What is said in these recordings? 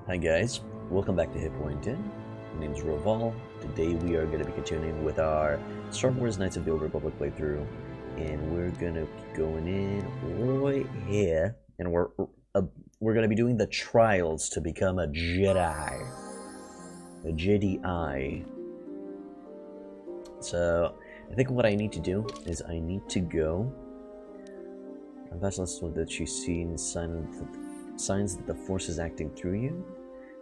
Hi guys, welcome back to Hit Point 10. My name is Roval. Today we are going to be continuing with our Star Wars Knights of the Old Republic playthrough, and we're going to be going in right here, and we're going to be doing the trials to become a Jedi. A Jedi. So I think what I need to do is I need to go. That's not that she's seen signs that the Force is acting through you.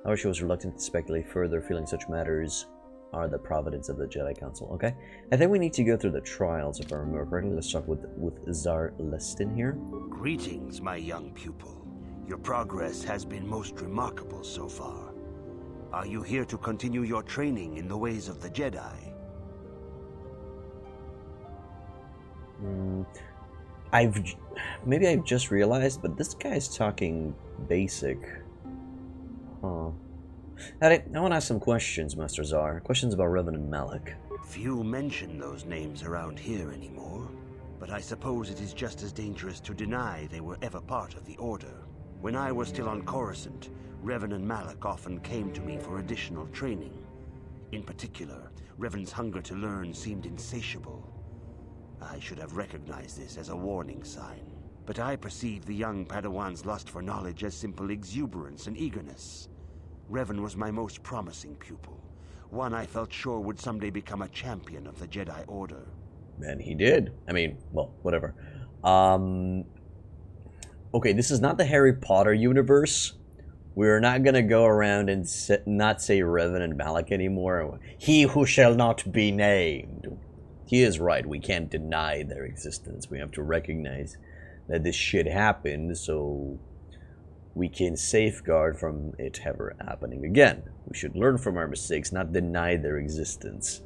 However, she was reluctant to speculate further, feeling such matters are the providence of the Jedi Council. Okay, I think we need to go through the trials, if I remember correctly. Let's start with Zar Lestin here. Greetings, my young pupil. Your progress has been most remarkable so far. Are you here to continue your training in the ways of the Jedi? Maybe I've just realized, but this guy's talking basic. Huh. I want to ask some questions, Master Zar. Questions about Revan and Malak. Few mention those names around here anymore, but I suppose it is just as dangerous to deny they were ever part of the Order. When I was still on Coruscant, Revan and Malak often came to me for additional training. In particular, Revan's hunger to learn seemed insatiable. I should have recognized this as a warning sign, but I perceived the young Padawan's lust for knowledge as simple exuberance and eagerness. Revan was my most promising pupil, one I felt sure would someday become a champion of the Jedi Order. And he did. I mean, well, whatever. Okay, this is not the Harry Potter universe. We're not gonna go around and not say Revan and Malak anymore. He who shall not be named. He is right. We can't deny their existence. We have to recognize that this shit happened, so we can safeguard from it ever happening again. We should learn from our mistakes, not deny their existence.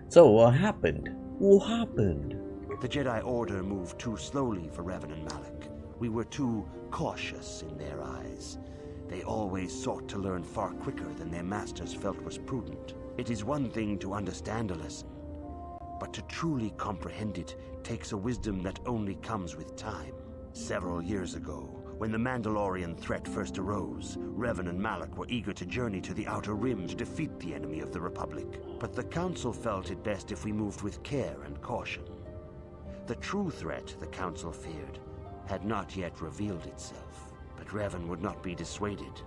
So, what happened? What happened? The Jedi Order moved too slowly for Revan and Malak. We were too cautious in their eyes. They always sought to learn far quicker than their masters felt was prudent. It is one thing to understand a lesson, but to truly comprehend it takes a wisdom that only comes with time. Several years ago, when the Mandalorian threat first arose, Revan and Malak were eager to journey to the Outer Rim to defeat the enemy of the Republic. But the Council felt it best if we moved with care and caution. The true threat the Council feared had not yet revealed itself, but Revan would not be dissuaded.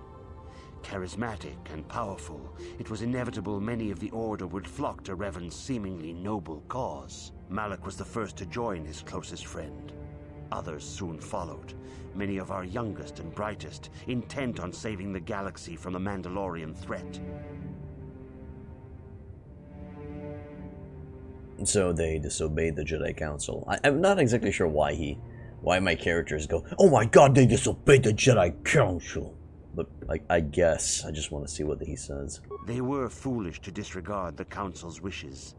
Charismatic and powerful, it was inevitable many of the Order would flock to Revan's seemingly noble cause. Malak was the first to join his closest friend. Others soon followed, many of our youngest and brightest, intent on saving the galaxy from the Mandalorian threat. So they disobeyed the Jedi Council. I'm not exactly sure why my characters go, oh my god, they disobeyed the Jedi Council. But I guess I just want to see what he says. They were foolish to disregard the Council's wishes.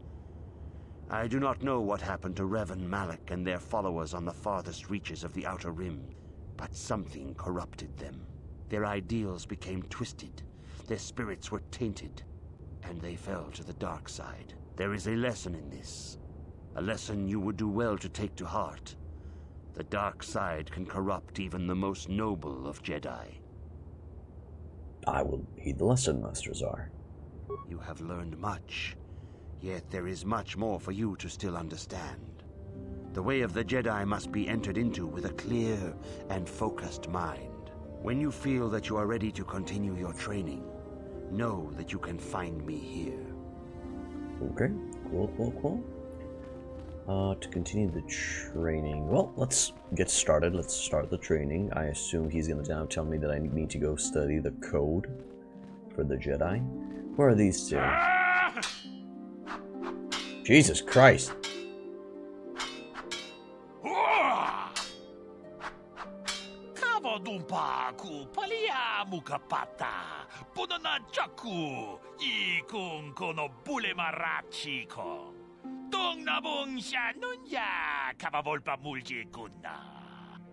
I do not know what happened to Revan, Malak, and their followers on the farthest reaches of the Outer Rim, but something corrupted them. Their ideals became twisted, their spirits were tainted, and they fell to the dark side. There is a lesson in this, a lesson you would do well to take to heart. The dark side can corrupt even the most noble of Jedi. I will heed the lesson, Master Zar. You have learned much, yet there is much more for you to still understand. The way of the Jedi must be entered into with a clear and focused mind. When you feel that you are ready to continue your training, know that you can find me here. Okay, cool. To continue the training, well, let's get started. Let's start the training. I assume he's gonna now tell me that I need to go study the code for the Jedi. Where are these two? Jesus Christ. Kavadumpa ku palia mukapata punana chaku ikung kono bule marachiko. Tong nabong siya nunya kabavolpa mulji kunna.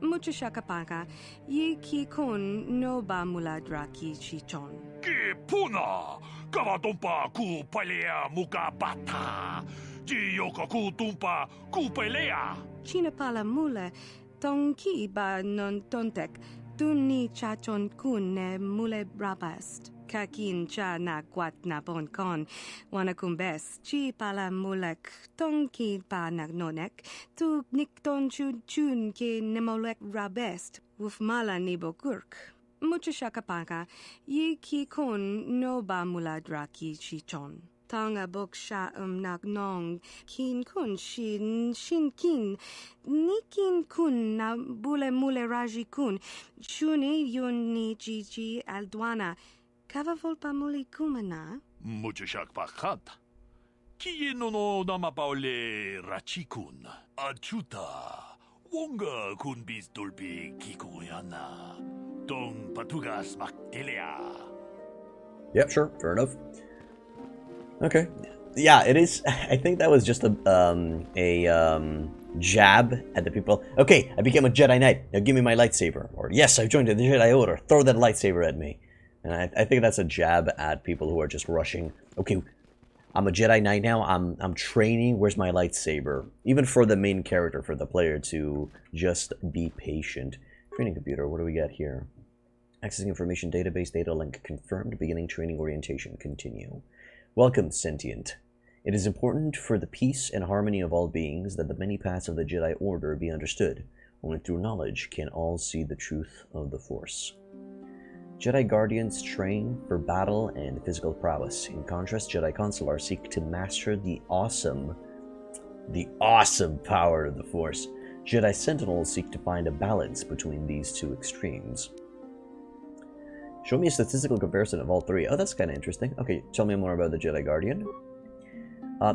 Muchashakapaka, ye ki kun no ba muladraki chichon. Ki puna kavadumpa ku palia mukapata. Jiyoko ku tumpa ku pelea. Chinapala mula, tong ki ba non tontek, Duni chachon kun ne mule brabast. Kakin cha na kwat na bon kon. Wanakumbes. Chi pala mulek. Tonki pa nagnonek. Tu nikton chun ke nemolek rabest. Wufmala nibokurk. Mucho shakapaka. Ye ki kon no ba mula draki chichon. Tanga bok sha nagnong kin kun shin kin nikin kun na bule mule raji kun shuni yun ni gigi aldwana kava volpa muli kumana. Mucho shakpakanta. Kieno no namapaole rachikun. Achuta. Wonga kun bis dolpi kikuyana. Dong patugas maktelia. Yep, sure, fair enough. Okay. Yeah, it is. I think that was just a jab at the people. Okay, I became a Jedi Knight. Now give me my lightsaber. Or yes, I've joined the Jedi Order. Throw that lightsaber at me. And I think that's a jab at people who are just rushing. Okay, I'm a Jedi Knight now. I'm training. Where's my lightsaber? Even for the main character, for the player to just be patient. Training computer. What do we got here? Accessing information database. Data link confirmed. Beginning training orientation. Continue. Welcome, sentient. It is important for the peace and harmony of all beings that the many paths of the Jedi Order be understood. Only through knowledge can all see the truth of the Force. Jedi Guardians train for battle and physical prowess. In contrast, Jedi Consulars seek to master the awesome power of the Force. Jedi Sentinels seek to find a balance between these two extremes. Show me a statistical comparison of all three. Oh, that's kind of interesting. Okay, tell me more about the Jedi Guardian.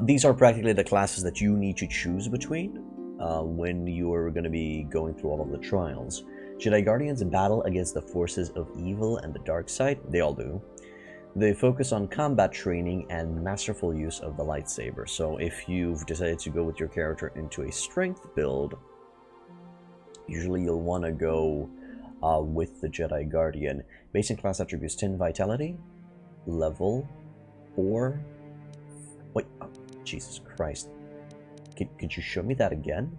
These are practically the classes that you need to choose between when you're going to be going through all of the trials. Jedi Guardians battle against the forces of evil and the dark side. They all do. They focus on combat training and masterful use of the lightsaber. So if you've decided to go with your character into a strength build, usually you'll want to go with the Jedi Guardian. Basic class attributes: 10 vitality, level 4. Wait, oh, Jesus Christ. Could you show me that again?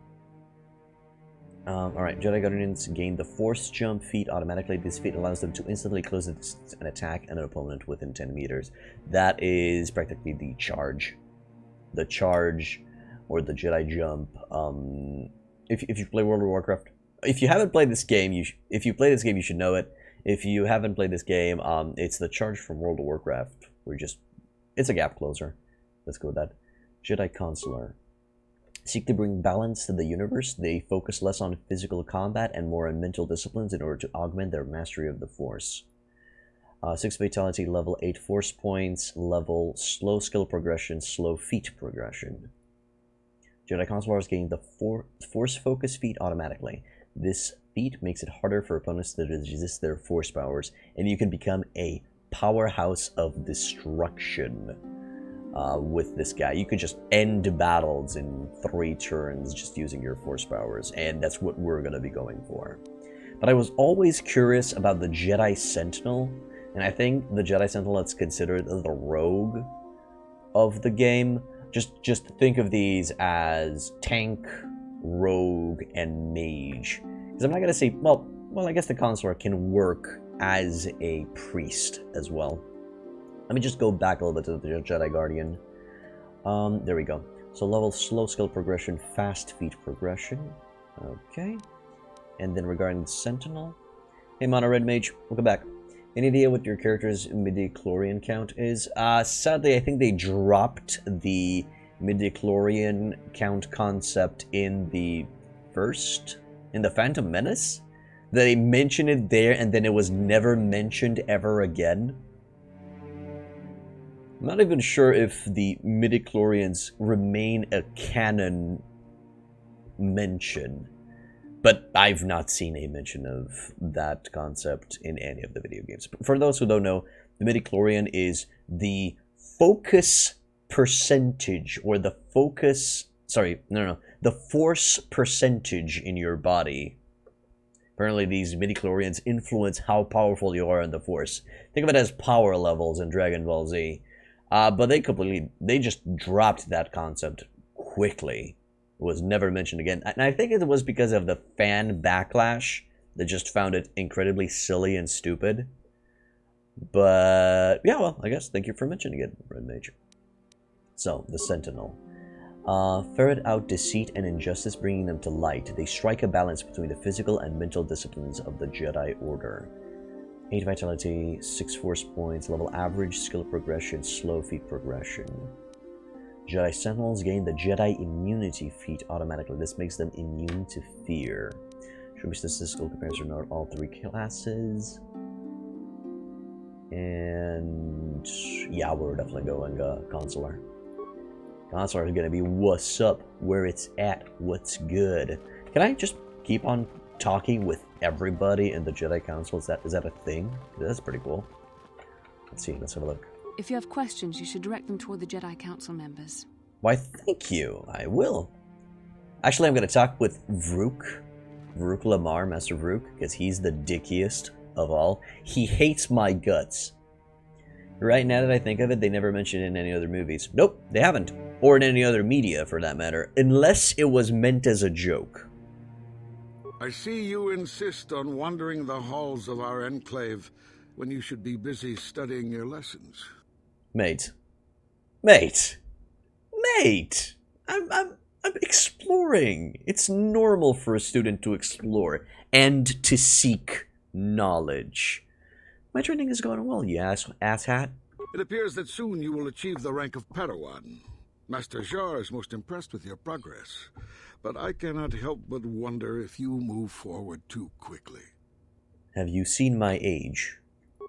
Alright, Jedi Guardians gain the Force Jump feat automatically. This feat allows them to instantly close the distance and attack an opponent within 10 meters. That is practically the charge. The charge, or the Jedi Jump. If you play World of Warcraft, if you haven't played this game, if you play this game, you should know it. If you haven't played this game, it's the charge from World of Warcraft. It's a gap closer. Let's go with that. Jedi Consular. Seek to bring balance to the universe. They focus less on physical combat and more on mental disciplines in order to augment their mastery of the Force. 6 Vitality, level 8 Force points, level slow skill progression, slow feat progression. Jedi Consulars gain the Force Focus feat automatically. This feat makes it harder for opponents to resist their Force powers, and you can become a powerhouse of destruction. With this guy, you could just end battles in 3 turns just using your Force powers, and that's what we're going to be going for. But I was always curious about the Jedi Sentinel, and I think the Jedi Sentinel is considered the rogue of the game. Just think of these as tank, rogue, and mage. Because I'm not going to say, well, I guess the Consular can work as a priest as well. Let me just go back a little bit to the Jedi Guardian. There we go. So level slow skill progression, fast feat progression. Okay. And then regarding the Sentinel. Hey Mono Red Mage, welcome back. Any idea what your character's midichlorian count is? Sadly, I think they dropped the midichlorian count concept in the Phantom Menace? They mentioned it there and then it was never mentioned ever again. I'm not even sure if the midichlorians remain a canon mention, but I've not seen a mention of that concept in any of the video games. For those who don't know, the midichlorian is the focus percentage, or the force percentage in your body. Apparently these midichlorians influence how powerful you are in the Force. Think of it as power levels in Dragon Ball Z. But they just dropped that concept quickly. It was never mentioned again. And I think it was because of the fan backlash that just found it incredibly silly and stupid. But, yeah, well, I guess thank you for mentioning it, Red Mage. So, the Sentinel. Ferret out deceit and injustice, bringing them to light. They strike a balance between the physical and mental disciplines of the Jedi Order. 8 vitality, 6 force points, level average, skill progression, slow feat progression. Jedi Sentinels gain the Jedi Immunity feat automatically. This makes them immune to fear. Should be statistical comparison of all 3 classes. And yeah, we're definitely going Consular. Consular is going to be what's up, where it's at, what's good. Can I just keep on talking with everybody in the Jedi Council? Is that a thing? That's pretty cool. Let's see, let's have a look. If you have questions, you should direct them toward the Jedi Council members. Why, thank you. I will. Actually, I'm going to talk with Vrook Lamar, Master Vrook, because he's the dickiest of all. He hates my guts. Right now that I think of it, they never mentioned it in any other movies. Nope, they haven't. Or in any other media, for that matter. Unless it was meant as a joke. I see you insist on wandering the halls of our enclave when you should be busy studying your lessons. Mate. I'm exploring. It's normal for a student to explore and to seek knowledge. My training is going well, you asshat. It appears that soon you will achieve the rank of Padawan. Master Jar is most impressed with your progress, but I cannot help but wonder if you move forward too quickly. Have you seen my age?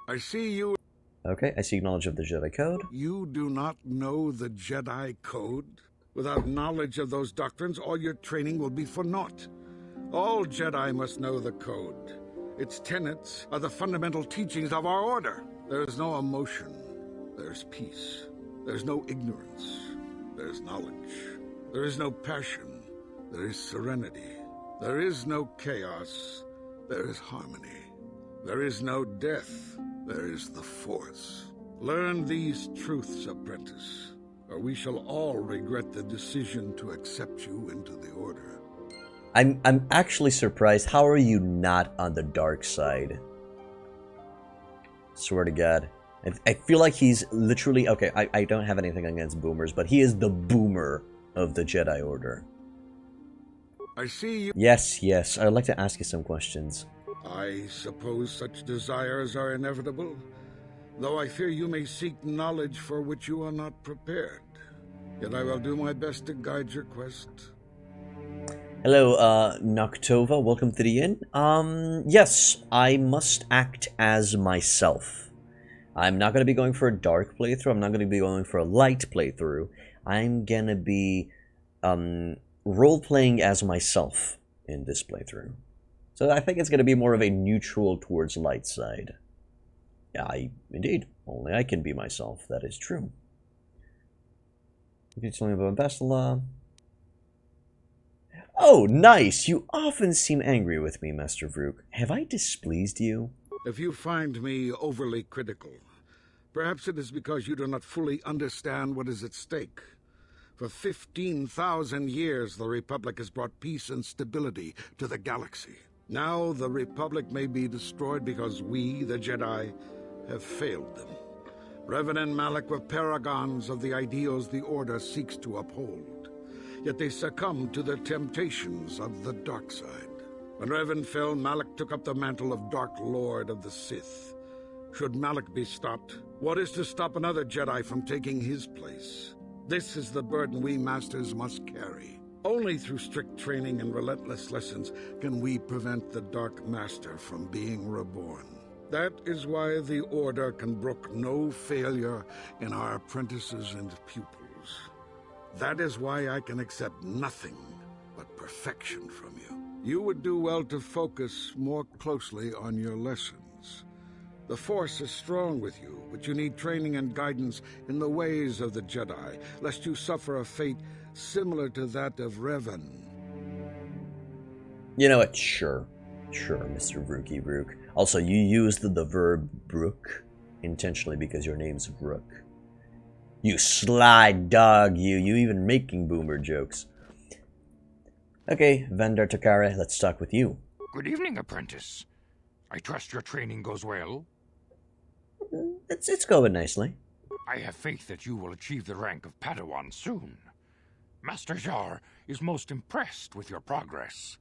I see you... Okay, I seek knowledge of the Jedi Code. You do not know the Jedi Code? Without knowledge of those doctrines, all your training will be for naught. All Jedi must know the Code. Its tenets are the fundamental teachings of our order. There is no emotion. There's peace. There's no ignorance. There's knowledge. There is no passion. There is serenity. There is no chaos. There is harmony. There is no death. There is the Force. Learn these truths, apprentice, or we shall all regret the decision to accept you into the Order. I'm actually surprised. How are you not on the dark side? Swear to God. I feel like he's literally... Okay, I don't have anything against boomers, but he is the boomer of the Jedi Order. I see you... Yes, I'd like to ask you some questions. I suppose such desires are inevitable, though I fear you may seek knowledge for which you are not prepared. Yet I will do my best to guide your quest. Hello, Noctova, welcome to the inn. Yes, I must act as myself. I'm not going to be going for a dark playthrough, I'm not going to be going for a light playthrough. I'm going to be, role-playing as myself in this playthrough. So I think it's going to be more of a neutral towards light side. Yeah, indeed, only I can be myself, that is true. You can tell me about Bestala. Oh, nice! You often seem angry with me, Master Vrook. Have I displeased you? If you find me overly critical, perhaps it is because you do not fully understand what is at stake. For 15,000 years, the Republic has brought peace and stability to the galaxy. Now the Republic may be destroyed because we, the Jedi, have failed them. Revan and Malak were paragons of the ideals the Order seeks to uphold. Yet they succumbed to the temptations of the dark side. When Revan fell, Malak took up the mantle of Dark Lord of the Sith. Should Malak be stopped, what is to stop another Jedi from taking his place? This is the burden we Masters must carry. Only through strict training and relentless lessons can we prevent the Dark Master from being reborn. That is why the Order can brook no failure in our apprentices and pupils. That is why I can accept nothing but perfection from you. You would do well to focus more closely on your lessons. The Force is strong with you, but you need training and guidance in the ways of the Jedi, lest you suffer a fate similar to that of Revan. You know what? Sure, Mr. Vrooky Vrook. Also, you used the verb brook intentionally because your name's Vrook. You sly dog, you even making boomer jokes. Okay, Vendar Takara, let's talk with you. Good evening, apprentice. I trust your training goes well. It's going nicely. I have faith that you will achieve the rank of Padawan soon. Master Jar is most impressed with your progress.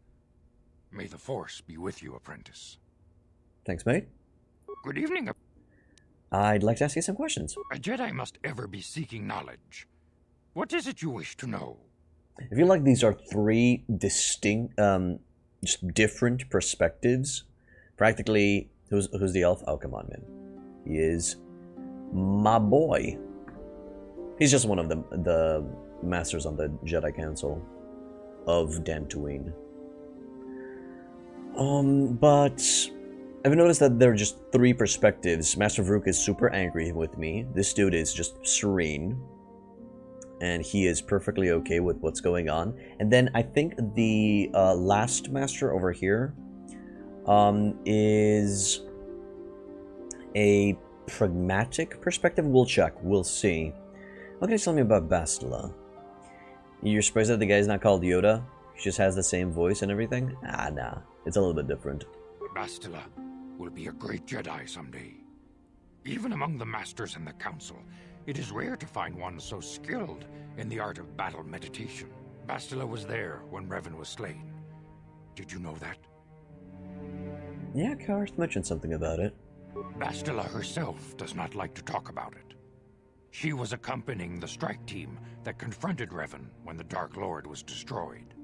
May the Force be with you, apprentice. Thanks, mate. Good evening. I'd like to ask you some questions. A Jedi must ever be seeking knowledge. What is it you wish to know? I feel like these are three distinct, just different perspectives. Practically, who's the elf? Oh, come on, man. He is my boy. He's just one of the masters on the Jedi Council of Dantooine. But I've noticed that there are just three perspectives. Master Vrook is super angry with me. This dude is just serene. And he is perfectly okay with what's going on. And then I think the last master over here is a pragmatic perspective. We'll check. We'll see. What can you tell me about Bastila? You're surprised that the guy's not called Yoda? He just has the same voice and everything? Ah, nah. It's a little bit different. Bastila will be a great Jedi someday. Even among the masters in the council, it is rare to find one so skilled in the art of battle meditation. Bastila was there when Revan was slain. Did you know that? Yeah, Karth mentioned something about it. Bastila herself does not like to talk about it. She was accompanying the strike team that confronted Revan when the Dark Lord was destroyed.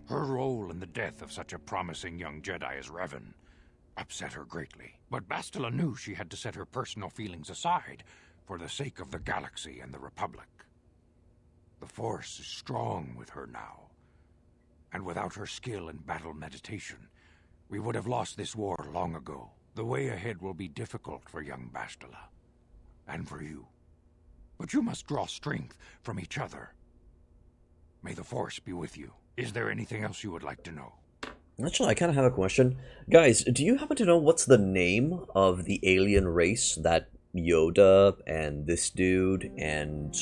Her role in the death of such a promising young Jedi as Revan upset her greatly. But Bastila knew she had to set her personal feelings aside for the sake of the galaxy and the Republic. The Force is strong with her now, and without her skill in battle meditation, we would have lost this war long ago. The way ahead will be difficult for young Bastila, and for you. But you must draw strength from each other. May the Force be with you. Is there anything else you would like to know? Actually, I kind of have a question. Guys, do you happen to know what's the name of the alien race that Yoda and this dude and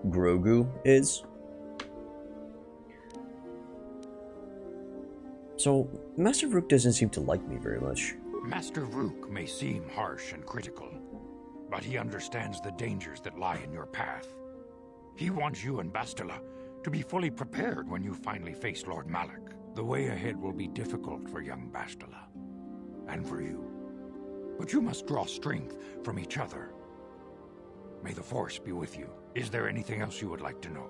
Grogu is? So, Master Vrook doesn't seem to like me very much. Master Vrook may seem harsh and critical, but he understands the dangers that lie in your path. He wants you and Bastila to be fully prepared when you finally face Lord Malak. The way ahead will be difficult for young Bastila, and for you. But you must draw strength from each other. May the Force be with you. Is there anything else you would like to know?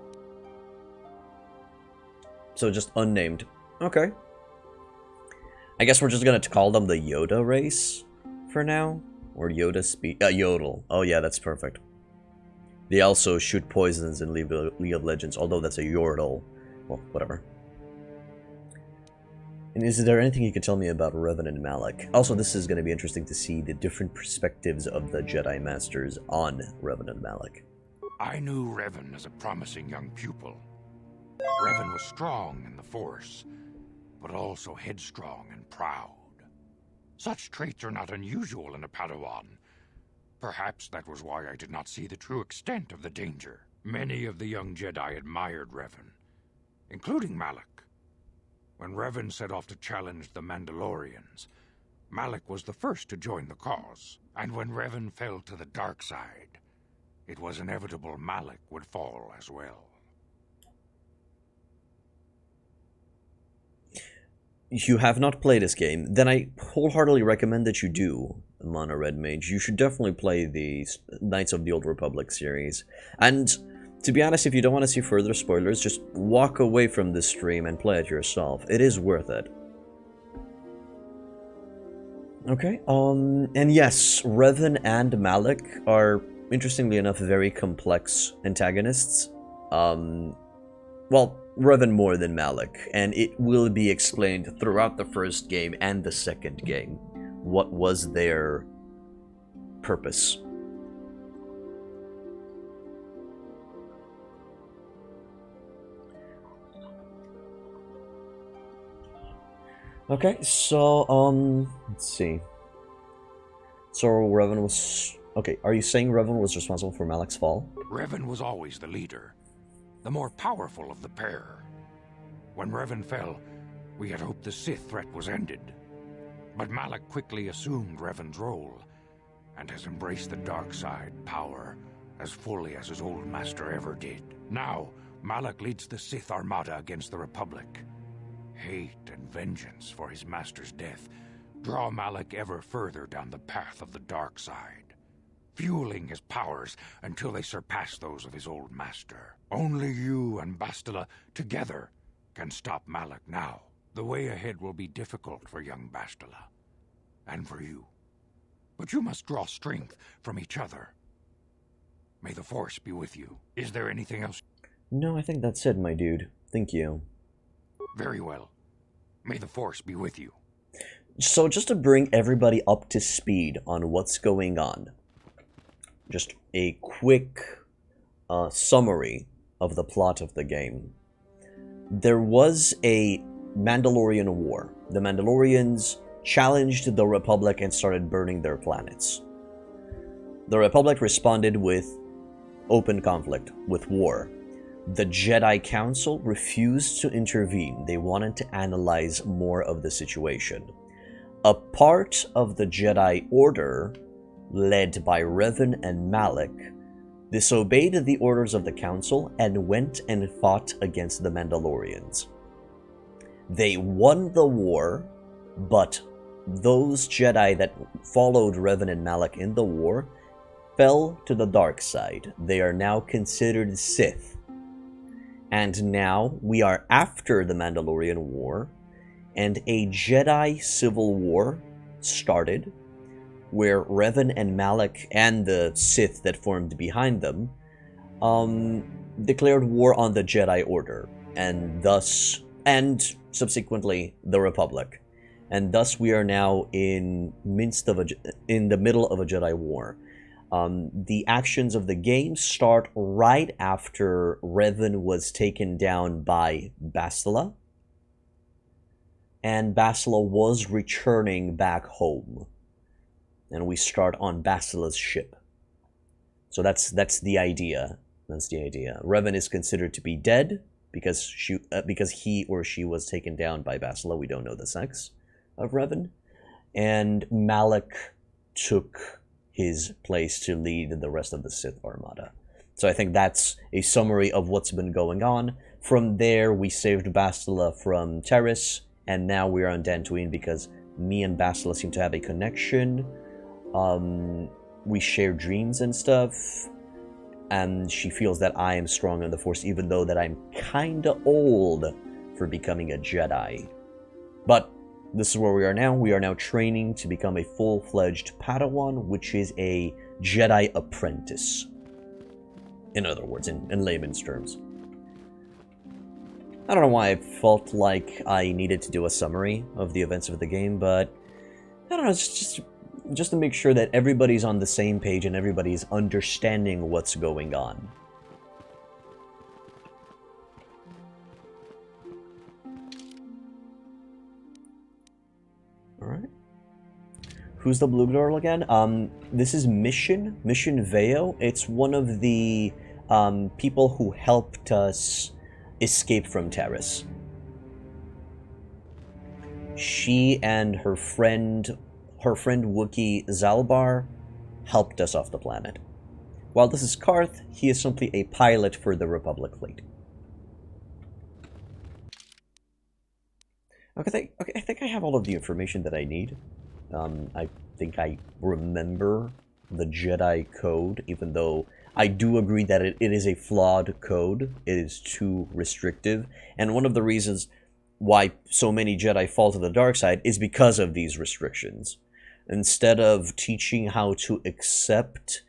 So just unnamed. Okay. I guess we're just gonna call them the Yoda race for now. Or Yoda Yodel. Oh yeah, that's perfect. They also shoot poisons in League of Legends, although that's a Yordle. Well, whatever. And is there anything you could tell me about Revan and Malak? Also, this is going to be interesting to see the different perspectives of the Jedi Masters on Revan and Malak. I knew Revan as a promising young pupil. Revan was strong in the Force, but also headstrong and proud. Such traits are not unusual in a Padawan. Perhaps that was why I did not see the true extent of the danger. Many of the young Jedi admired Revan, including Malak. When Revan set off to challenge the Mandalorians, Malak was the first to join the cause. And when Revan fell to the dark side, it was inevitable Malak would fall as well. You have not played this game, then I wholeheartedly recommend that you do, Mono Red Mage. You should definitely play the Knights of the Old Republic series. And to be honest, if you don't want to see further spoilers, just walk away from this stream and play it yourself. It is worth it. Okay, and yes, Revan and Malak are, interestingly enough, very complex antagonists. Well, Revan more than Malak, and it will be explained throughout the first game and the second game. What was their purpose? Okay, so, let's see. So Revan was... Okay, are you saying Revan was responsible for Malak's fall? Revan was always the leader, the more powerful of the pair. When Revan fell, we had hoped the Sith threat was ended. But Malak quickly assumed Revan's role, and has embraced the dark side power as fully as his old master ever did. Now, Malak leads the Sith Armada against the Republic. Hate and vengeance for his master's death draw Malak ever further down the path of the dark side, fueling his powers until they surpass those of his old master. Only you and Bastila together can stop Malak now. The way ahead will be difficult for young Bastila, and for you. But you must draw strength from each other. May the Force be with you. Is there anything else? No, I think that's it, my dude. Thank you. Very well. May the Force be with you. So just to bring everybody up to speed on what's going on, just a quick summary of the plot of the game. There was a Mandalorian war. The Mandalorians challenged the Republic and started burning their planets. The Republic responded with open conflict, with war. The Jedi Council refused to intervene. They wanted to analyze more of the situation. A part of the Jedi Order, led by Revan and Malak, disobeyed the orders of the Council and went and fought against the Mandalorians. They won the war, but those Jedi that followed Revan and Malak in the war fell to the dark side. They are now considered Sith. And now we are after the Mandalorian War, and a Jedi Civil War started, where Revan and Malak and the Sith that formed behind them declared war on the Jedi Order, and subsequently the Republic. And thus we are now in the middle of a Jedi War. The actions of the game start right after Revan was taken down by Bastila, and Bastila was returning back home. And we start on Bastila's ship. So that's the idea. That's the idea. Revan is considered to be dead because he or she was taken down by Bastila. We don't know the sex of Revan. And Malak took his place to lead the rest of the Sith Armada. So I think that's a summary of what's been going on. From there, we saved Bastila from Terrace, and now we are on Dantooine because me and Bastila seem to have a connection. We share dreams and stuff, and she feels that I am strong in the Force, even though that I'm kinda old for becoming a Jedi. But this is where we are now. We are now training to become a full-fledged Padawan, which is a Jedi apprentice. In other words, in layman's terms. I don't know why I felt like I needed to do a summary of the events of the game, but I don't know, it's just to make sure that everybody's on the same page and everybody's understanding what's going on. Alright. Who's the blue girl again? This is Mission Veo. It's one of the people who helped us escape from Terrace. She and her friend Wookiee Zalbar helped us off the planet. While this is Karth, he is simply a pilot for the Republic fleet. Okay, I think I have all of the information that I need. I think I remember the Jedi Code, even though I do agree that it is a flawed code. It is too restrictive, and one of the reasons why so many Jedi fall to the dark side is because of these restrictions. Instead of teaching how to accept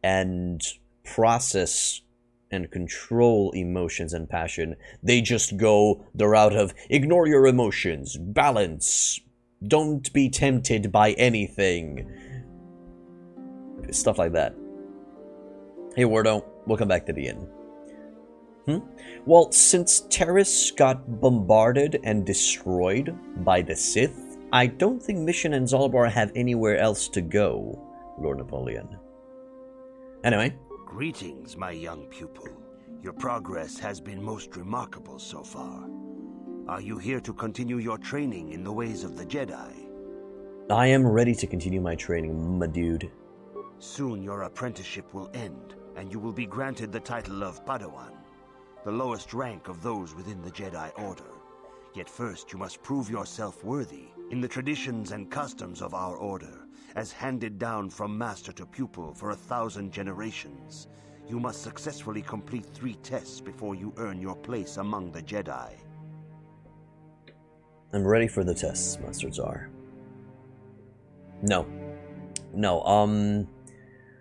and process and control emotions and passion, they just go the route of ignore your emotions, balance, don't be tempted by anything. Stuff like that. Hey Wardo, welcome back to the inn. Well, since Terrace got bombarded and destroyed by the Sith, I don't think Mission and Zalbar have anywhere else to go, Lord Napoleon. Anyway. Greetings, my young pupil. Your progress has been most remarkable so far. Are you here to continue your training in the ways of the Jedi? I am ready to continue my training, my dude. Soon your apprenticeship will end, and you will be granted the title of Padawan, the lowest rank of those within the Jedi Order. Yet first you must prove yourself worthy in the traditions and customs of our order, as handed down from master to pupil for 1,000 generations. You must successfully complete 3 tests before you earn your place among the Jedi. I'm ready for the tests, Master Tsar. No.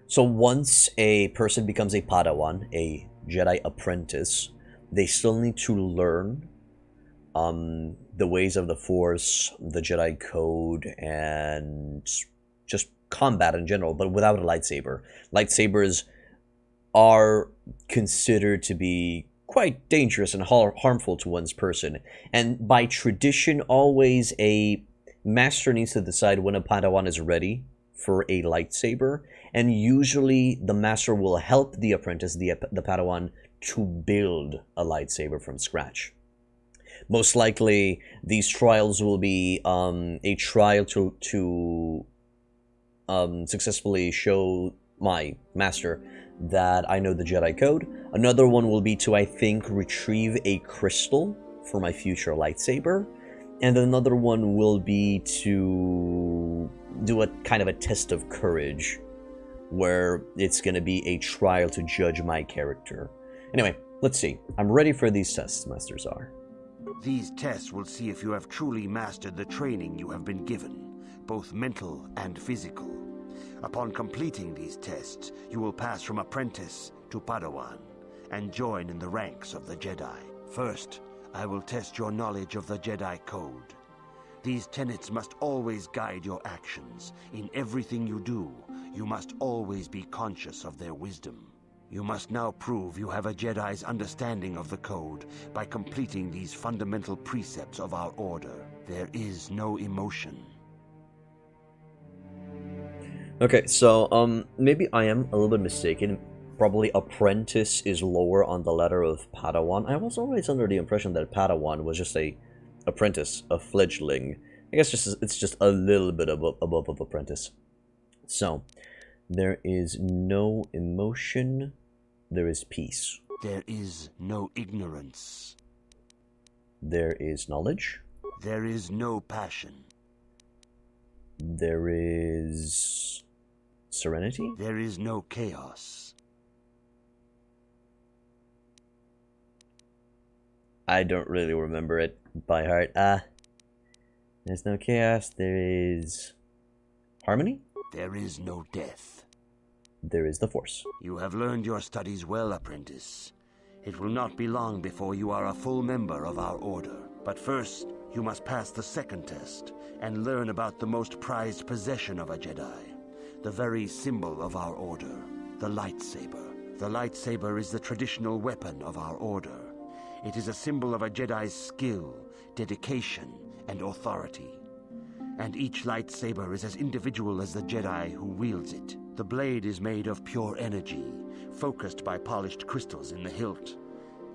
So once a person becomes a Padawan, a Jedi apprentice, they still need to learn the ways of the Force, the Jedi Code, and just combat in general, but without a lightsaber. Lightsabers are considered to be quite dangerous and harmful to one's person. And by tradition, always a master needs to decide when a Padawan is ready for a lightsaber, and usually the master will help the apprentice, the Padawan, to build a lightsaber from scratch. Most likely, these trials will be a trial to successfully show my master that I know the Jedi Code. Another one will be to, I think, retrieve a crystal for my future lightsaber. And another one will be to do a kind of a test of courage, where it's going to be a trial to judge my character. Anyway, let's see. I'm ready for these tests, Master Tsar. These tests will see if you have truly mastered the training you have been given, both mental and physical. Upon completing these tests, you will pass from apprentice to Padawan and join in the ranks of the Jedi. First, I will test your knowledge of the Jedi Code. These tenets must always guide your actions. In everything you do, you must always be conscious of their wisdom. You must now prove you have a Jedi's understanding of the Code by completing these fundamental precepts of our order. There is no emotion. Okay, so maybe I am a little bit mistaken. Probably apprentice is lower on the ladder of Padawan. I was always under the impression that Padawan was just a apprentice, a fledgling. I guess it's just a little bit above of apprentice. So there is no emotion. There is peace. There is no ignorance. There is knowledge. There is no passion. There is serenity. There is no chaos. I don't really remember it by heart. There's no chaos. There is harmony. There is no death. There is the Force. You have learned your studies well, apprentice. It will not be long before you are a full member of our order. But first, you must pass the second test and learn about the most prized possession of a Jedi, the very symbol of our order, the lightsaber. The lightsaber is the traditional weapon of our order. It is a symbol of a Jedi's skill, dedication, and authority. And each lightsaber is as individual as the Jedi who wields it. The blade is made of pure energy, focused by polished crystals in the hilt.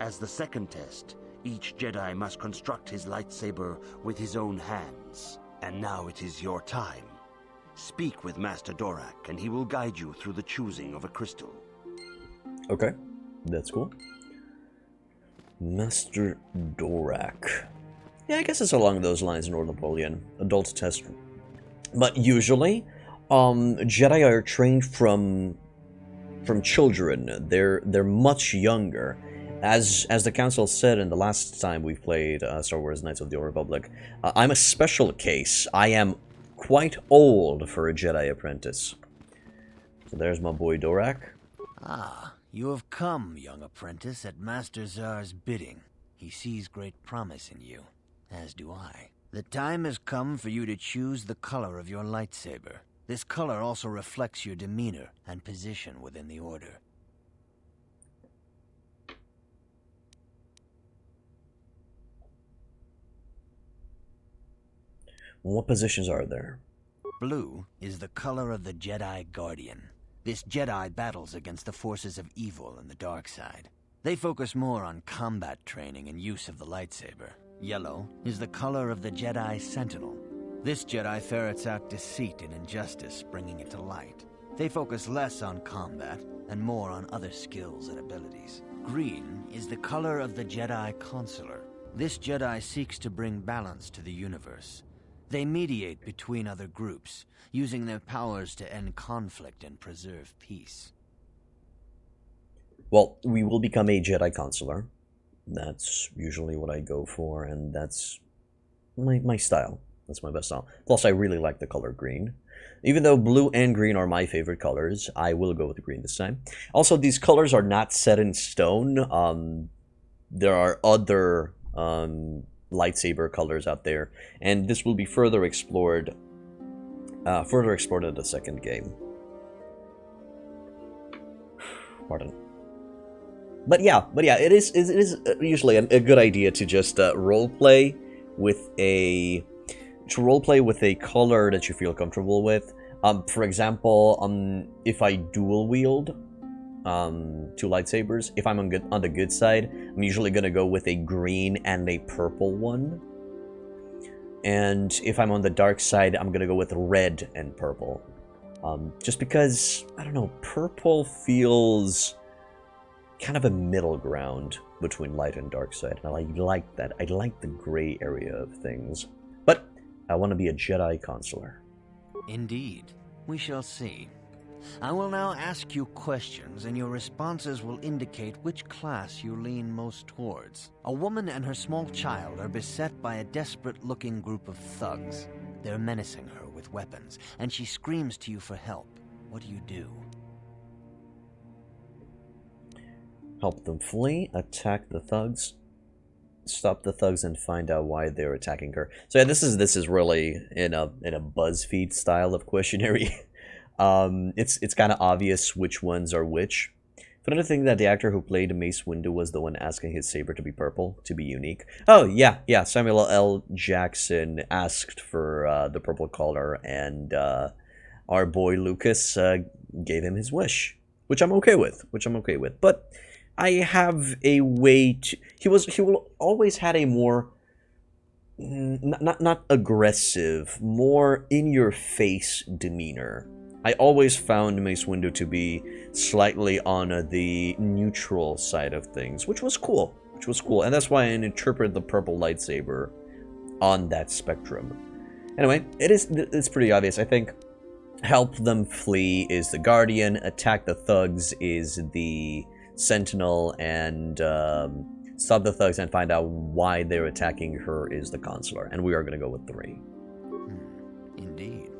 As the second test, each Jedi must construct his lightsaber with his own hands. And now it is your time. Speak with Master Dorak, and he will guide you through the choosing of a crystal. Okay, that's cool. Master Dorak. Yeah, I guess it's along those lines in Lord Napoleon. Adult test. But usually, Jedi are trained from children. They're much younger. As the Council said in the last time we've played Star Wars Knights of the Old Republic, I'm a special case. I am quite old for a Jedi apprentice. So there's my boy Dorak. Ah, you have come, young apprentice, at Master Zar's bidding. He sees great promise in you, as do I. The time has come for you to choose the color of your lightsaber. This color also reflects your demeanor and position within the Order. What positions are there? Blue is the color of the Jedi Guardian. This Jedi battles against the forces of evil and the dark side. They focus more on combat training and use of the lightsaber. Yellow is the color of the Jedi Sentinel. This Jedi ferrets out deceit and injustice, bringing it to light. They focus less on combat and more on other skills and abilities. Green is the color of the Jedi Consular. This Jedi seeks to bring balance to the universe. They mediate between other groups, using their powers to end conflict and preserve peace. Well, we will become a Jedi Consular. That's usually what I go for, and that's my style. That's my best style. Plus, I really like the color green. Even though blue and green are my favorite colors, I will go with green this time. Also, these colors are not set in stone. There are other lightsaber colors out there, and this will be further explored in the second game. Pardon. But yeah, it is usually a good idea to just roleplay with a color that you feel comfortable with. For example, if I dual wield two lightsabers, if I'm on the good side, I'm usually gonna go with a green and a purple one. And if I'm on the dark side, I'm gonna go with red and purple. Just because, I don't know, purple feels kind of a middle ground between light and dark side. And I like that. I like the gray area of things. But I want to be a Jedi Consular. Indeed. We shall see. I will now ask you questions, and your responses will indicate which class you lean most towards. A woman and her small child are beset by a desperate-looking group of thugs. They're menacing her with weapons, and she screams to you for help. What do? Help them flee, attack the thugs, stop the thugs, and find out why they're attacking her. So yeah, this is really in a BuzzFeed style of questionnaire. It's kind of obvious which ones are which. But another thing that the actor who played Mace Windu was the one asking his saber to be purple, to be unique. Oh yeah, Samuel L. Jackson asked for the purple color, and our boy Lucas gave him his wish, which I'm okay with. But I have a way to... He will always had a more... Not aggressive, more in-your-face demeanor. I always found Mace Windu to be slightly on the neutral side of things, which was cool. And that's why I interpret the purple lightsaber on that spectrum. Anyway, it's pretty obvious. I think help them flee is the Guardian, attack the thugs is the Sentinel, and stop the thugs and find out why they're attacking her is the Consular. And we are going to go with 3. Indeed.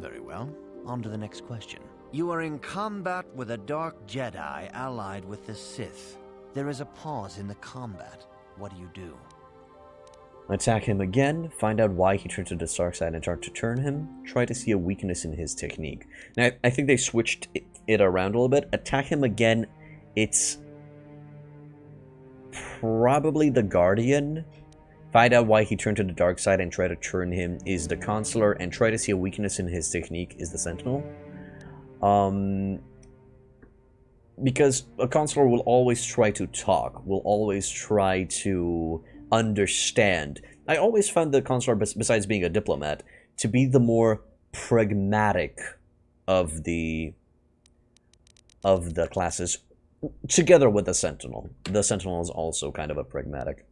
Very well. On to the next question. You are in combat with a dark Jedi allied with the Sith. There is a pause in the combat. What do? Attack him again, find out why he turned to the dark side and start to turn him. Try to see a weakness in his technique. Now, I think they switched it around a little bit. Attack him again, it's probably the Guardian. Find out why he turned to the dark side and try to turn him is the Consular, and try to see a weakness in his technique is the Sentinel. Because a Consular will always try to talk, will always try to understand. I always found the Consular, besides being a diplomat, to be the more pragmatic of the classes, together with the Sentinel. The Sentinel is also kind of a pragmatic.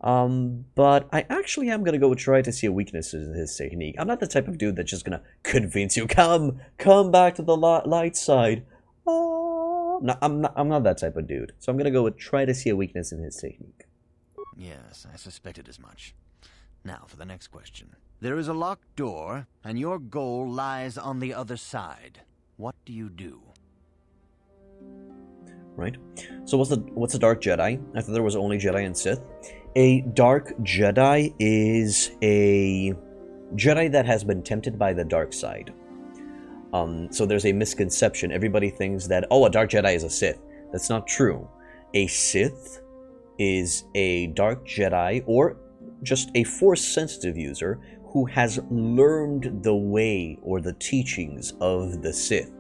But I actually am going to go with try to see a weakness in his technique. I'm not the type of dude that's just going to convince you, come back to the light side. No, I'm not that type of dude. So I'm going to go with try to see a weakness in his technique. Yes, I suspected as much. Now for the next question. There is a locked door, and your goal lies on the other side. What do? Right. So what's a dark Jedi? I thought there was only Jedi and Sith. A dark Jedi is a Jedi that has been tempted by the dark side. So there's a misconception. Everybody thinks that, oh, a dark Jedi is a Sith. That's not true. A Sith is a dark Jedi, or just a Force-sensitive user who has learned the way or the teachings of the Sith.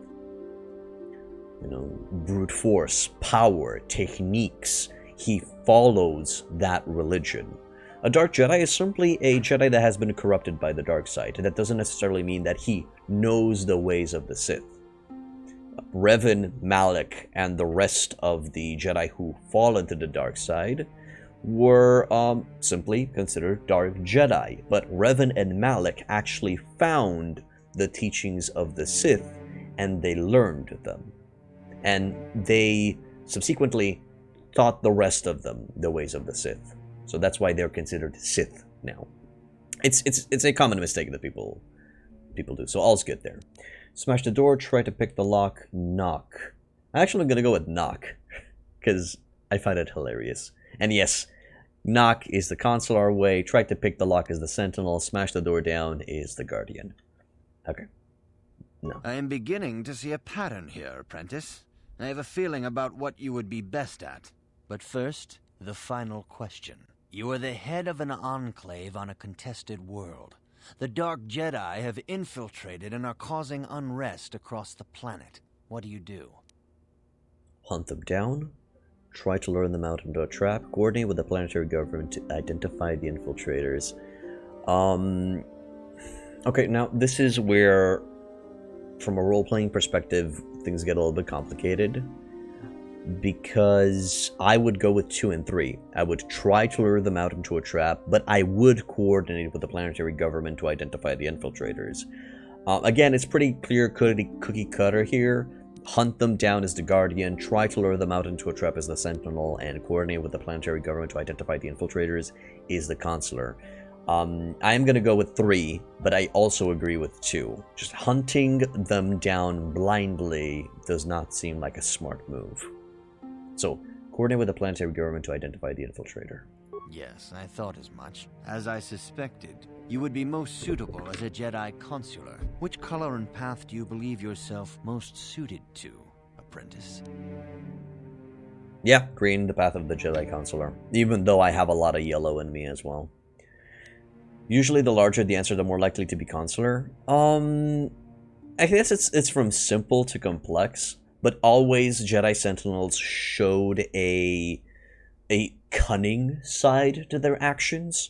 You know, brute force, power, techniques. He follows that religion. A Dark Jedi is simply a Jedi that has been corrupted by the dark side. That doesn't necessarily mean that he knows the ways of the Sith. Revan, Malak, and the rest of the Jedi who fall into the dark side were simply considered Dark Jedi. But Revan and Malak actually found the teachings of the Sith, and they learned them. And they subsequently taught the rest of them the ways of the Sith. So that's why they're considered Sith now. It's a common mistake that people do. So all's good there. Smash the door, try to pick the lock, knock. Actually, I'm gonna go with knock, because I find it hilarious. And yes, knock is the consular way, try to pick the lock is the sentinel, smash the door down is the guardian. Okay. No. I am beginning to see a pattern here, apprentice. I have a feeling about what you would be best at. But first, the final question. You are the head of an enclave on a contested world. The Dark Jedi have infiltrated and are causing unrest across the planet. What do you do? Hunt them down, try to lure them out into a trap, coordinate with the planetary government to identify the infiltrators. Okay, now this is where, from a role-playing perspective, things get a little bit complicated. Because I would go with 2 and 3. I would try to lure them out into a trap, but I would coordinate with the planetary government to identify the infiltrators. Again, it's pretty clear cookie cutter here. Hunt them down as the Guardian, try to lure them out into a trap as the Sentinel, and coordinate with the planetary government to identify the infiltrators is the Consular. I am going to go with 3, but I also agree with 2. Just hunting them down blindly does not seem like a smart move. So, coordinate with the planetary government to identify the infiltrator. Yes, I thought as much. As I suspected, you would be most suitable as a Jedi Consular. Which color and path do you believe yourself most suited to, apprentice? Yeah, green, the path of the Jedi Consular. Even though I have a lot of yellow in me as well. Usually the larger the answer, the more likely to be Consular. I guess it's from simple to complex. But always Jedi Sentinels showed a cunning side to their actions.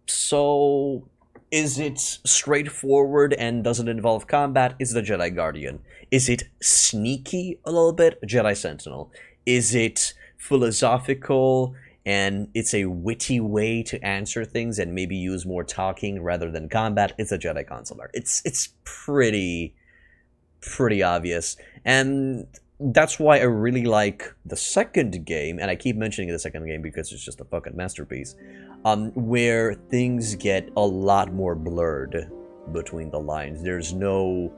So, is it straightforward and doesn't involve combat? Is the Jedi Guardian. Is it sneaky a little bit? Jedi Sentinel. Is it philosophical and it's a witty way to answer things and maybe use more talking rather than combat? It's a Jedi Consular. It's pretty obvious, and that's why I really like the second game, and I keep mentioning the second game because it's just a fucking masterpiece, where things get a lot more blurred between the lines. There's no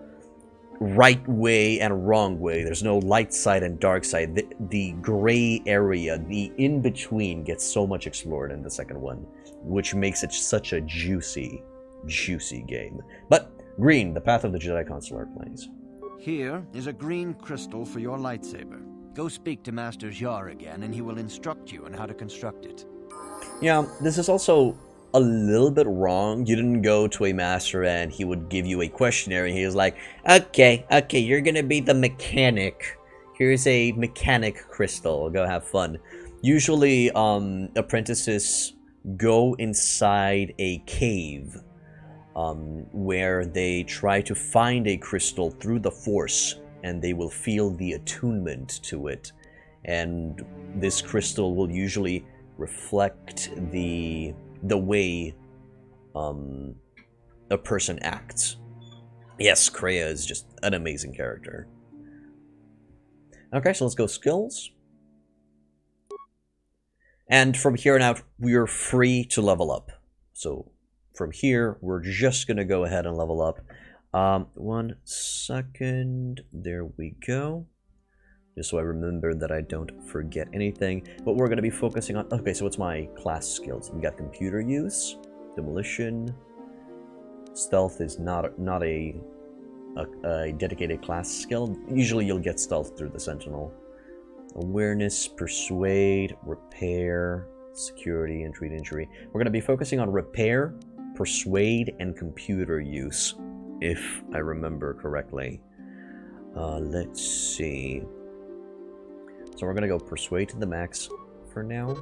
right way and wrong way, there's no light side and dark side. The gray area, the in-between, gets so much explored in the second one, which makes it such a juicy game. But green, the path of the Jedi Consular planes. Here is a green crystal for your lightsaber. Go speak to Master Jar again, and he will instruct you on how to construct it. Yeah, this is also a little bit wrong. You didn't go to a master and he would give you a questionnaire and he was like, okay, you're gonna be the mechanic. Here's a mechanic crystal. Go have fun. Usually, apprentices go inside a cave where they try to find a crystal through the Force, and they will feel the attunement to it. And this crystal will usually reflect the way a person acts. Yes, Kreia is just an amazing character. Okay, so let's go skills. And from here on out, we are free to level up. So from here, we're just going to go ahead and level up. 1 second. There we go. Just so I remember that I don't forget anything. But we're going to be focusing on... Okay, so what's my class skills? We got computer use, demolition. Stealth is not a dedicated class skill. Usually you'll get stealth through the Sentinel. Awareness, persuade, repair, security, and treat injury. We're going to be focusing on repair, persuade, and computer use, if I remember correctly. Let's see. So we're going to go persuade to the max for now.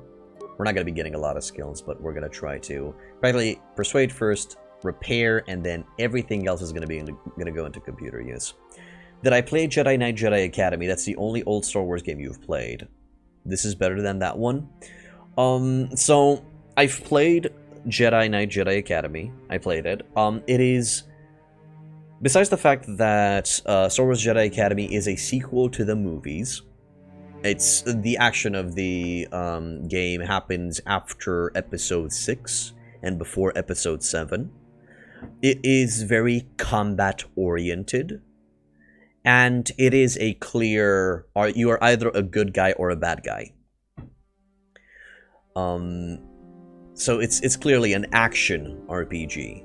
We're not going to be getting a lot of skills, but we're going to try to practically persuade first, repair, and then everything else is going to go into computer use. Did I play Jedi Knight Jedi Academy? That's the only old Star Wars game you've played. This is better than that one. So I've played Jedi Knight Jedi Academy. I played it. It is, besides the fact that Star Wars Jedi Academy is a sequel to the movies, it's the action of the game happens after Episode 6 and before Episode 7. It is very combat-oriented, and it is a clear, you are either a good guy or a bad guy. So it's clearly an action RPG.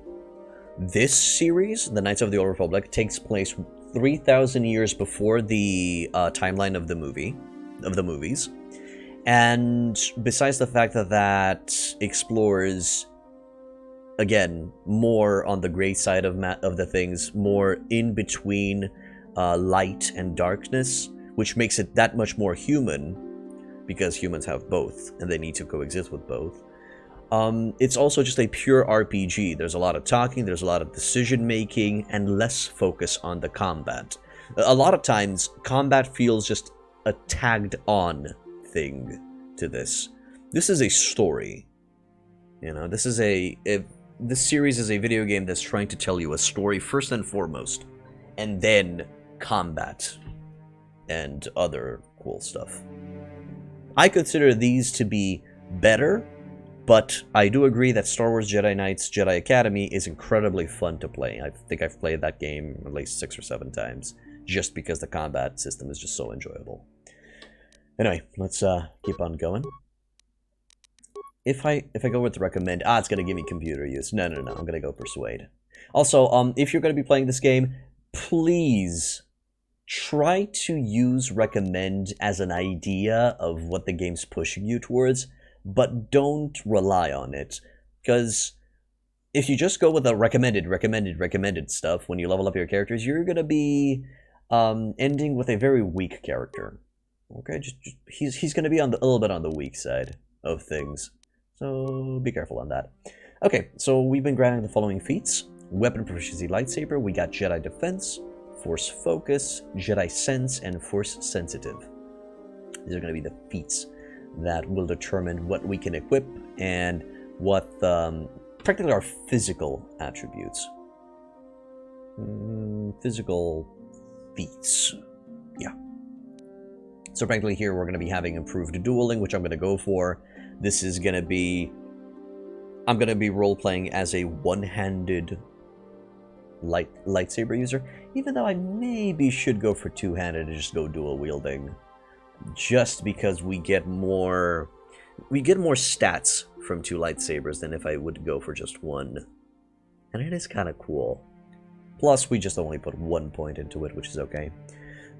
This series, The Knights of the Old Republic, takes place 3,000 years before the timeline of the movies, and besides the fact that that explores, again, more on the gray side of the things, more in between light and darkness, which makes it that much more human, because humans have both, and they need to coexist with both. It's also just a pure RPG. There's a lot of talking, there's a lot of decision-making, and less focus on the combat. A lot of times, combat feels just a tagged-on thing to this. This is a story. You know, this series is a video game that's trying to tell you a story first and foremost, and then combat and other cool stuff. I consider these to be better, but I do agree that Star Wars Jedi Knights Jedi Academy is incredibly fun to play. I think I've played that game at least 6 or 7 times, just because the combat system is just so enjoyable. Anyway, let's keep on going. If I go with recommend, it's gonna give me computer use. No, I'm gonna go persuade. Also, if you're gonna be playing this game, please try to use recommend as an idea of what the game's pushing you towards, but don't rely on it, because if you just go with a recommended stuff when you level up your characters, you're gonna be ending with a very weak character. Okay, he's gonna be a little bit on the weak side of things, so be careful on that. Okay, so we've been granting the following feats: Weapon Proficiency Lightsaber. We got Jedi Defense, Force Focus, Jedi Sense, and Force Sensitive. These are going to be the feats that will determine what we can equip and what practically our physical attributes. Physical feats. Yeah. So practically here we're going to be having improved dueling, which I'm going to go for. This is going to be... I'm going to be role-playing as a one-handed lightsaber user, even though I maybe should go for two-handed and just go dual wielding, just because we get more stats from 2 lightsabers than if I would go for just one, and it is kind of cool. Plus we just only put 1 point into it, which is okay.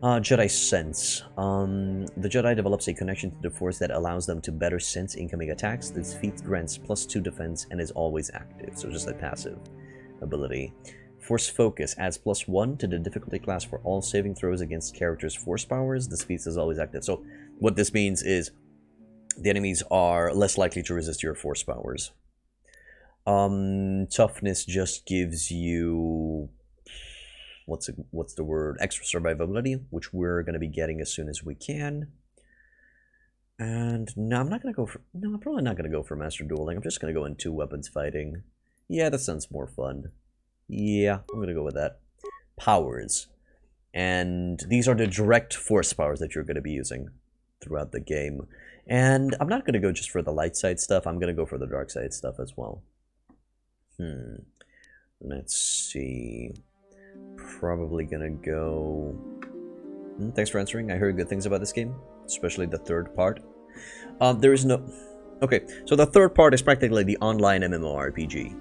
Jedi Sense. The Jedi develops a connection to the Force that allows them to better sense incoming attacks. This feat grants +2 defense and is always active, so just a passive ability. Force Focus adds +1 to the difficulty class for all saving throws against characters' force powers. This feat is always active. So what this means is the enemies are less likely to resist your force powers. Toughness just gives you... what's the word? Extra survivability, which we're going to be getting as soon as we can. And no, I'm probably not going to go for Master Dueling. I'm just going to go in 2 weapons fighting. Yeah, that sounds more fun. Yeah, I'm going to go with that. Powers. And these are the direct force powers that you're going to be using throughout the game. And I'm not going to go just for the light side stuff. I'm going to go for the dark side stuff as well. Let's see. Probably going to go... Thanks for answering. I heard good things about this game, especially the third part. There is no... Okay, so the third part is practically the online MMORPG,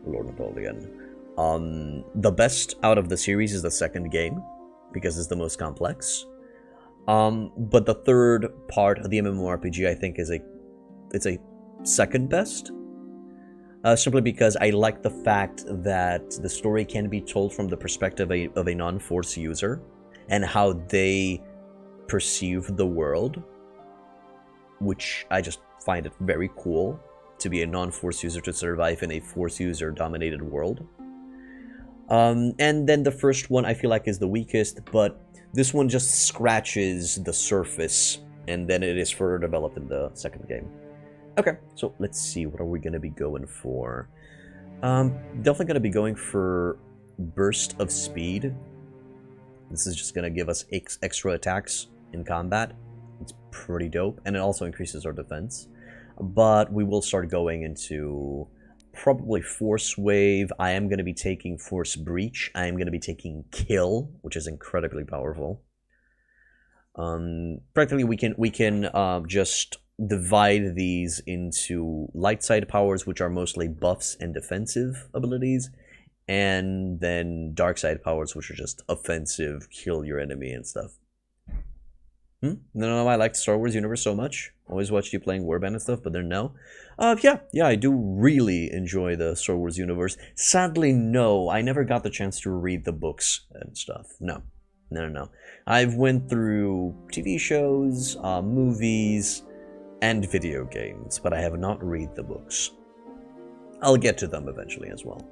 Lord Napoleon. The best out of the series is the second game, because it's the most complex. But the third part of the MMORPG, I think, is a second best. Simply because I like the fact that the story can be told from the perspective of a non-Force user, and how they perceive the world, which I just find it very cool to be a non-Force user to survive in a Force user-dominated world. And then the first one I feel like is the weakest, but this one just scratches the surface, and then it is further developed in the second game. Okay, so let's see, what are we going to be going for? Definitely going to be going for Burst of Speed. This is just going to give us extra attacks in combat. It's pretty dope, and it also increases our defense. But we will start going into probably Force Wave. I am going to be taking Force Breach. I am going to be taking Kill, which is incredibly powerful. Practically, we can just divide these into light side powers, which are mostly buffs and defensive abilities, and then dark side powers, which are just offensive, kill your enemy and stuff. No, I like the Star Wars universe so much. Always watched you playing Warband and stuff, but then no. Yeah, I do really enjoy the Star Wars universe. Sadly, no, I never got the chance to read the books and stuff. No. I've went through TV shows, movies, and video games, but I have not read the books. I'll get to them eventually as well.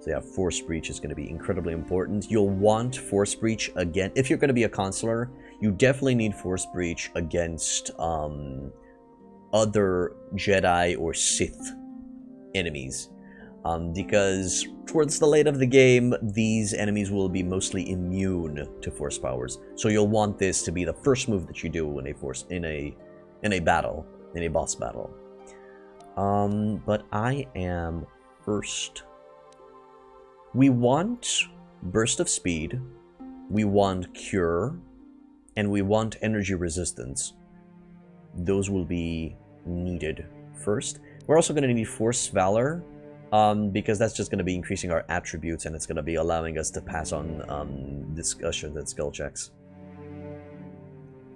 So yeah, Force Breach is going to be incredibly important. You'll want Force Breach again. If you're going to be a consular, you definitely need Force Breach against other Jedi or Sith enemies. Because towards the late of the game, these enemies will be mostly immune to Force powers. So you'll want this to be the first move that you do in a battle, in a boss battle. But I am first. We want Burst of Speed, we want Cure, and we want Energy Resistance. Those will be needed first. We're also going to need Force Valor, because that's just going to be increasing our attributes, and it's going to be allowing us to pass on discussions and skill checks.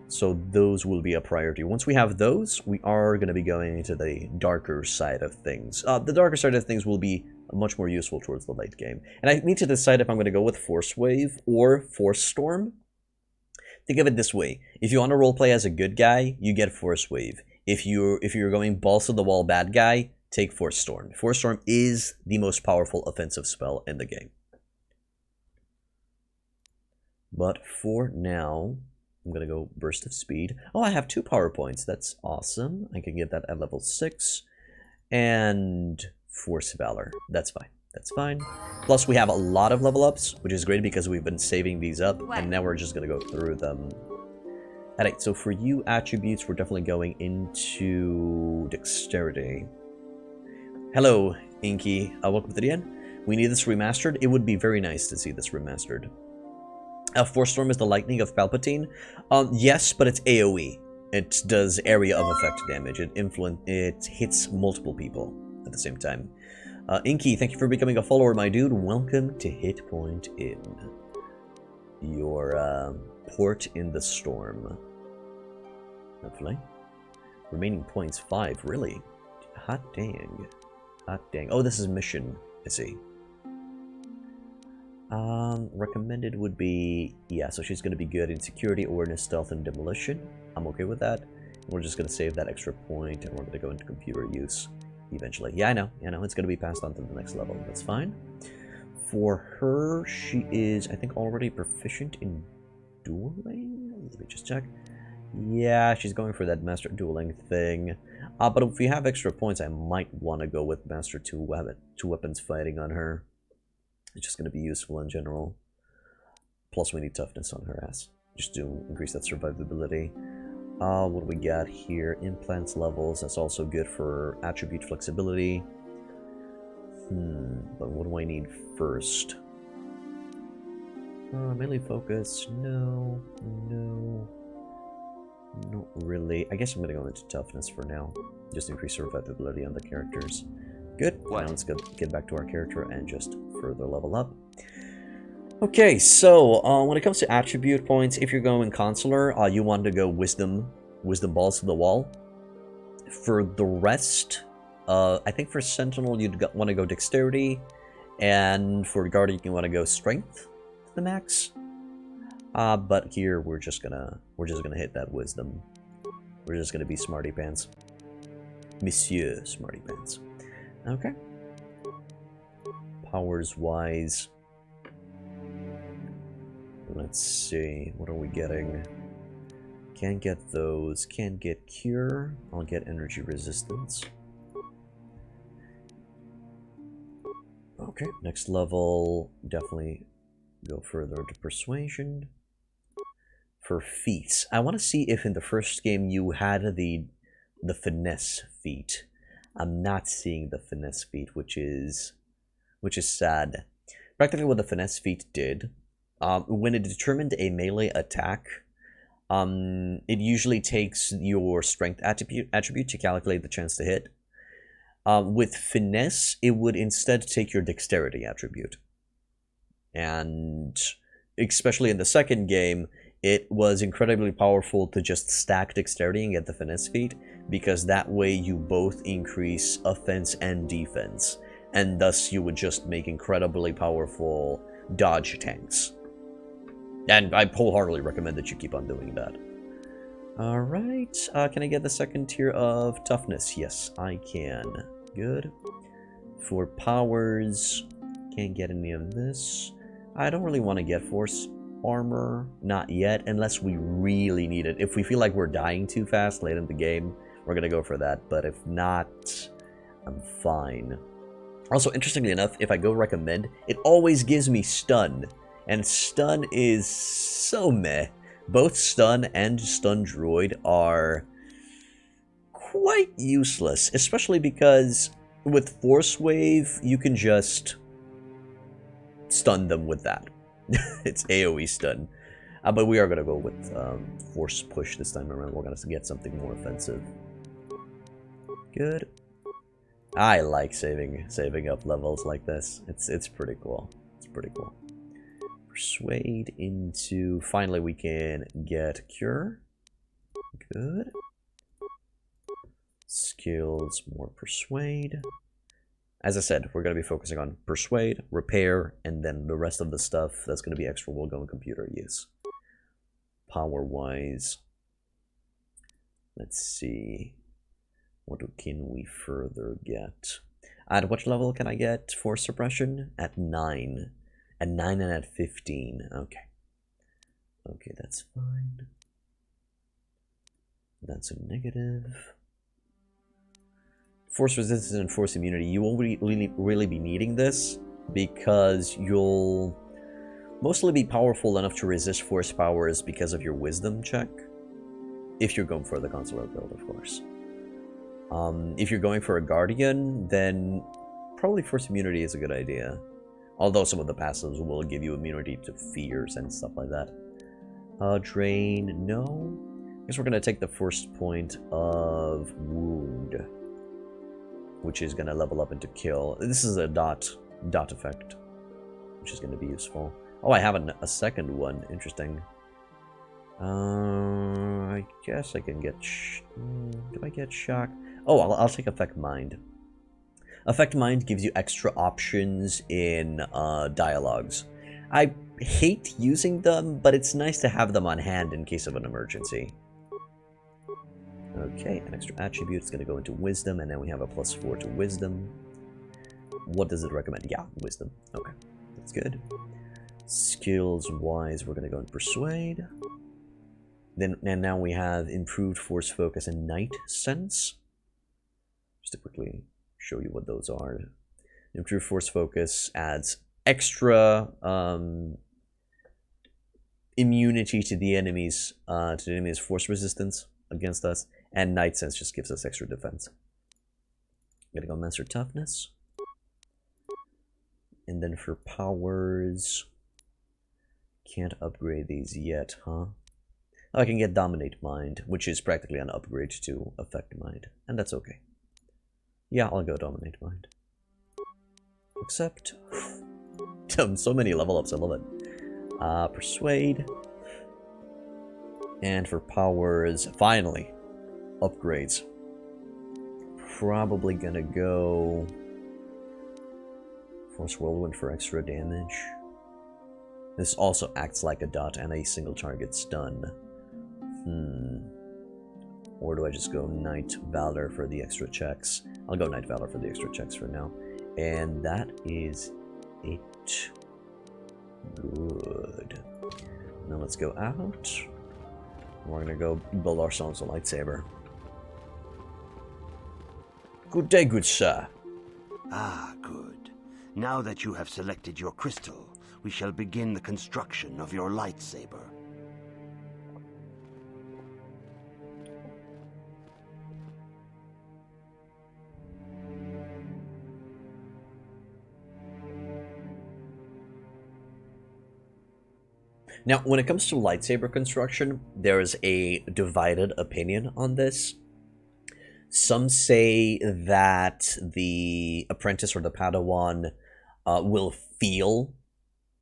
So those will be a priority. Once we have those, we are going to be going into the darker side of things. The darker side of things will be much more useful towards the late game. And I need to decide if I'm going to go with Force Wave or Force Storm. Think of it this way. If you want to roleplay as a good guy, you get Force Wave. If you're going balls to the wall bad guy, take Force Storm. Force Storm is the most powerful offensive spell in the game. But for now, I'm going to go Burst of Speed. Oh, I have 2 power points. That's awesome. I can get that at level 6. And Force Valor. That's fine. That's fine. Plus, we have a lot of level ups, which is great because we've been saving these up, and now we're just going to go through them. Alright, so for you attributes, we're definitely going into Dexterity. Hello, Inky. Welcome to the end. We need this remastered. It would be very nice to see this remastered. Force Storm is the lightning of Palpatine. Yes, but it's AoE. It does area of effect damage. It hits multiple people at the same time. Inky, thank you for becoming a follower, my dude. Welcome to Hit Point Inn. Your port in the storm. Hopefully. Remaining points 5, really? Hot dang. Hot dang. Oh, this is mission. I see. Recommended would be, yeah, so she's going to be good in security, awareness, stealth, and demolition. I'm okay with that. We're just going to save that extra point, and we're going to go into computer use eventually. Yeah, I know, it's going to be passed on to the next level. That's fine. For her, she is, I think, already proficient in dueling? Let me just check. Yeah, she's going for that Master Dueling thing. But if we have extra points, I might want to go with Master 2 weapons fighting on her. It's just going to be useful in general. Plus, we need toughness on her ass, just to increase that survivability. What do we got here? Implants levels. That's also good for attribute flexibility. But what do I need first? Melee focus. No. Not really. I guess I'm going to go into toughness for now. Just increase survivability on the characters. Good. Now let's get back to our character and just further level up. Okay, so when it comes to attribute points, if you're going consular, you want to go wisdom balls to the wall. For the rest, I think for sentinel you'd want to go dexterity, and for guardian you want to go strength to the max. But here we're just gonna hit that wisdom. We're just gonna be smarty pants. Monsieur Smarty Pants. Okay. Powers-wise, let's see, what are we getting? Can't get those, can't get Cure, I'll get Energy Resistance. Okay, next level, definitely go further into Persuasion. For feats, I want to see if in the first game you had the Finesse feat. I'm not seeing the Finesse feat, which is sad. Practically what the Finesse feat did, when it determined a melee attack, it usually takes your Strength attribute to calculate the chance to hit. With Finesse, it would instead take your Dexterity attribute. And especially in the second game, it was incredibly powerful to just stack Dexterity and get the Finesse feat, because that way you both increase offense and defense, and thus you would just make incredibly powerful dodge tanks. And I wholeheartedly recommend that you keep on doing that. Alright, can I get the second tier of Toughness? Yes, I can. Good. For powers, can't get any of this. I don't really want to get Force Armor, not yet, unless we really need it. If we feel like we're dying too fast late in the game, we're gonna go for that, but if not, I'm fine. Also, interestingly enough, if I go recommend, it always gives me stun, and stun is so meh. Both stun and stun droid are quite useless, especially because with Force Wave, you can just stun them with that. It's AoE stun. But we are going to go with Force Push this time around. We're going to get something more offensive. Good. I like saving up levels like this. It's pretty cool. It's pretty cool. Persuade into... Finally, we can get Cure. Good. Skills, more Persuade. As I said, we're going to be focusing on Persuade, Repair, and then the rest of the stuff that's going to be extra will go in computer use. Power-wise, let's see. What can we further get? At what level can I get Force Suppression? At 9. At 9 and at 15. Okay. Okay, that's fine. That's a negative. Force Resistance and Force Immunity. You won't really be needing this, because you'll mostly be powerful enough to resist Force powers because of your Wisdom check. If you're going for the Consular build, of course. If you're going for a Guardian, then probably Force Immunity is a good idea. Although some of the passives will give you immunity to fears and stuff like that. Drain, no. I guess we're going to take the first point of Wound, which is going to level up into Kill. This is a dot effect, which is going to be useful. Oh, I have a second one. Interesting. I guess I can get... do I get Shock? Oh, I'll take Affect Mind. Affect Mind gives you extra options in dialogues. I hate using them, but it's nice to have them on hand in case of an emergency. Okay, an extra attribute is going to go into Wisdom, and then we have a +4 to Wisdom. What does it recommend? Yeah, Wisdom. Okay, that's good. Skills-wise, we're going to go in Persuade. And now we have Improved Force Focus and Night Sense. Just to quickly show you what those are. Improved Force Focus adds extra immunity to the enemy's force resistance against us, and Night Sense just gives us extra defense. I'm gonna go Master Toughness, and then for powers, can't upgrade these yet, huh? Oh, I can get Dominate Mind, which is practically an upgrade to Affect Mind, and that's okay. Yeah, I'll go Dominate Mind. Except... so many level ups, I love it. Persuade. And for powers, finally, upgrades. Probably gonna go... Force Whirlwind for extra damage. This also acts like a dot and a single target stun. Or do I just go Knight Valor for the extra checks? I'll go Knight Valor for the extra checks for now. And that is it. Good. Now let's go out. We're gonna go build ourselves a lightsaber. Good day, good sir. Ah, good. Now that you have selected your crystal, we shall begin the construction of your lightsaber. Now, when it comes to lightsaber construction, there is a divided opinion on this. Some say that the apprentice or the Padawan will feel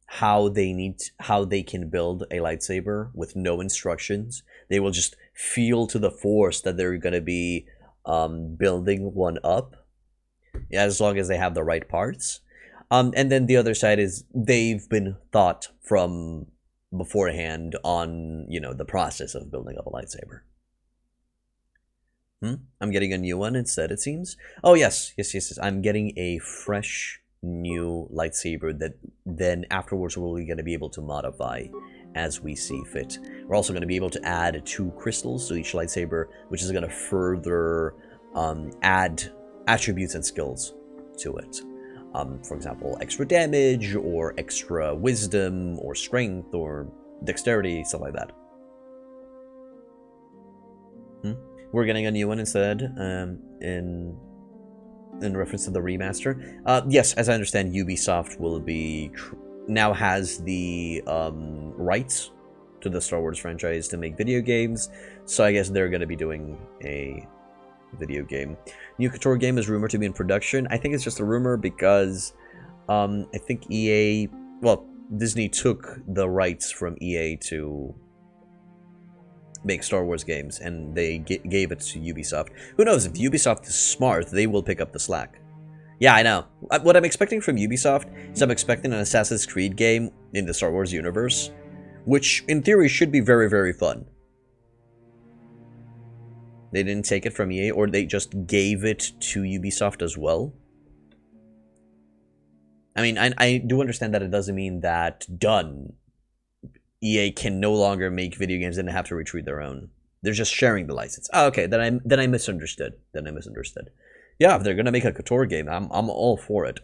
how they can build a lightsaber with no instructions. They will just feel to the force that they're going to be building one up, as long as they have the right parts. And then the other side is they've been taught from beforehand on, you know, the process of building up a lightsaber. I'm getting a new one instead, it seems. Oh, yes. I'm getting a fresh new lightsaber that then afterwards we're going to be able to modify as we see fit. We're also going to be able to add 2 crystals to each lightsaber, which is going to further add attributes and skills to it. For example, extra damage, or extra wisdom, or strength, or dexterity, stuff like that. We're getting a new one instead, in reference to the remaster. Yes, as I understand, Ubisoft will be now has the rights to the Star Wars franchise to make video games, so I guess they're going to be doing a video game. New KOTOR game is rumored to be in production. I think it's just a rumor because I think EA, well, Disney took the rights from EA to make Star Wars games, and they gave it to Ubisoft. Who knows, if Ubisoft is smart, they will pick up the slack. Yeah, I know. What I'm expecting from Ubisoft is I'm expecting an Assassin's Creed game in the Star Wars universe, which in theory should be very, very fun. They didn't take it from EA, or they just gave it to Ubisoft as well. I mean, I do understand that it doesn't mean that EA can no longer make video games and have to retrieve their own. They're just sharing the license. Oh, okay, then I misunderstood. Yeah, if they're gonna make a KOTOR game, I'm all for it.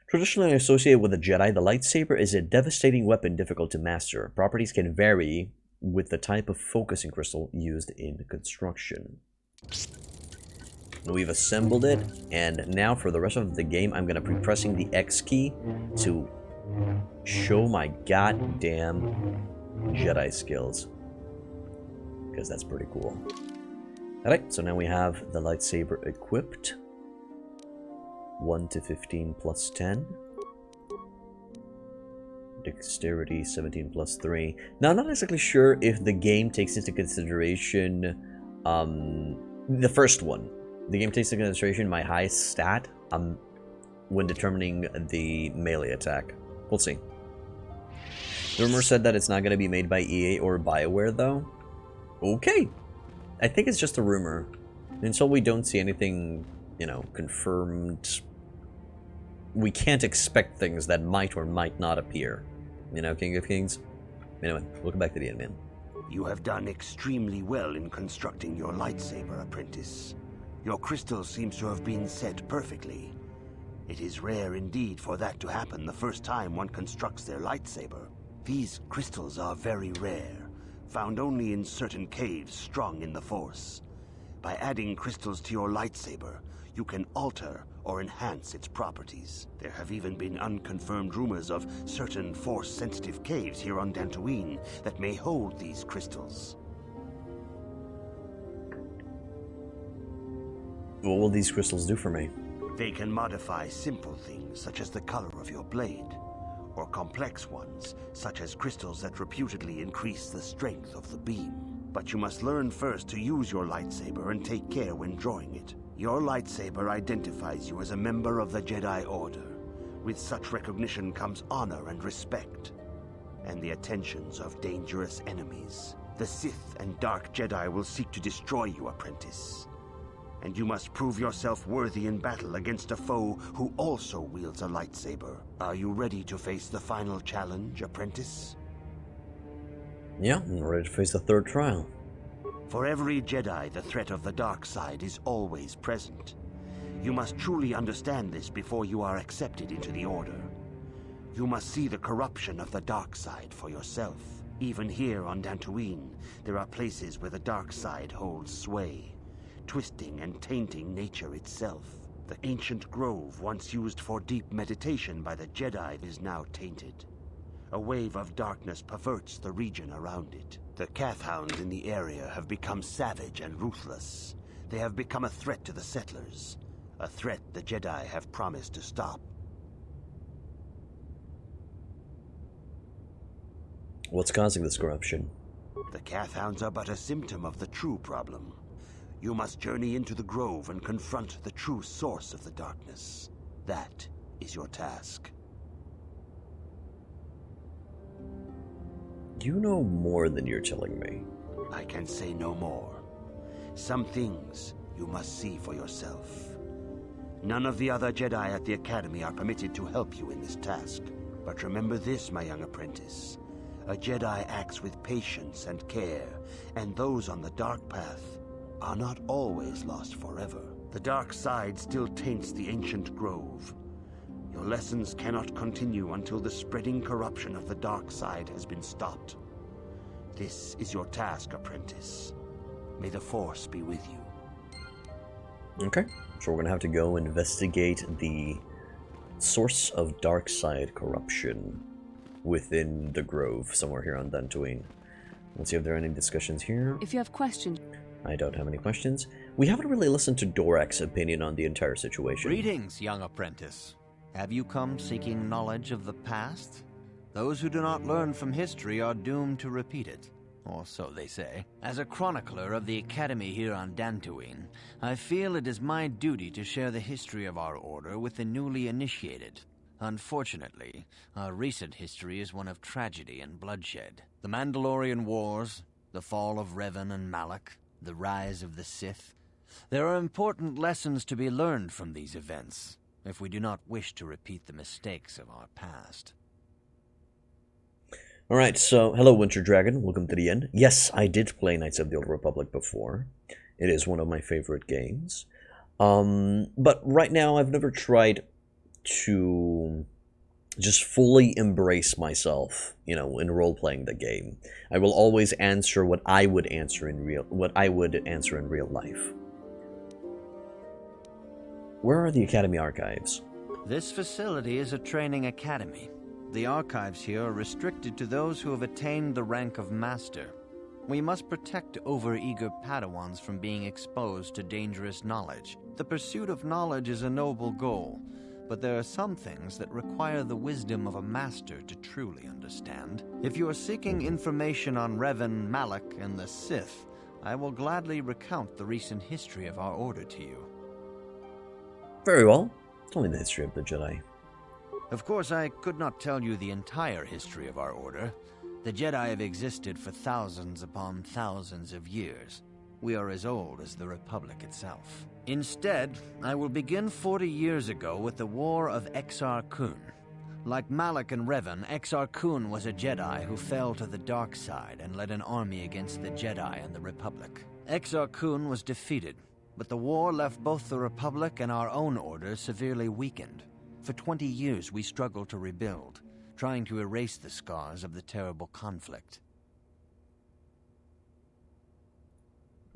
Traditionally associated with a Jedi, the lightsaber is a devastating weapon difficult to master. Properties can vary with the type of focusing crystal used in construction. We've assembled it, and now for the rest of the game, I'm gonna be pressing the X key to show my goddamn Jedi skills, because that's pretty cool. Alright, so now we have the lightsaber equipped. 1 to 15 plus 10. Dexterity 17 plus 3. Now, I'm not exactly sure if the game takes into consideration the first one. The game takes into consideration my highest stat when determining the melee attack. We'll see. The rumor said that it's not going to be made by EA or BioWare, though. Okay. I think it's just a rumor. Until we don't see anything, you know, confirmed, we can't expect things that might or might not appear. You know, King of Kings? Anyway, welcome back to the end, man. You have done extremely well in constructing your lightsaber, apprentice. Your crystal seems to have been set perfectly. It is rare indeed for that to happen the first time one constructs their lightsaber. These crystals are very rare, found only in certain caves strung in the Force. By adding crystals to your lightsaber, you can alter or enhance its properties. There have even been unconfirmed rumors of certain Force-sensitive caves here on Dantooine that may hold these crystals. What will these crystals do for me? They can modify simple things, such as the color of your blade, or complex ones, such as crystals that reputedly increase the strength of the beam. But you must learn first to use your lightsaber and take care when drawing it. Your lightsaber identifies you as a member of the Jedi Order. With such recognition comes honor and respect, and the attentions of dangerous enemies. The Sith and Dark Jedi will seek to destroy you, apprentice. And you must prove yourself worthy in battle against a foe who also wields a lightsaber. Are you ready to face the final challenge, apprentice? Yeah, I'm ready to face the third trial. For every Jedi, the threat of the dark side is always present. You must truly understand this before you are accepted into the Order. You must see the corruption of the dark side for yourself. Even here on Dantooine, there are places where the dark side holds sway, twisting and tainting nature itself. The ancient grove once used for deep meditation by the Jedi is now tainted. A wave of darkness perverts the region around it. The Kathhounds in the area have become savage and ruthless. They have become a threat to the settlers, a threat the Jedi have promised to stop. What's causing this corruption? The Kathhounds are but a symptom of the true problem. You must journey into the grove and confront the true source of the darkness. That is your task. You know more than you're telling me. I can say no more. Some things you must see for yourself. None of the other Jedi at the Academy are permitted to help you in this task. But remember this, my young apprentice. A Jedi acts with patience and care, and those on the dark path are not always lost forever. The dark side still taints the ancient grove. Your lessons cannot continue until the spreading corruption of the dark side has been stopped. This is your task, apprentice. May the Force be with you. Okay, so we're gonna have to go investigate the source of dark side corruption within the grove, somewhere here on Dantooine. Let's see if there are any discussions here. If you have questions... I don't have any questions. We haven't really listened to Dorak's opinion on the entire situation. Greetings, young apprentice. Have you come seeking knowledge of the past? Those who do not learn from history are doomed to repeat it, or so they say. As a chronicler of the Academy here on Dantooine, I feel it is my duty to share the history of our order with the newly initiated. Unfortunately, our recent history is one of tragedy and bloodshed. The Mandalorian Wars, the fall of Revan and Malak, the rise of the Sith. There are important lessons to be learned from these events, if we do not wish to repeat the mistakes of our past. Alright, so hello Winter Dragon, welcome to the end. Yes, I did play Knights of the Old Republic before. It is one of my favorite games. But right now I've never tried to just fully embrace myself, in role-playing the game. I will always answer what I would answer in real life. Where are the Academy archives? This facility is a training academy. The archives here are restricted to those who have attained the rank of Master. We must protect overeager Padawans from being exposed to dangerous knowledge. The pursuit of knowledge is a noble goal, but there are some things that require the wisdom of a Master to truly understand. If you are seeking information on Revan, Malak, and the Sith, I will gladly recount the recent history of our order to you. Very well. Tell me the history of the Jedi. Of course, I could not tell you the entire history of our order. The Jedi have existed for thousands upon thousands of years. We are as old as the Republic itself. Instead, I will begin 40 years ago with the War of Exar Kun. Like Malak and Revan, Exar Kun was a Jedi who fell to the dark side and led an army against the Jedi and the Republic. Exar Kun was defeated, but the war left both the Republic and our own order severely weakened. For 20 years we struggled to rebuild, trying to erase the scars of the terrible conflict.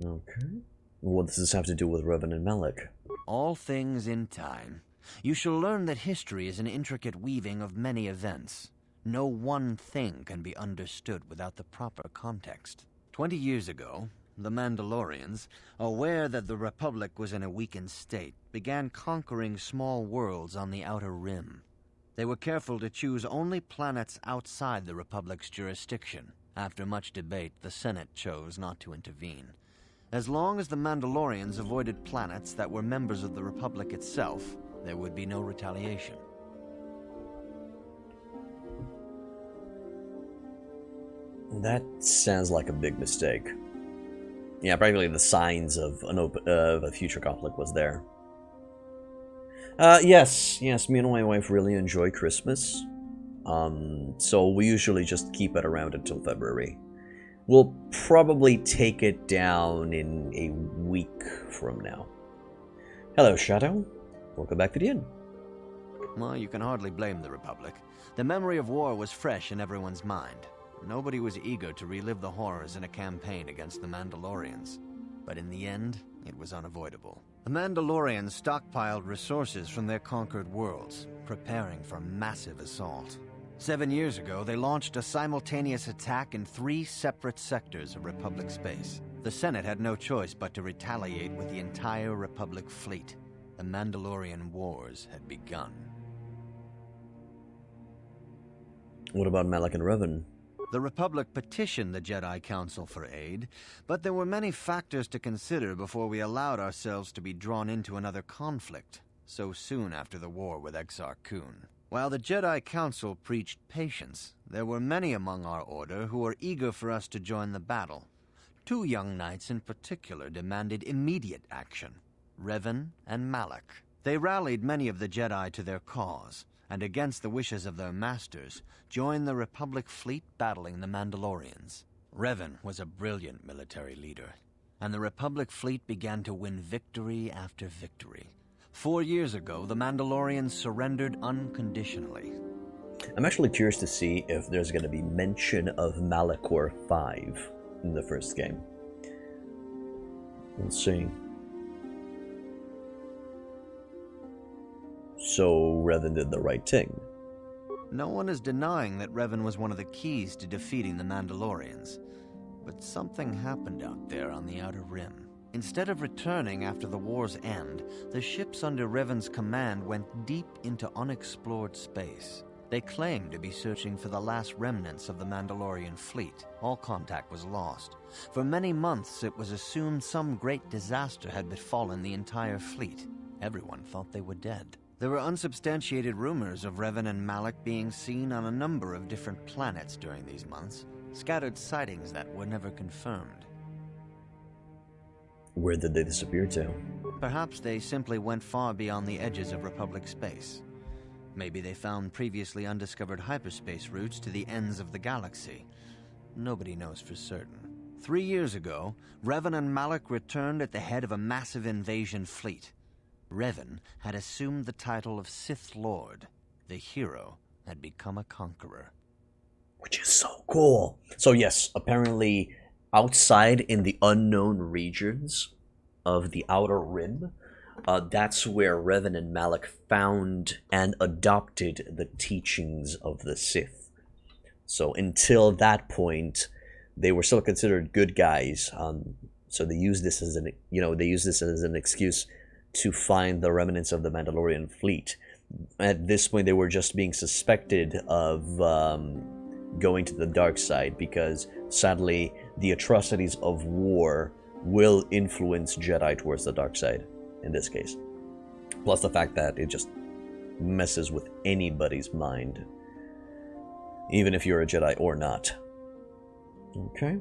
Okay. What does this have to do with Revan and Malak? All things in time. You shall learn that history is an intricate weaving of many events. No one thing can be understood without the proper context. 20 years ago, the Mandalorians, aware that the Republic was in a weakened state, began conquering small worlds on the Outer Rim. They were careful to choose only planets outside the Republic's jurisdiction. After much debate, the Senate chose not to intervene. As long as the Mandalorians avoided planets that were members of the Republic itself, there would be no retaliation. That sounds like a big mistake. Yeah, practically the signs of a future conflict was there. Yes, me and my wife really enjoy Christmas. So we usually just keep it around until February. We'll probably take it down in a week from now. Hello, Shadow. Welcome back to the inn. Well, you can hardly blame the Republic. The memory of war was fresh in everyone's mind. Nobody was eager to relive the horrors in a campaign against the Mandalorians. But in the end, it was unavoidable. The Mandalorians stockpiled resources from their conquered worlds, preparing for a massive assault. 7 years ago, they launched a simultaneous attack in 3 separate sectors of Republic space. The Senate had no choice but to retaliate with the entire Republic fleet. The Mandalorian Wars had begun. What about Malak and Revan? The Republic petitioned the Jedi Council for aid, but there were many factors to consider before we allowed ourselves to be drawn into another conflict, so soon after the war with Exar Kun. While the Jedi Council preached patience, there were many among our order who were eager for us to join the battle. 2 young knights in particular demanded immediate action, Revan and Malak. They rallied many of the Jedi to their cause, and against the wishes of their masters, joined the Republic fleet battling the Mandalorians. Revan was a brilliant military leader, and the Republic fleet began to win victory after victory. 4 years ago, the Mandalorians surrendered unconditionally. I'm actually curious to see if there's going to be mention of Malachor 5 in the first game. Let's see. So Revan did the right thing. No one is denying that Revan was one of the keys to defeating the Mandalorians. But something happened out there on the Outer Rim. Instead of returning after the war's end, the ships under Revan's command went deep into unexplored space. They claimed to be searching for the last remnants of the Mandalorian fleet. All contact was lost. For many months, it was assumed some great disaster had befallen the entire fleet. Everyone thought they were dead. There were unsubstantiated rumors of Revan and Malak being seen on a number of different planets during these months, scattered sightings that were never confirmed. Where did they disappear to? Perhaps they simply went far beyond the edges of Republic space. Maybe they found previously undiscovered hyperspace routes to the ends of the galaxy. Nobody knows for certain. 3 years ago, Revan and Malak returned at the head of a massive invasion fleet. Revan had assumed the title of Sith Lord. The hero had become a conqueror. Which is so cool. So yes, apparently outside in the unknown regions of the Outer Rim, that's where Revan and Malak found and adopted the teachings of the Sith. So until that point, they were still considered good guys. So they use this as an excuse to find the remnants of the Mandalorian fleet. At this point, they were just being suspected of going to the dark side because, sadly, the atrocities of war will influence Jedi towards the dark side, in this case. Plus the fact that it just messes with anybody's mind, even if you're a Jedi or not. Okay.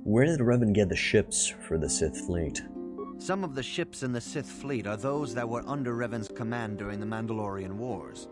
Where did Revan get the ships for the Sith fleet? Some of the ships in the Sith fleet are those that were under Revan's command during the Mandalorian Wars.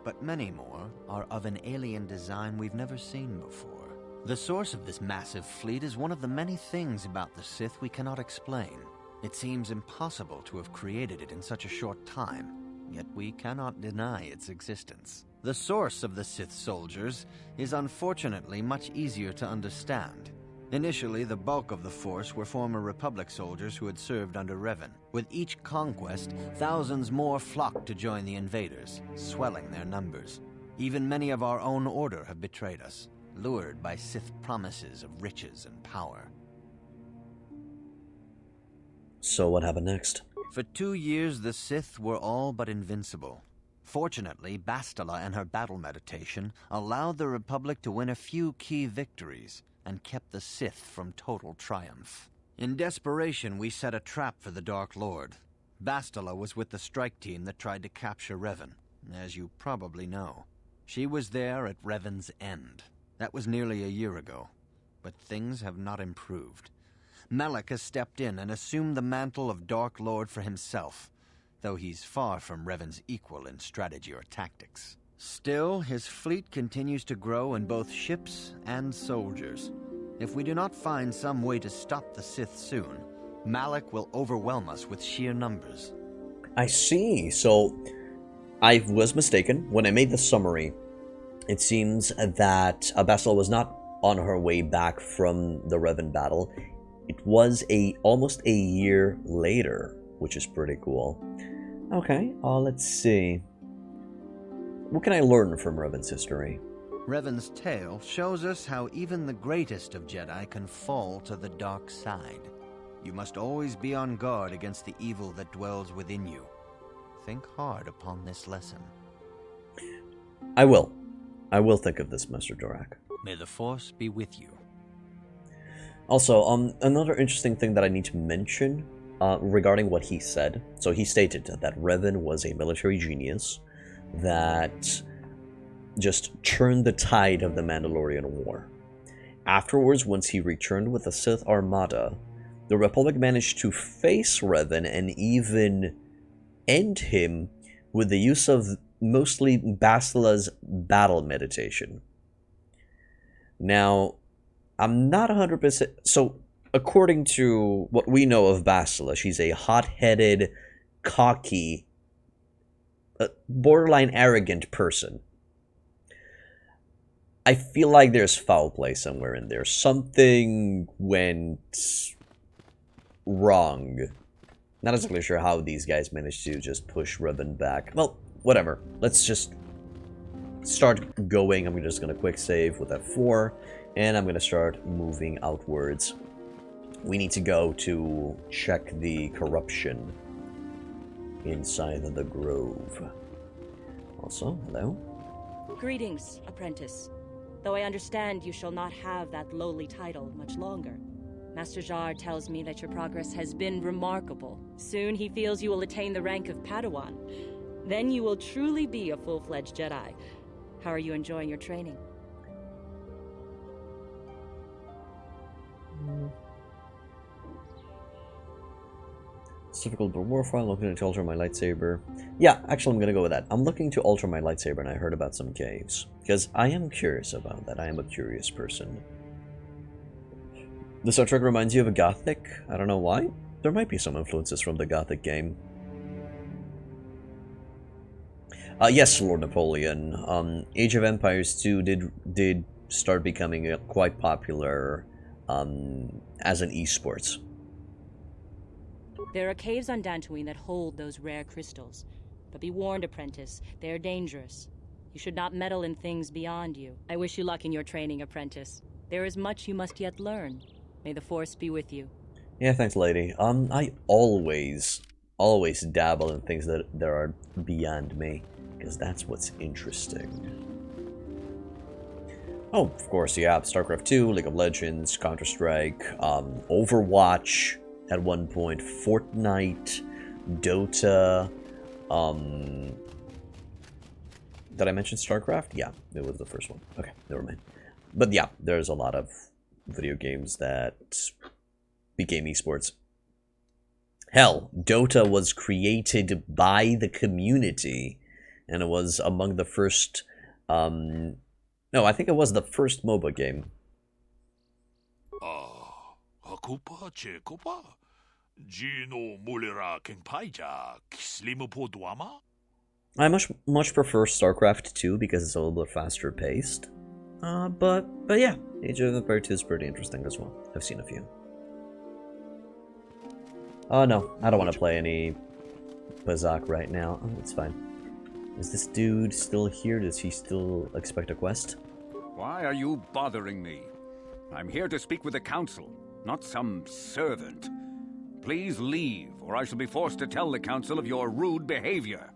But many more are of an alien design we've never seen before. The source of this massive fleet is one of the many things about the Sith we cannot explain. It seems impossible to have created it in such a short time, yet we cannot deny its existence. The source of the Sith soldiers is unfortunately much easier to understand. Initially, the bulk of the force were former Republic soldiers who had served under Revan. With each conquest, thousands more flocked to join the invaders, swelling their numbers. Even many of our own order have betrayed us, lured by Sith promises of riches and power. So what happened next? For 2 years, the Sith were all but invincible. Fortunately, Bastila and her battle meditation allowed the Republic to win a few key victories, and kept the Sith from total triumph. In desperation, we set a trap for the Dark Lord. Bastila was with the strike team that tried to capture Revan, as you probably know. She was there at Revan's end. That was nearly a year ago, but things have not improved. Malak has stepped in and assumed the mantle of Dark Lord for himself, though he's far from Revan's equal in strategy or tactics. Still, his fleet continues to grow in both ships and soldiers. If we do not find some way to stop the Sith soon, Malak will overwhelm us with sheer numbers. I see. So, I was mistaken. When I made the summary, it seems that Bastila was not on her way back from the Revan battle. It was almost a year later, which is pretty cool. Okay, let's see. What can I learn from Revan's history? Revan's tale shows us how even the greatest of Jedi can fall to the dark side. You must always be on guard against the evil that dwells within you. Think hard upon this lesson. I will. I will think of this, Master Dorak. May the Force be with you. Also, another interesting thing that I need to mention regarding what he said. So he stated that Revan was a military genius that just turned the tide of the Mandalorian War. Afterwards, once he returned with the Sith Armada, the Republic managed to face Revan and even end him with the use of mostly Bastila's battle meditation. Now, I'm not 100%... So, according to what we know of Bastila, she's a hot-headed, cocky, borderline arrogant person. I feel like there's foul play somewhere in there. Something went wrong. Not exactly sure how these guys managed to just push Revan back. Well, whatever. Let's just start going. I'm just going to quick save with F4. And I'm going to start moving outwards. We need to go to check the corruption inside of the grove. Also, hello. Greetings, apprentice. Though I understand you shall not have that lowly title much longer. Master Jar tells me that your progress has been remarkable. Soon he feels you will attain the rank of Padawan. Then you will truly be a full-fledged Jedi. How are you enjoying your training? It's difficult but worthwhile. Looking to alter my lightsaber. Yeah, actually I'm gonna go with that. I'm looking to alter my lightsaber and I heard about some caves. Because I am curious about that. I am a curious person. The soundtrack reminds you of a Gothic? I don't know why. There might be some influences from the Gothic game. Yes, Lord Napoleon. Age of Empires 2 did start becoming quite popular as an esports. There are caves on Dantooine that hold those rare crystals. But be warned, apprentice, they are dangerous. You should not meddle in things beyond you. I wish you luck in your training, apprentice. There is much you must yet learn. May the Force be with you. Yeah, thanks, lady. I always dabble in things that are beyond me, because that's what's interesting. Oh, of course, yeah, StarCraft 2, League of Legends, Counter-Strike, Overwatch at one point, Fortnite, Dota, did I mention StarCraft? Yeah, it was the first one. Okay, never mind. But yeah, there's a lot of video games that became esports. Hell, Dota was created by the community, and it was among the first, no, I think it was the first MOBA game. Hakupa chekopa? Gino mulera kengpaija kislimu poduama? I much prefer StarCraft 2 because it's a little bit faster paced. But yeah, Age of Empires 2 is pretty interesting as well. I've seen a few. Oh no, I don't want to play any Bazak right now. Oh, it's fine. Is this dude still here? Does he still expect a quest? Why are you bothering me? I'm here to speak with the council, not some servant. Please leave, or I shall be forced to tell the council of your rude behavior.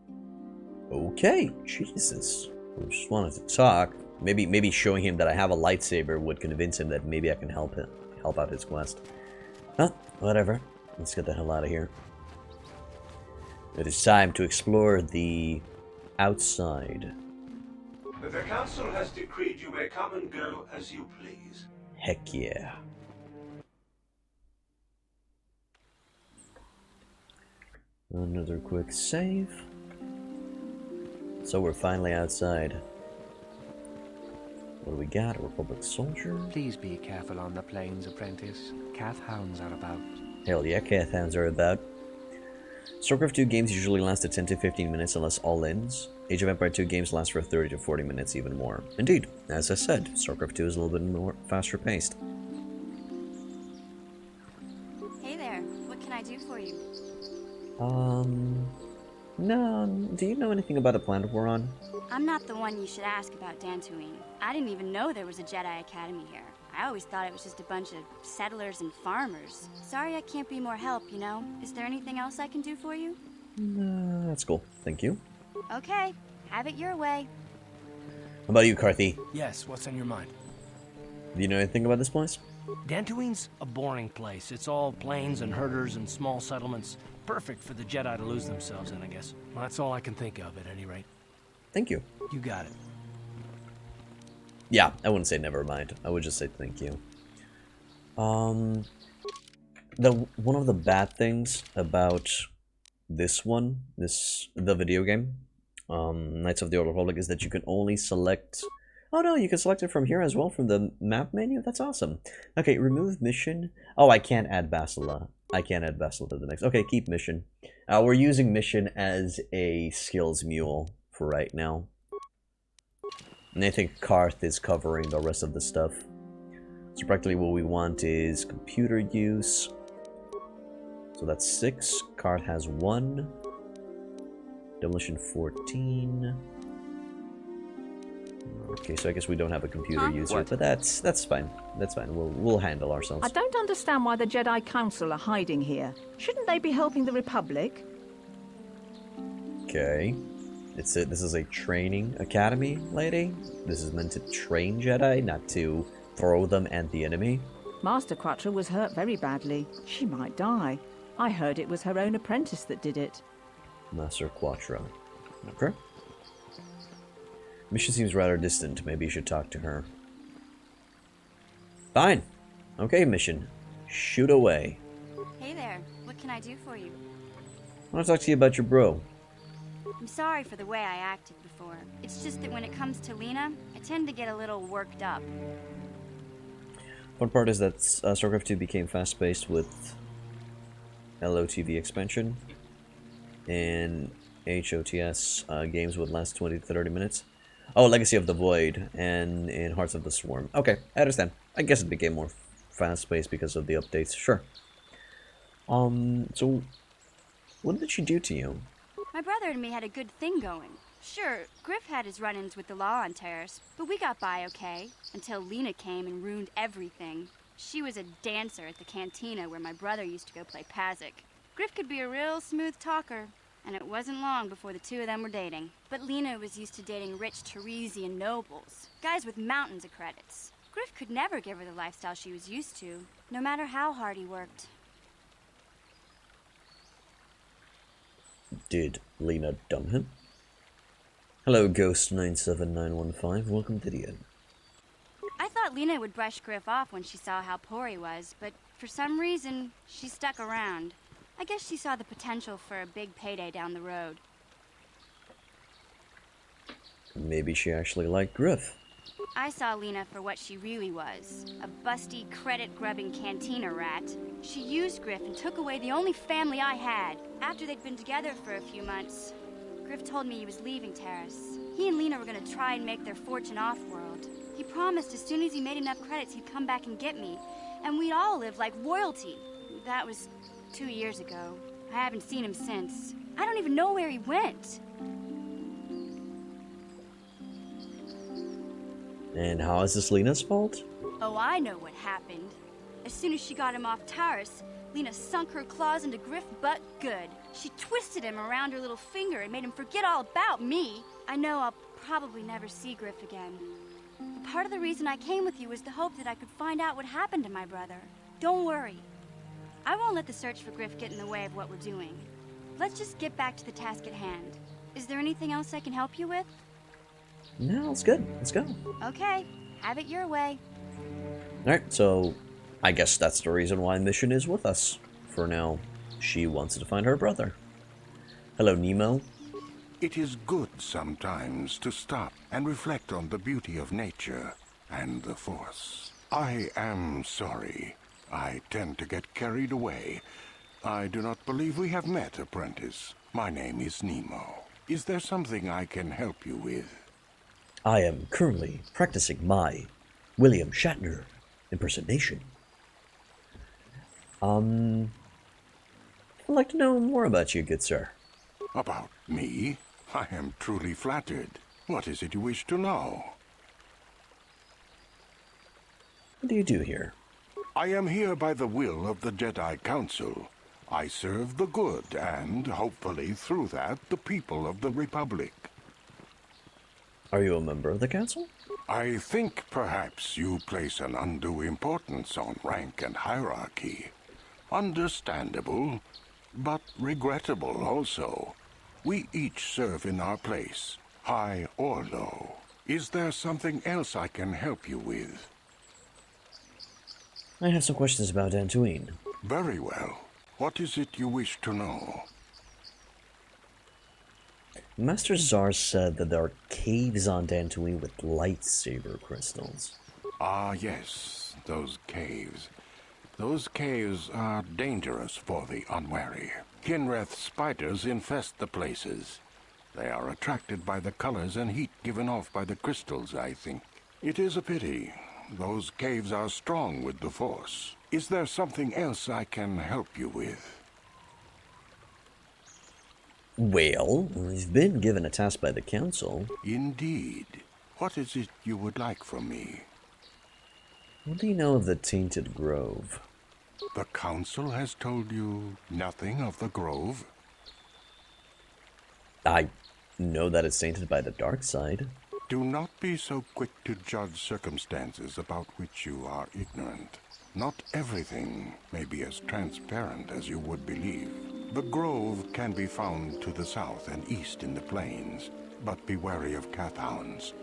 Okay, Jesus. I just wanted to talk. Maybe showing him that I have a lightsaber would convince him that maybe I can help out his quest. Huh, whatever. Let's get the hell out of here. It is time to explore the outside. The council has decreed you may come and go as you please. Heck yeah. Another quick save. So we're finally outside. What do we got? A Republic soldier? Please be careful on the plains, apprentice. Cath hounds are about. Hell yeah, Cath hounds are about. StarCraft 2 games usually last 10 to 15 minutes unless all-ins. Age of Empire 2 games last for 30 to 40 minutes, even more. Indeed, as I said, StarCraft 2 is a little bit more faster paced. Hey there, what can I do for you? No, do you know anything about the planet we're on? I'm not the one you should ask about Dantooine. I didn't even know there was a Jedi Academy here. I always thought it was just a bunch of settlers and farmers. Sorry I can't be more help, you know? Is there anything else I can do for you? No, that's cool. Thank you. Okay, have it your way. How about you, Carthy? Yes, what's on your mind? Do you know anything about this place? Dantooine's a boring place. It's all plains and herders and small settlements. Perfect for the Jedi to lose themselves in, I guess. Well, that's all I can think of, at any rate. Thank you. You got it. Yeah, I wouldn't say never mind. I would just say thank you. One of the bad things about this one, the video game, Knights of the Old Republic, is that you can only select. Oh no, you can select it from here as well, from the map menu. That's awesome. Okay, remove mission. Oh, I can't add Basila. I can't add Basila to the mix. Okay, keep mission. We're using mission as a skills mule for right now. And I think Karth is covering the rest of the stuff. So practically what we want is computer use. So that's 6. Karth has 1. Demolition 14. Okay, so I guess we don't have a computer user, but that's fine. That's fine. We'll handle ourselves. I don't understand why the Jedi Council are hiding here. Shouldn't they be helping the Republic? Okay. This is a training academy, lady. This is meant to train Jedi, not to throw them at the enemy. Master Quattro was hurt very badly. She might die. I heard it was her own apprentice that did it. Master Quattro. Okay. Mission seems rather distant. Maybe you should talk to her. Fine. Okay, mission. Shoot away. Hey there, what can I do for you? I want to talk to you about your bro. I'm sorry for the way I acted before. It's just that when it comes to Lena, I tend to get a little worked up. One part is that StarCraft 2 became fast-paced with LOTV expansion, and HOTS games would last 20 to 30 minutes. Oh, Legacy of the Void and in Hearts of the Swarm. Okay, I understand. I guess it became more fast-paced because of the updates. Sure. So what did she do to you? My brother and me had a good thing going. Sure, Griff had his run-ins with the law on Terrace, but we got by okay, until Lena came and ruined everything. She was a dancer at the cantina where my brother used to go play Pazik. Griff could be a real smooth talker, and it wasn't long before the two of them were dating. But Lena was used to dating rich Teresian nobles, guys with mountains of credits. Griff could never give her the lifestyle she was used to, no matter how hard he worked. Did Lena dump him? Hello, Ghost97915. Welcome to the end. I thought Lena would brush Griff off when she saw how poor he was, but for some reason, she stuck around. I guess she saw the potential for a big payday down the road. Maybe she actually liked Griff. I saw Lena for what she really was, a busty, credit-grubbing cantina rat. She used Griff and took away the only family I had. After they'd been together for a few months, Griff told me he was leaving Terrace. He and Lena were gonna try and make their fortune off-world. He promised as soon as he made enough credits he'd come back and get me, and we'd all live like royalty. That was 2 years ago. I haven't seen him since. I don't even know where he went. And how is this Lena's fault? Oh, I know what happened. As soon as she got him off Taurus, Lena sunk her claws into Griff butt good. She twisted him around her little finger and made him forget all about me. I know I'll probably never see Griff again. But part of the reason I came with you was the hope that I could find out what happened to my brother. Don't worry. I won't let the search for Griff get in the way of what we're doing. Let's just get back to the task at hand. Is there anything else I can help you with? No, it's good. Let's go. Okay, have it your way. Alright, so I guess that's the reason why Mission is with us. For now, she wants to find her brother. Hello, Nemo. It is good sometimes to stop and reflect on the beauty of nature and the Force. I am sorry. I tend to get carried away. I do not believe we have met, apprentice. My name is Nemo. Is there something I can help you with? I am currently practicing my William Shatner impersonation. I'd like to know more about you, good sir. About me? I am truly flattered. What is it you wish to know? What do you do here? I am here by the will of the Jedi Council. I serve the good and, hopefully through that, the people of the Republic. Are you a member of the council? I think perhaps you place an undue importance on rank and hierarchy. Understandable, but regrettable also. We each serve in our place, high or low. Is there something else I can help you with? I have some questions about Dantooine. Very well. What is it you wish to know? Master Zar said that there are caves on Dantooine with lightsaber crystals. Ah, yes, those caves. Those caves are dangerous for the unwary. Kinreth spiders infest the places. They are attracted by the colors and heat given off by the crystals, I think. It is a pity. Those caves are strong with the Force. Is there something else I can help you with? Well, we've been given a task by the council. Indeed. What is it you would like from me? What do you know of the Tainted Grove? The council has told you nothing of the grove? I know that it's tainted by the dark side. Do not be so quick to judge circumstances about which you are ignorant. Not everything may be as transparent as you would believe. The grove can be found to the south and east in the plains, but be wary of Kathhounds.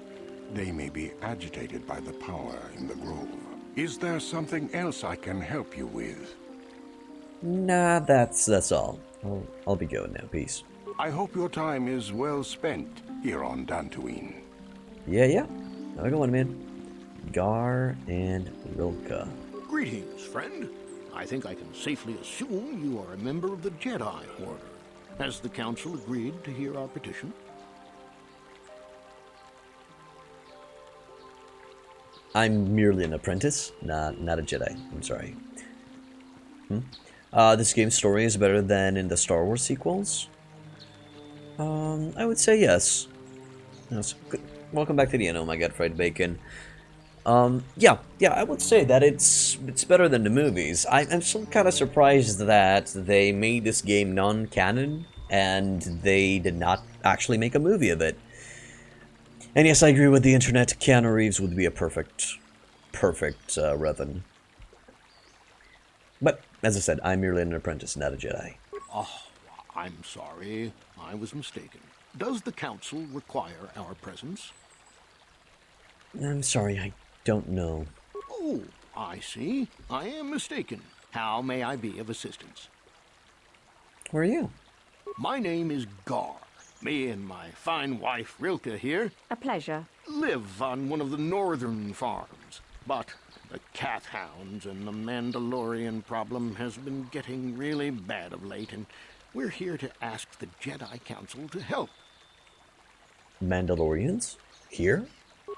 They may be agitated by the power in the grove. Is there something else I can help you with? Nah, that's all. I'll be going now. Peace. I hope your time is well spent here on Dantooine. Yeah. Have a good one, man. Gar and Rilka. Greetings, friend. I think I can safely assume you are a member of the Jedi Order. Has the Council agreed to hear our petition? I'm merely an apprentice, not a Jedi. I'm sorry. This game's story is better than in the Star Wars sequels? I would say yes. Good. Welcome back to the end. Oh my god, fried bacon. Yeah, I would say that it's better than the movies. I'm still kind of surprised that they made this game non-canon and they did not actually make a movie of it. And yes, I agree with the internet. Keanu Reeves would be a perfect Revan. But as I said, I'm merely an apprentice, not a Jedi. Oh, I'm sorry. I was mistaken. Does the Council require our presence? I'm sorry, I don't know. Oh, I see. I am mistaken. How may I be of assistance? Who are you? My name is Gar. Me and my fine wife, Rilka, here... A pleasure. ...live on one of the northern farms. But the Kathhounds and the Mandalorian problem has been getting really bad of late, and we're here to ask the Jedi Council to help. Mandalorians? Here?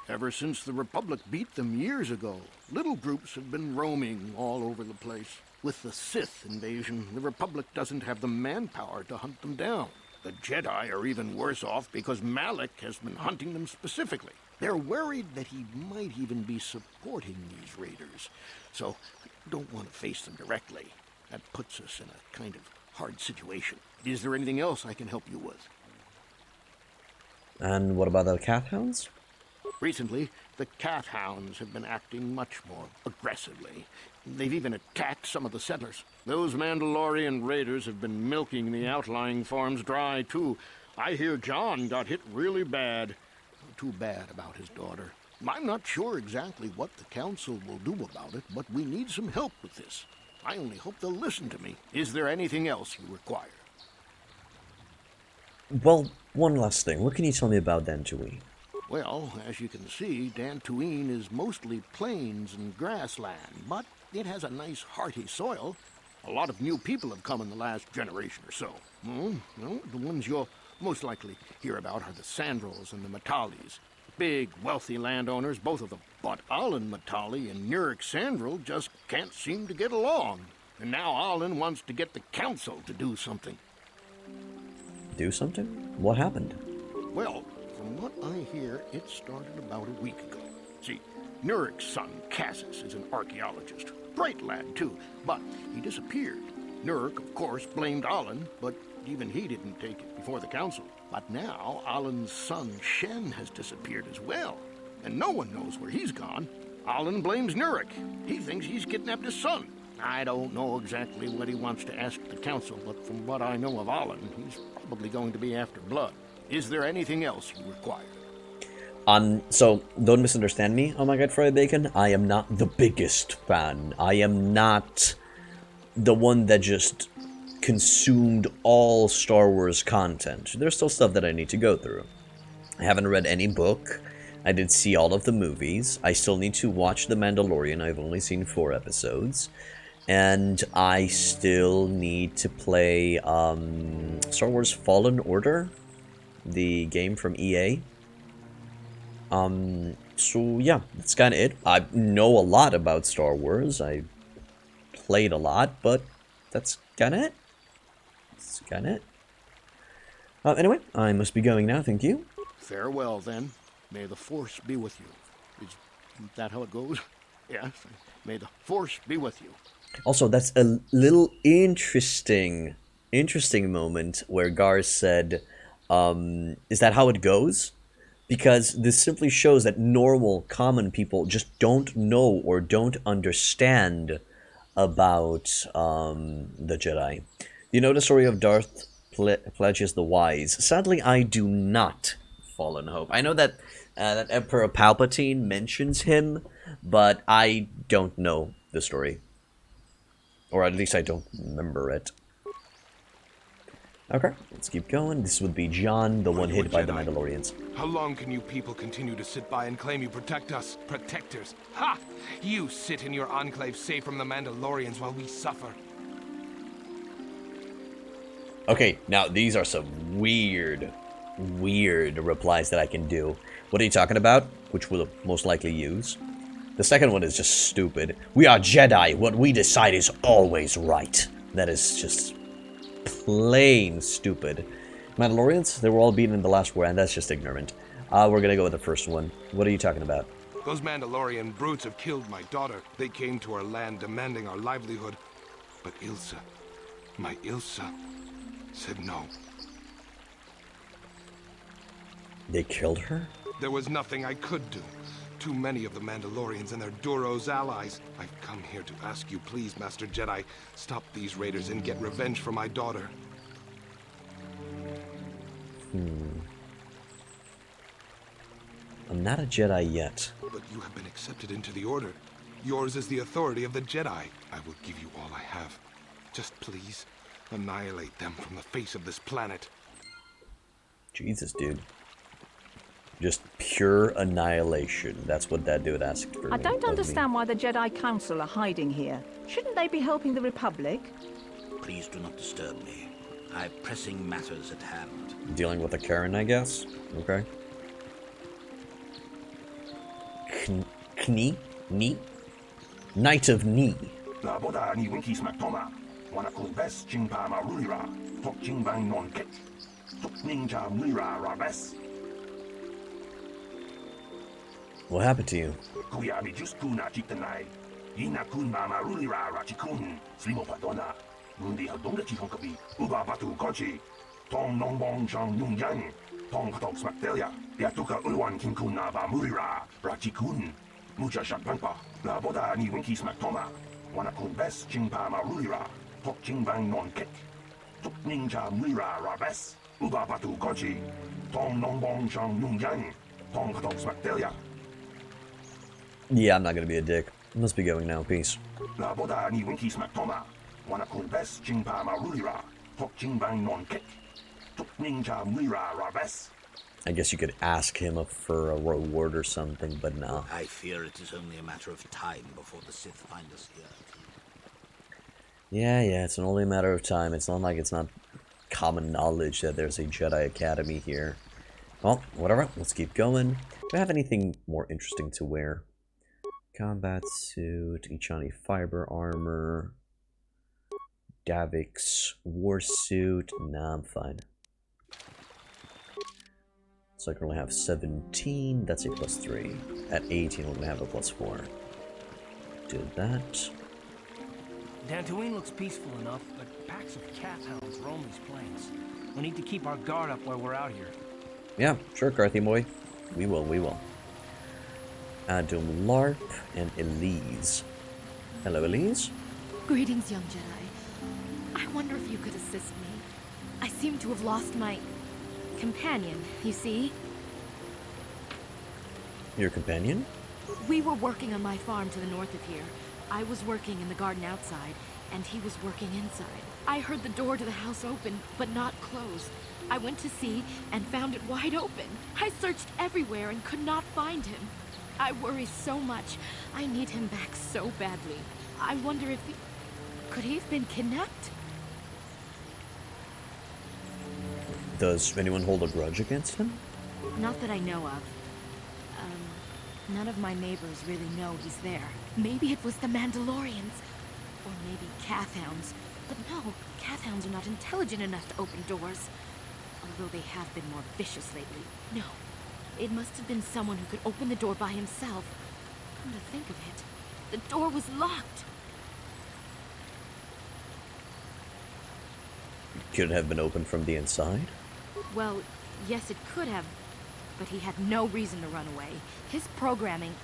Ever since the Republic beat them years ago, little groups have been roaming all over the place. With the Sith invasion, the Republic doesn't have the manpower to hunt them down. The Jedi are even worse off because Malak has been hunting them specifically. They're worried that he might even be supporting these raiders, so don't want to face them directly. That puts us in a kind of hard situation. Is there anything else I can help you with? And what about the Kathhounds? Recently, the Kathhounds have been acting much more aggressively. They've even attacked some of the settlers. Those Mandalorian raiders have been milking the outlying farms dry, too. I hear John got hit really bad. too bad about his daughter. I'm not sure exactly what the council will do about it, but we need some help with this. I only hope they'll listen to me. Is there anything else you require? Well, one last thing. What can you tell me about Dantooine? Well, as you can see, Dantooine is mostly plains and grassland, but it has a nice hearty soil. A lot of new people have come in the last generation or so. Well, the ones you'll most likely hear about are the Sandrels and the Matalis. Big, wealthy landowners, both of them. But Alan Matali and Nurik Sandrel just can't seem to get along. And now Alan wants to get the council to do something. Do something? What happened? Well, from what I hear, it started about a week ago. See, Nurik's son, Cassis, is an archaeologist. Bright lad, too, but he disappeared. Nurik, of course, blamed Alan, but even he didn't take it before the council. But now, Alan's son, Shen, has disappeared as well. And no one knows where he's gone. Alan blames Nurik. He thinks he's kidnapped his son. I don't know exactly what he wants to ask the council, but from what I know of Alan, he's probably going to be after blood. Is there anything else you require? So, don't misunderstand me, oh my god, Fried Bacon. I am not the biggest fan. I am not the one that just consumed all Star Wars content. There's still stuff that I need to go through. I haven't read any book. I did see all of the movies. I still need to watch The Mandalorian. I've only seen 4 episodes. And I still need to play Star Wars Fallen Order, the game from EA. So yeah, that's kind of it. I know a lot about Star Wars. I played a lot, but that's kind of it. That's kind of it. Anyway, I must be going now, thank you. Farewell, then. May the Force be with you. Is that how it goes? Yes. May the Force be with you. Also, that's a little interesting moment where Gar said, is that how it goes? Because this simply shows that normal, common people just don't know or don't understand about the Jedi. You know the story of Darth Plagueis the Wise? Sadly, I do not. Fallen Hope. I know that that Emperor Palpatine mentions him, but I don't know the story. Or at least I don't remember it. Okay, let's keep going. This would be John, the one hit by the Mandalorians. How long can you people continue to sit by and claim you protect us? Protectors. Ha! You sit in your enclave safe from the Mandalorians while we suffer. Okay, now these are some weird replies that I can do. What are you talking about? Which we'll most likely use. The second one is just stupid. We are Jedi. What we decide is always right. That is just plain stupid. Mandalorians, they were all beaten in the last war, and that's just ignorant. We're gonna go with the first one. What are you talking about? Those Mandalorian brutes have killed my daughter. They came to our land demanding our livelihood. But Ilsa, my Ilsa, said no. They killed her? There was nothing I could do. Too many of the Mandalorians and their Duros allies. I've come here to ask you, please, Master Jedi, stop these raiders and get revenge for my daughter. I'm not a Jedi yet. But you have been accepted into the Order. Yours is the authority of the Jedi. I will give you all I have. Just please, annihilate them from the face of this planet. Jesus, dude. Just pure annihilation. That's what that dude asked for. I don't understand why the Jedi Council are hiding here. Shouldn't they be helping the Republic? Please do not disturb me. I have pressing matters at hand. Dealing with a Karen, I guess? Okay. Kni? Ni? Knight of Ni. What happened to you? Yeah, I'm not gonna be a dick. Must be going now. Peace. I guess you could ask him for a reward or something, but no. I fear it is only a matter of time before the Sith find us here. Yeah, it's only a matter of time. It's not like it's not common knowledge that there's a Jedi Academy here. Well, whatever. Let's keep going. Do I have anything more interesting to wear? Combat suit, Ichani fiber armor, Davik's war suit. Nah, I'm fine. So I can only have 17. That's a +3. At 18, we're gonna have a +4. Did that. Dantooine looks peaceful enough, but packs of cat hounds roam these plains. We need to keep our guard up while we're out here. Yeah, sure, Carthy boy. We will. Adum Larp and Elise. Hello, Elise. Greetings, young Jedi. I wonder if you could assist me. I seem to have lost my companion, you see? Your companion? We were working on my farm to the north of here. I was working in the garden outside, and he was working inside. I heard the door to the house open, but not close. I went to see and found it wide open. I searched everywhere and could not find him. I worry so much. I need him back so badly. I wonder if could he have been kidnapped? Does anyone hold a grudge against him? Not that I know of. None of my neighbors really know he's there. Maybe it was the Mandalorians. Or maybe Cathhounds. But no, Cathhounds are not intelligent enough to open doors. Although they have been more vicious lately. No, it must have been someone who could open the door by himself. Come to think of it, the door was locked. Could it have been opened from the inside? Well, yes it could have, but he had no reason to run away. His programming...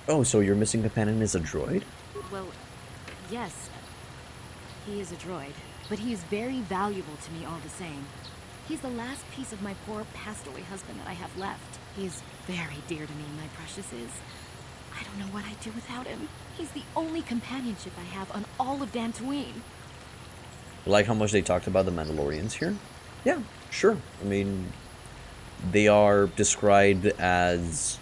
Oh, so your missing companion is a droid? Well, yes. He is a droid, but he is very valuable to me all the same. He's the last piece of my poor passed-away husband that I have left. He is very dear to me, my precious is. I don't know what I'd do without him. He's the only companionship I have on all of Dantooine. Like how much they talked about the Mandalorians here? Yeah, sure. I mean, they are described as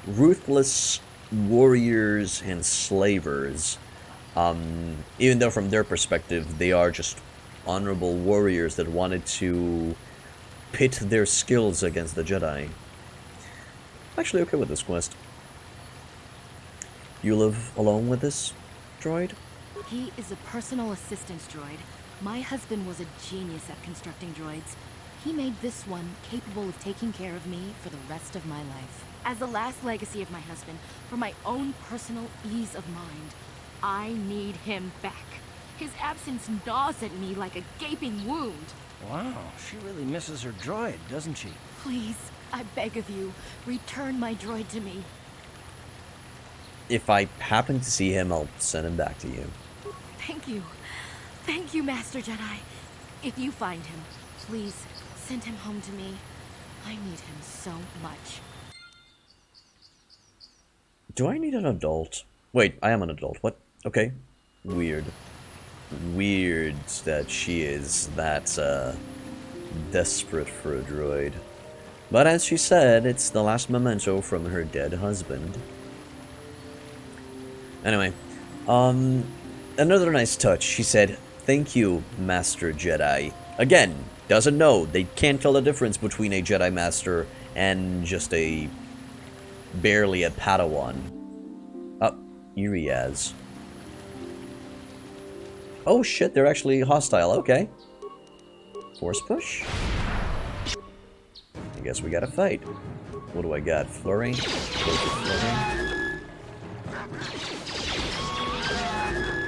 ruthless warriors and slavers. Even though from their perspective, they are just honorable warriors that wanted to pit their skills against the Jedi. I'm actually okay with this quest. You live alone with this droid? He is a personal assistance droid. My husband was a genius at constructing droids. He made this one capable of taking care of me for the rest of my life. As the last legacy of my husband, for my own personal ease of mind, I need him back. His absence gnaws at me like a gaping wound. Wow, she really misses her droid, doesn't she? Please, I beg of you, return my droid to me. If I happen to see him, I'll send him back to you. Thank you. Thank you, Master Jedi. If you find him, please send him home to me. I need him so much. Do I need an adult? Wait, I am an adult. What? Okay. Weird. Weird that she is that, desperate for a droid. But as she said, it's the last memento from her dead husband. Anyway, another nice touch. She said, "Thank you, Master Jedi." Again, doesn't know. They can't tell the difference between a Jedi Master and just a... barely a Padawan. Oh, Uriaz. Oh shit, they're actually hostile. Okay. Force push? I guess we gotta fight. What do I got? Flurry? Flurry?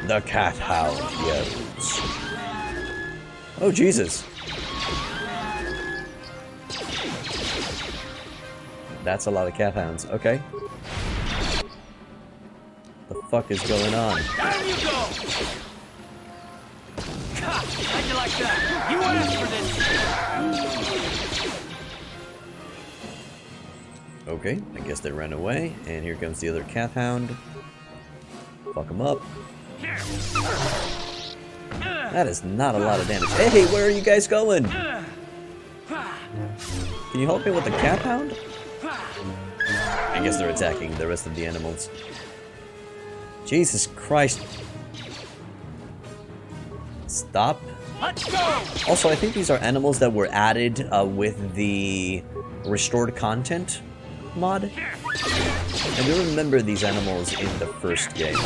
The cat hound yells. Oh, Jesus. That's a lot of cat hounds. Okay. The fuck is going on? Down you go! How'd you like that? You asked for this! Okay, I guess they ran away, and here comes the other Kath Hound. Fuck him up. That is not a lot of damage. Hey, where are you guys going? Can you help me with the Kath Hound? I guess they're attacking the rest of the animals. Jesus Christ. Stop. Let's go! Also, I think these are animals that were added with the restored content mod. I do remember these animals in the first game.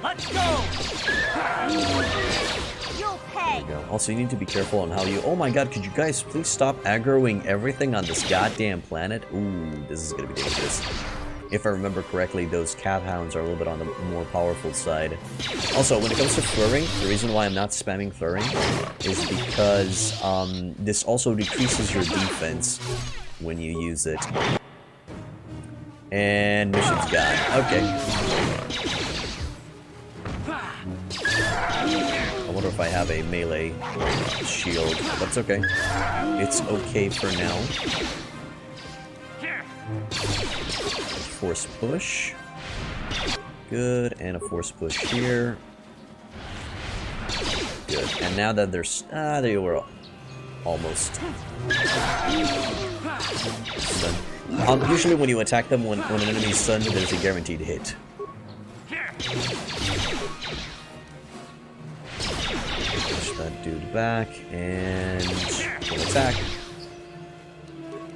Let's go! You'll pay. There you go. Also, you need to be careful on how you... Oh my god, could you guys please stop aggroing everything on this goddamn planet? Ooh, this is gonna be dangerous. If I remember correctly, those Kath Hounds are a little bit on the more powerful side. Also, when it comes to furring, the reason why I'm not spamming furring is because this also decreases your defense when you use it. And mission's gone. Okay. I wonder if I have a melee shield. That's okay. It's okay for now. Force push. Good. And a force push here. Good. And now that there's... they were almost done. Usually when you attack them, when an enemy's stunned, there's a guaranteed hit. Push that dude back, and we'll attack.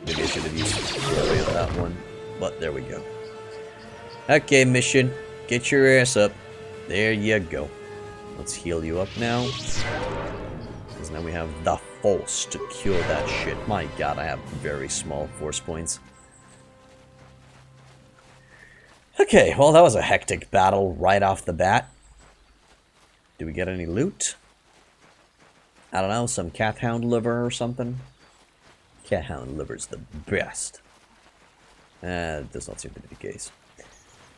Maybe I should have used flurry on that one, but there we go. Okay, mission. Get your ass up. There you go. Let's heal you up now. Because now we have the force to cure that shit. My god, I have very small force points. Okay, well that was a hectic battle right off the bat. Do we get any loot? I don't know, some Kath Hound liver or something? Kath Hound liver's the best. It does not seem to be the case.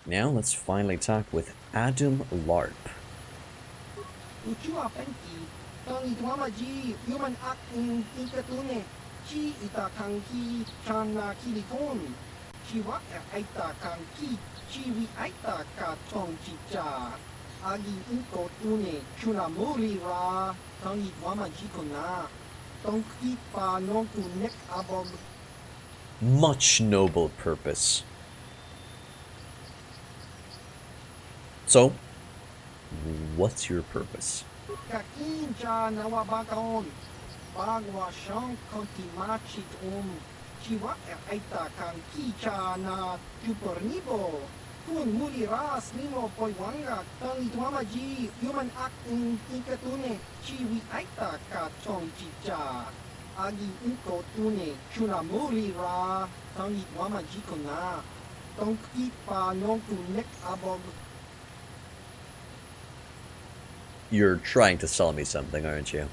Now let's finally talk with Adam Larp. Much noble purpose. So, what's your purpose? You're trying to sell me something, aren't you?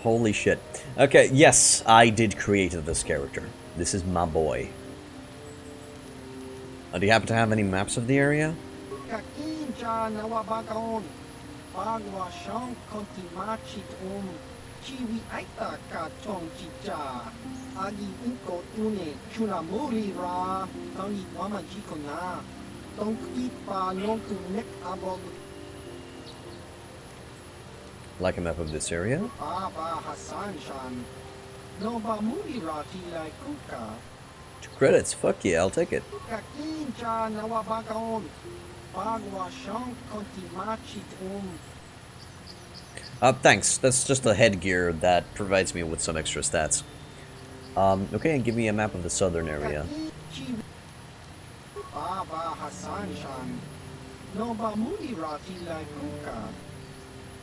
Holy shit. Okay, yes, I did create this character. This is my boy. Do you happen to have any maps of the area? Like a map of this area? 2 credits, fuck yeah, I'll take it. Thanks, that's just a headgear that provides me with some extra stats. Okay, and give me a map of the southern area.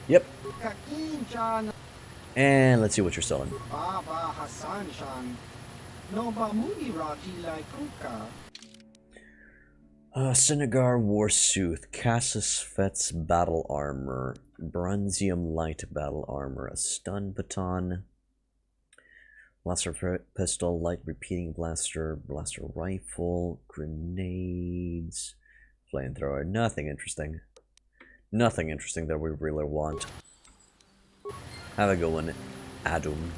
Yep. And let's see what you're selling. Senegar Warsuth, Cassus Fet's Battle Armor, Bronzium Light Battle Armor, a Stun Baton, Blaster Pistol, Light Repeating Blaster, Blaster Rifle, Grenades, Flamethrower. Nothing interesting. Nothing interesting that we really want. Have a good one, Adam.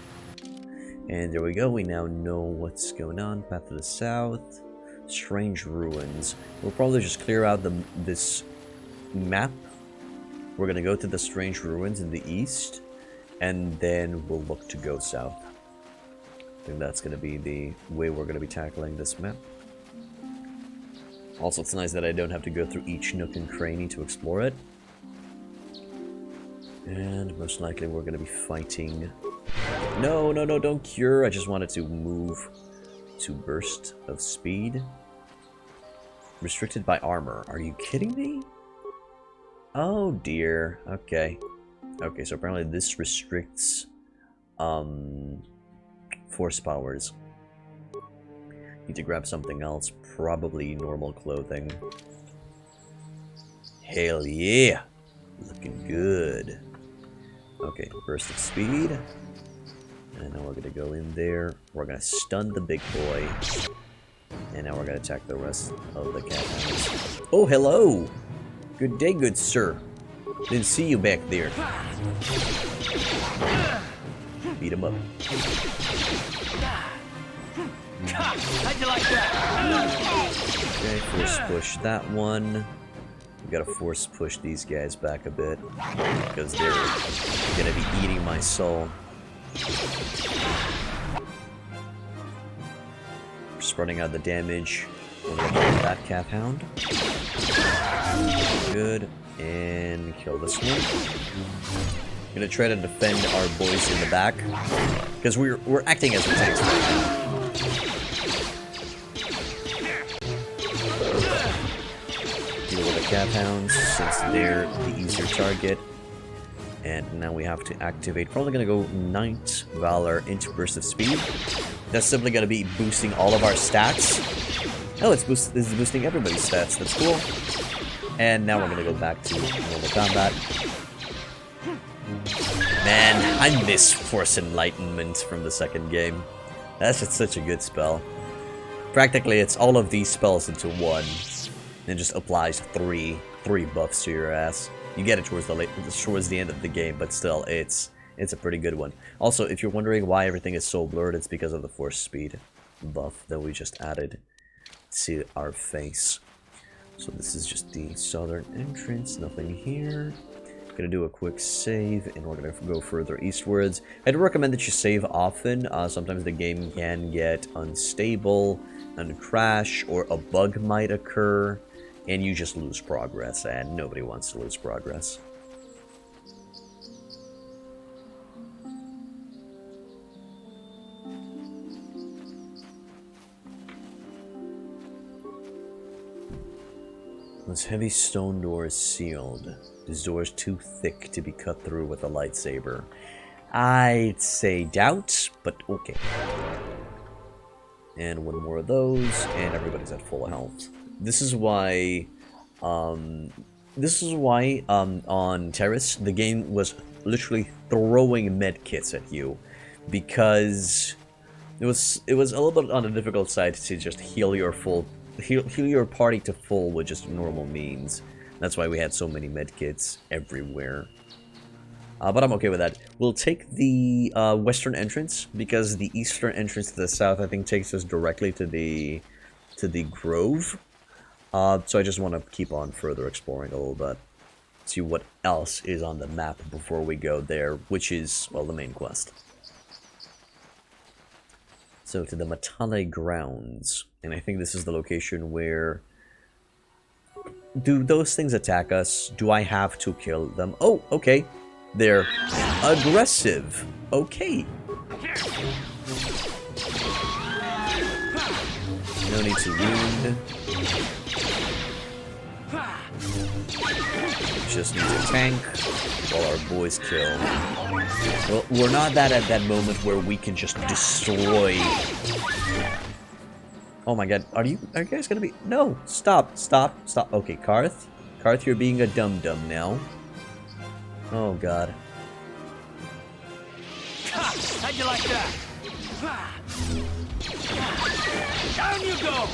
And there we go, we now know what's going on. Path to the south. Strange Ruins. We'll probably just clear out this map. We're gonna go to the Strange Ruins in the east, and then we'll look to go south. I think that's gonna be the way we're gonna be tackling this map. Also, it's nice that I don't have to go through each nook and cranny to explore it. And most likely we're gonna be fighting... No, don't cure. I just wanted to move to burst of speed. Restricted by armor. Are you kidding me? Oh dear. Okay. Okay, so apparently this restricts force powers. Need to grab something else. Probably normal clothing. Hell yeah! Looking good. Okay, burst of speed. And now we're gonna go in there. We're gonna stun the big boy. And now we're gonna attack the rest of the cat hounds. Oh, hello! Good day, good sir. Didn't see you back there. Beat him up. How'd you like that? Okay, force push that one. We gotta force push these guys back a bit. Because they're gonna be eating my soul. Spreading out the damage. We're gonna kill that cat hound. Good. And kill this one. Gonna try to defend our boys in the back. Because we're acting as tanks right now. Deal with the cat hounds since they're the easier target. And now we have to activate. Probably gonna go Knight Valor into Burst of Speed. That's simply gonna be boosting all of our stats. Oh, this is boosting everybody's stats. That's cool. And now we're gonna go back to normal combat. Man, I miss Force Enlightenment from the second game. That's just such a good spell. Practically, it's all of these spells into one. And just applies three buffs to your ass. You get it towards the end of the game, but still, it's a pretty good one. Also, if you're wondering why everything is so blurred, it's because of the force speed buff that we just added to our face. So this is just the southern entrance, nothing here. Gonna do a quick save, and we're gonna go further eastwards. I'd recommend that you save often. Sometimes the game can get unstable and crash, or a bug might occur. And you just lose progress, and nobody wants to lose progress. This heavy stone door is sealed. This door is too thick to be cut through with a lightsaber. I'd say doubt, but okay. And one more of those, and everybody's at full health. This is why on Terrace the game was literally throwing medkits at you, because it was a little bit on the difficult side to just heal your party to full with just normal means. That's why we had so many medkits everywhere. But I'm okay with that. We'll take the western entrance, because the eastern entrance to the south I think takes us directly to the grove. So I just want to keep on further exploring a little bit. See what else is on the map before we go there, which is, well, the main quest. So to the Matale Grounds. And I think this is the location where... Do those things attack us? Do I have to kill them? Oh, okay. They're aggressive. Okay. No need to wound. Just need to tank. while our boys kill. Well, we're not at that moment where we can just destroy. Oh my god, are you guys gonna be? No, stop. Okay, Karth, you're being a dum-dum now. Oh god. How'd you like that? Down you go!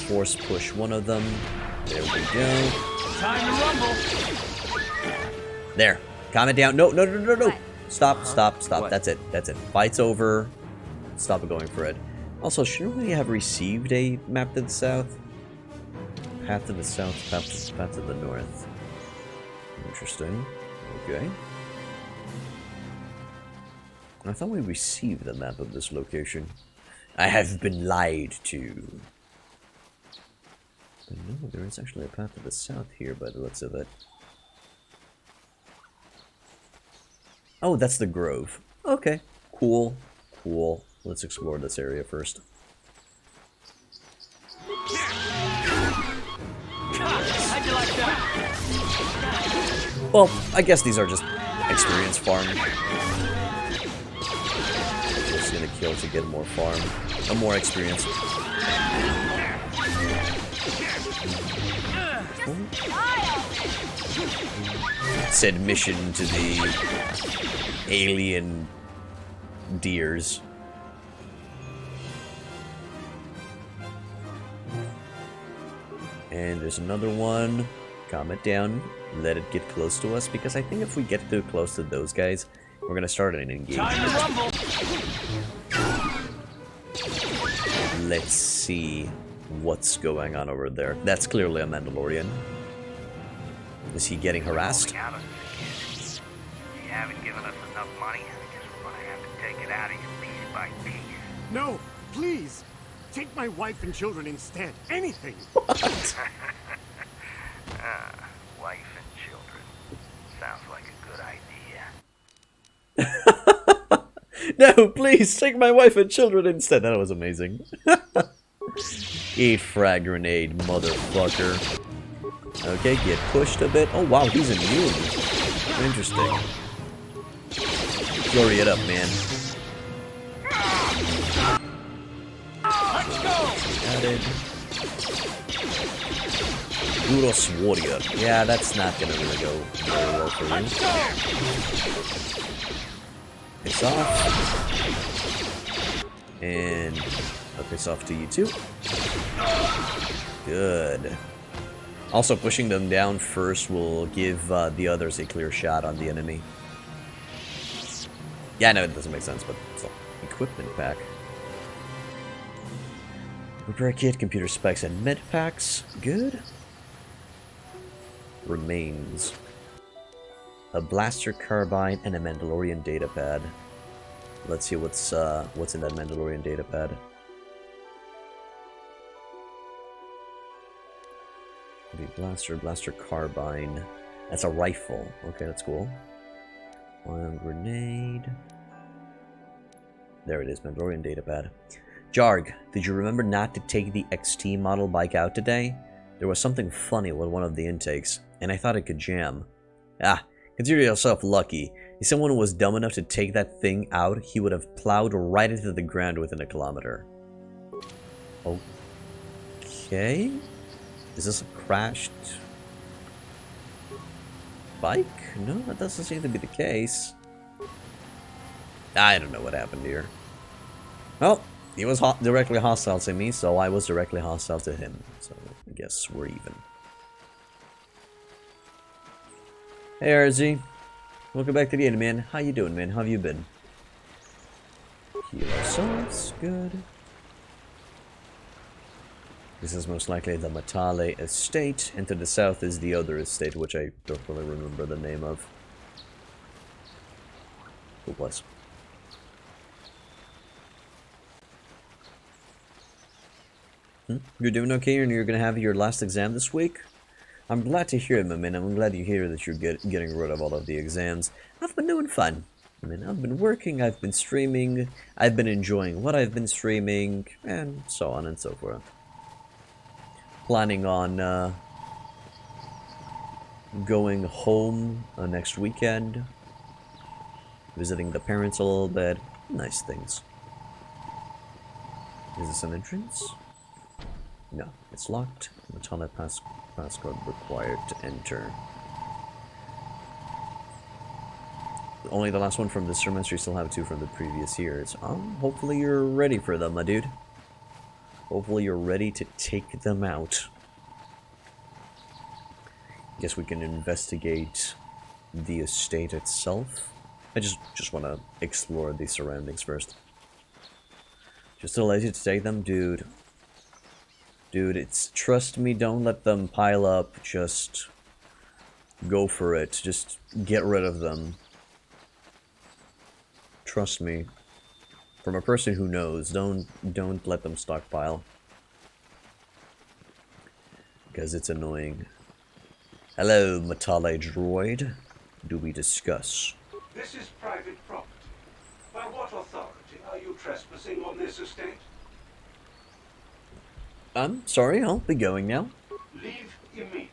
Force push one of them. There we go. Time to rumble. There. Calm it down. No. Stop. What? That's it. Fight's over. Stop going for it. Also, shouldn't we have received a map to the south? Path to the south, path to the north. Interesting. Okay. I thought we received the map of this location. I have been lied to. But no, there is actually a path to the south here by the looks of it. Oh, that's the grove. Okay. Cool. Let's explore this area first. How'd you like that? Well, I guess these are just experience farm. Just gonna kill to get more farm. More experience. Said mission to the alien deers. And there's another one. Calm it down. Let it get close to us, because I think if we get too close to those guys, we're gonna start an engagement. Time to rumble. Let's see what's going on over there. That's clearly a Mandalorian. Is he getting harassed? You haven't given us enough money. I guess we're gonna have to take it out of you piece by piece. No, please. Take my wife and children instead. Anything. What? Wife and children. Sounds like a good idea. No, please, take my wife and children instead. That was amazing. Eat frag grenade, motherfucker. Okay, get pushed a bit. Oh, wow, he's immune. Interesting. Flurry it up, man. Let's go! Added. Guros Warrior. Yeah, that's not gonna really go very well for you. Piss off. And I'll piss off to you too. Good. Also, pushing them down first will give the others a clear shot on the enemy. Yeah, I know it doesn't make sense, but still. Equipment pack. Repair kit, computer specs, and med packs. Good. Remains. A blaster carbine and a Mandalorian datapad. Let's see what's in that Mandalorian datapad. The blaster carbine. That's a rifle. Okay, that's cool. One grenade. There it is, Mandalorian datapad. Jarg, did you remember not to take the XT model bike out today? There was something funny with one of the intakes, and I thought it could jam. Ah, consider yourself lucky. If someone was dumb enough to take that thing out, he would have plowed right into the ground within a kilometer. Okay. Is this a crashed bike? No, that doesn't seem to be the case. I don't know what happened here. Well, he was directly hostile to me, so I was directly hostile to him. So I guess we're even. Hey RZ. Welcome back to the end, man. How you doing, man? How have you been? Heal ourselves. Good. This is most likely the Matale estate, and to the south is the other estate, which I don't really remember the name of. Who was? You're doing okay, and you're gonna have your last exam this week? I'm glad to hear it, my man. I'm glad to hear that you're getting rid of all of the exams. I've been doing fun. I mean, I've been working, I've been streaming, I've been enjoying what I've been streaming, and so on and so forth. planning on going home next weekend, visiting the parents a little bit. Nice things. Is this an entrance? No, it's locked. Matana passcode required to enter. Only the last one from this semester. You still have 2 from the previous years. Hopefully you're ready for them, my dude. Hopefully you're ready to take them out. Guess we can investigate the estate itself. I just want to explore the surroundings first. Just too lazy to take them, dude. Dude, it's, trust me, don't let them pile up. Just go for it. Just get rid of them. Trust me. From a person who knows, don't let them stockpile. Because it's annoying. Hello, Matale droid. Do we discuss? This is private property. By what authority are you trespassing on this estate? I'm sorry, I'll be going now. Leave immediately.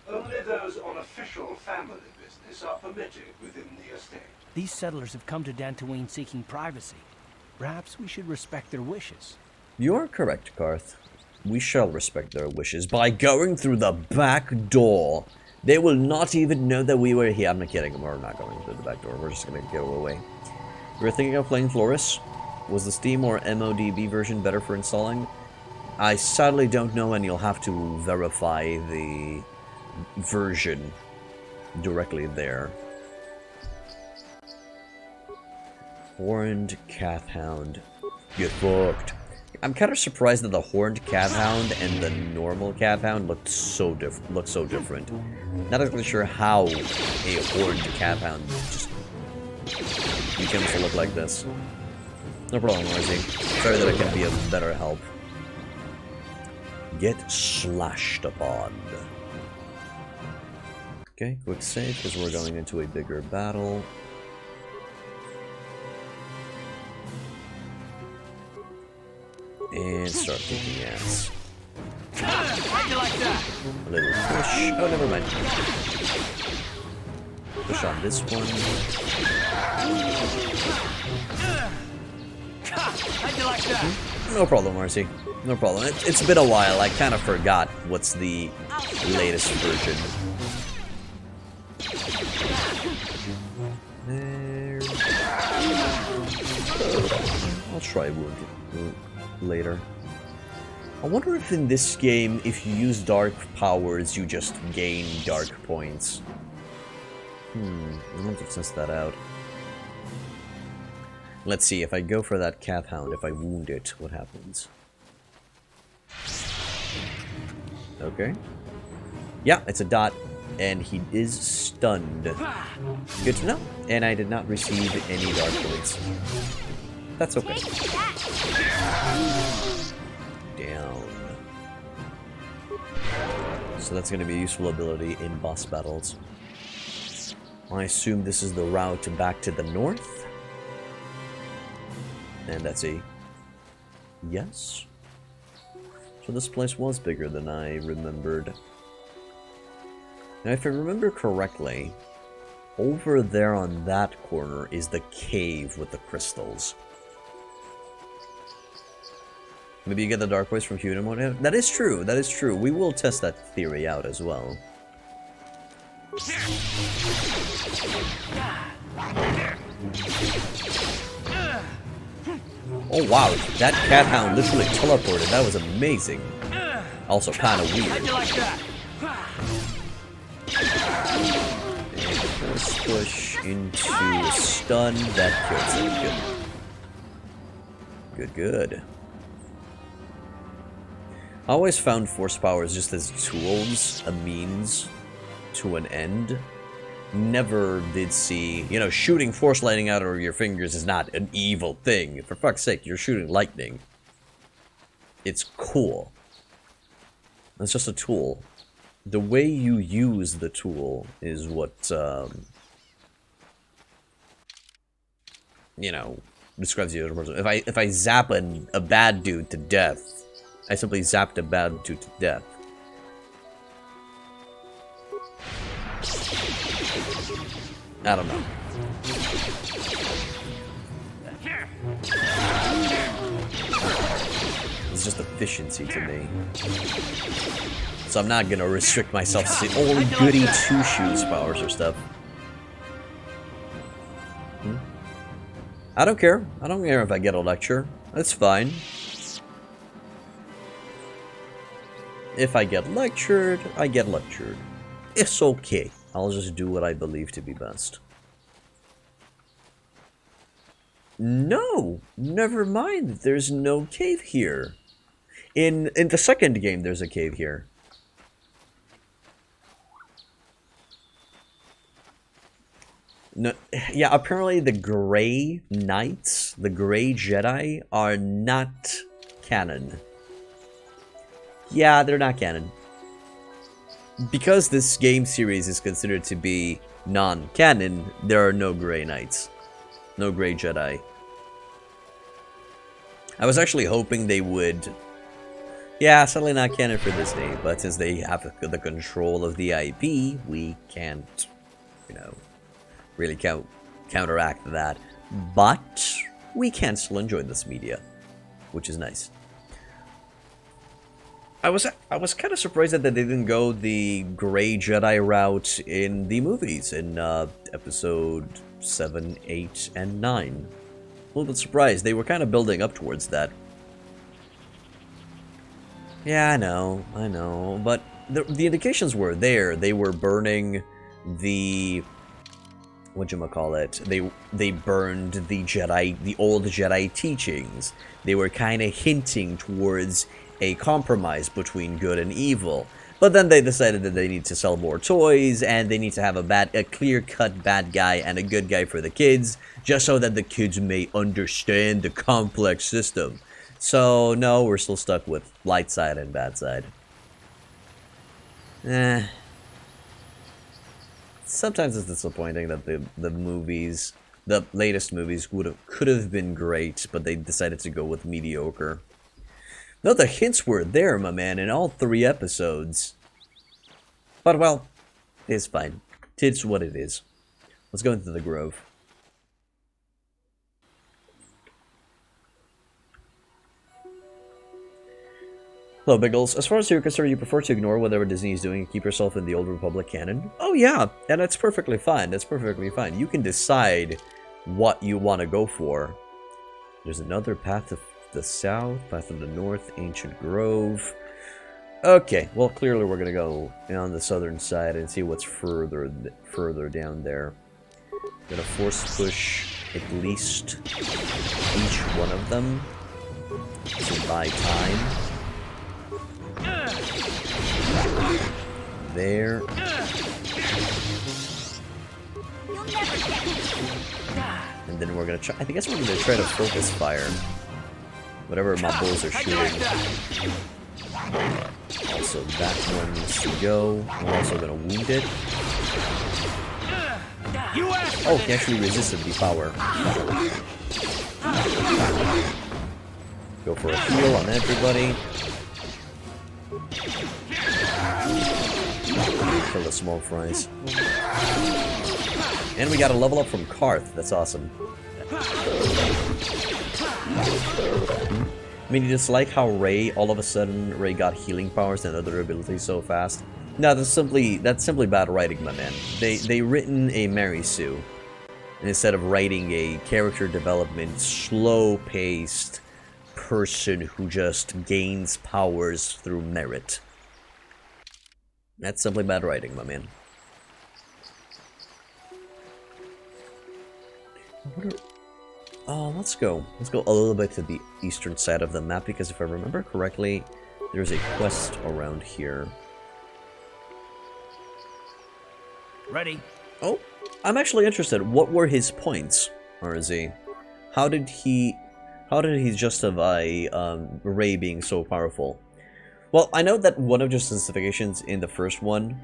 Only those on official family business are permitted within the estate. These settlers have come to Dantooine seeking privacy. Perhaps we should respect their wishes. You are correct, Karth. We shall respect their wishes by going through the back door. They will not even know that we were here. I'm not kidding. We're not going through the back door. We're just going to go away. We were thinking of playing Flores. Was the Steam or MODB version better for installing? I sadly don't know, and you'll have to verify the version directly there. Horned Cathhound. Get fucked. I'm kind of surprised that the Horned Cathhound and the normal Cathhound look so different. Not exactly sure how a Horned Cathhound just becomes to look like this. No problem, Marcy. Sorry that I can be of better help. Get slashed upon. Okay, quick save because we're going into a bigger battle. And start kicking ass. How'd you like that? A little push. Oh, never mind. Push on this one. How'd you like that? No problem, Marcy. No problem. It's been a while. I kind of forgot what's the latest version. There. I'll try wound later. I wonder if in this game, if you use dark powers, you just gain dark points. I'll have to test that out. Let's see, if I go for that Cathhound, if I wound it, what happens? Okay. Yeah, it's a dot, and he is stunned. Good to know. And I did not receive any dark points. That's okay. Down. So that's going to be a useful ability in boss battles. I assume this is the route back to the north. And that's a yes. So this place was bigger than I remembered. Now if I remember correctly, over there on that corner is the cave with the crystals. Maybe you get the dark voice from human mode? That is true, that is true. We will test that theory out as well. Oh wow, that Cathhound literally teleported. That was amazing. Also kind of weird. And force push into a stun. That kills him. Good. Good. I always found force powers just as tools, a means to an end. Never did see, you know, shooting force lightning out of your fingers is not an evil thing. For fuck's sake, you're shooting lightning. It's cool. It's just a tool. The way you use the tool is what, you know, describes you as a person. If I zap a bad dude to death, I simply zapped a bad dude to death. I don't know. It's just efficiency to me. So I'm not gonna restrict myself to the only goody two-shoes powers or stuff. I don't care. I don't care if I get a lecture. That's fine. If I get lectured, I get lectured. It's okay. I'll just do what I believe to be best. No! Never mind. There's no cave here. In the second game, there's a cave here. No, yeah, apparently the Grey Knights, the Grey Jedi, are not canon. Yeah, they're not canon. Because this game series is considered to be non-canon, there are no Grey Knights. No Grey Jedi. I was actually hoping they would... Yeah, sadly not canon for this day, but since they have the control of the IP, we can't, you know, really counteract that. But we can still enjoy this media, which is nice. I was kind of surprised that they didn't go the Grey Jedi route in the movies in episode 7, 8, and 9. A little bit surprised. They were kind of building up towards that. Yeah, I know, but the indications were there. They were burning the... whatchamacallit? They burned the Jedi, the old Jedi teachings. They were kind of hinting towards a compromise between good and evil. But then they decided that they need to sell more toys, and they need to have a clear-cut bad guy and a good guy for the kids, just so that the kids may understand the complex system. So, no, we're still stuck with light side and bad side. Sometimes it's disappointing that the movies, the latest movies, could have been great, but they decided to go with mediocre. No, the hints were there, my man, in all 3 episodes. But, well, it's fine. It's what it is. Let's go into the Grove. Hello, Biggles. As far as you're concerned, you prefer to ignore whatever Disney is doing and keep yourself in the Old Republic canon? Oh, yeah, and that's perfectly fine. That's perfectly fine. You can decide what you want to go for. There's another path to the south, path to the north, Ancient Grove. Okay, well, clearly we're gonna go on the southern side and see what's further down there. Gonna force push at least each one of them to buy time. There. And then we're gonna try. I guess we're gonna try to focus fire. Whatever my bulls are shooting. Also, that one needs to go. We're also gonna wound it. Oh, he actually resisted the power. Go for a heal on everybody. Kill the small fries. And we got a level up from Karth. That's awesome. I mean, you just like how Rey, all of a sudden, Rey got healing powers and other abilities so fast. No, that's simply bad writing, my man. They written a Mary Sue instead of writing a character development, slow-paced person who just gains powers through merit. That's simply bad writing, my man. Oh, let's go a little bit to the eastern side of the map, because if I remember correctly, there's a quest around here. Ready? Oh, I'm actually interested. What were his points, RZ? How did he justify Rey being so powerful? Well, I know that one of his justifications in the first one,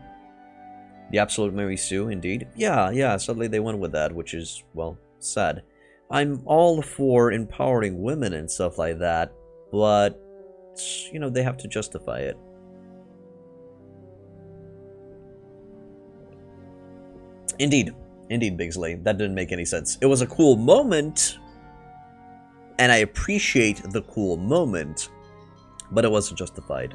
the Absolute Mary Sue, indeed. Yeah, sadly they went with that, which is, well, sad. I'm all for empowering women and stuff like that, but you know, they have to justify it. Indeed, Bigsley, that didn't make any sense. It was a cool moment, and I appreciate the cool moment, but it wasn't justified.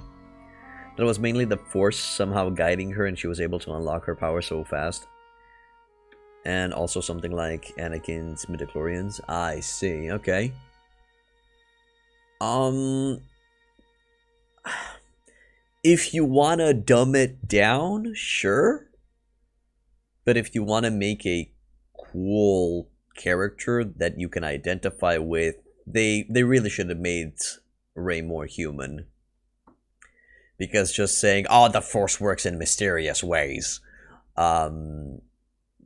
That was mainly the Force somehow guiding her, and she was able to unlock her power so fast. And also something like Anakin's midichlorians. I see, okay. If you wanna dumb it down, sure. But if you wanna make a cool character that you can identify with, they really should have made Rey more human. Because just saying, oh, the Force works in mysterious ways,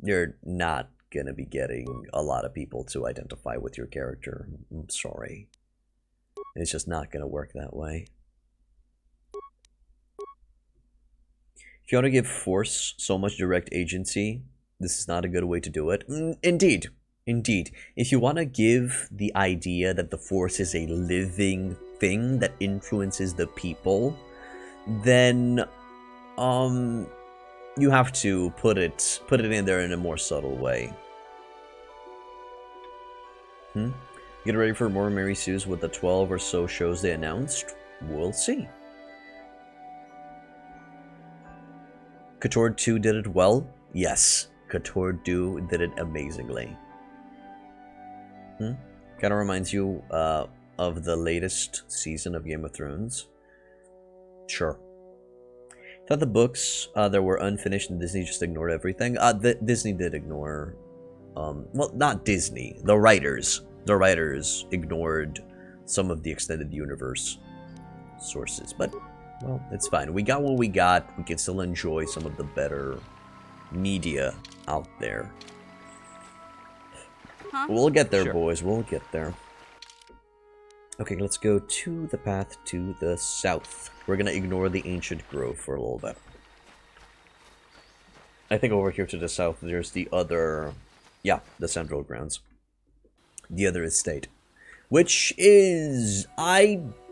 you're not gonna be getting a lot of people to identify with your character. I'm sorry. It's just not gonna work that way. If you want to give Force so much direct agency, this is not a good way to do it. Indeed. If you want to give the idea that the Force is a living thing that influences the people, then you have to put it in there in a more subtle way. Get ready for more Mary Sue's with the 12 or so shows they announced. We'll see. KOTOR 2 did it well? Yes. KOTOR 2 did it amazingly. Kind of reminds you of the latest season of Game of Thrones? Sure. Thought the books that were unfinished and Disney just ignored everything. Disney did ignore... well, not Disney. The writers. The writers ignored some of the extended universe sources. But, well, it's fine. We got what we got. We can still enjoy some of the better media out there. We'll get there, boys. We'll get there. Okay, let's go to the path to the south. We're gonna ignore the ancient grove for a little bit. I think over here to the south, there's the other... yeah, the Central Grounds. The other estate. Which is identical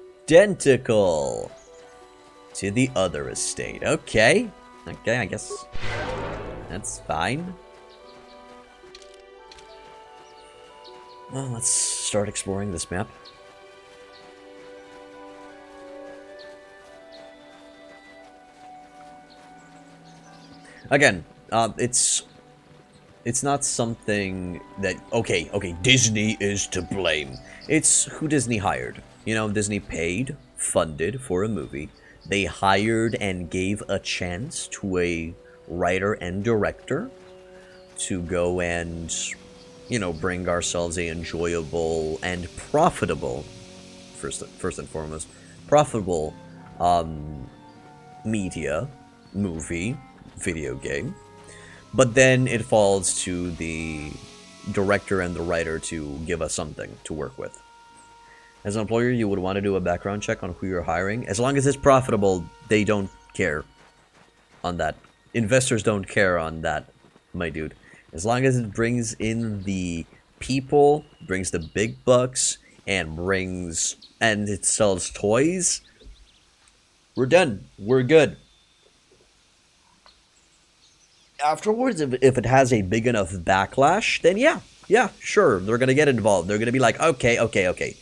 to the other estate. Okay. Okay, I guess that's fine. Well, let's start exploring this map. Again, it's not something that, okay, Disney is to blame. It's who Disney hired. You know, Disney paid, funded for a movie. They hired and gave a chance to a writer and director to go and, you know, bring ourselves a enjoyable and profitable, first and foremost, profitable media, movie, video game. But then it falls to the director and the writer to give us something to work with. As an employer, you would want to do a background check on who you're hiring. As long as it's profitable, they don't care on that. Investors don't care on that, my dude. As long as it brings in the people, brings the big bucks, and it sells toys, we're done. We're good. Afterwards, if it has a big enough backlash, then yeah, sure, they're gonna get involved. They're gonna be like, okay.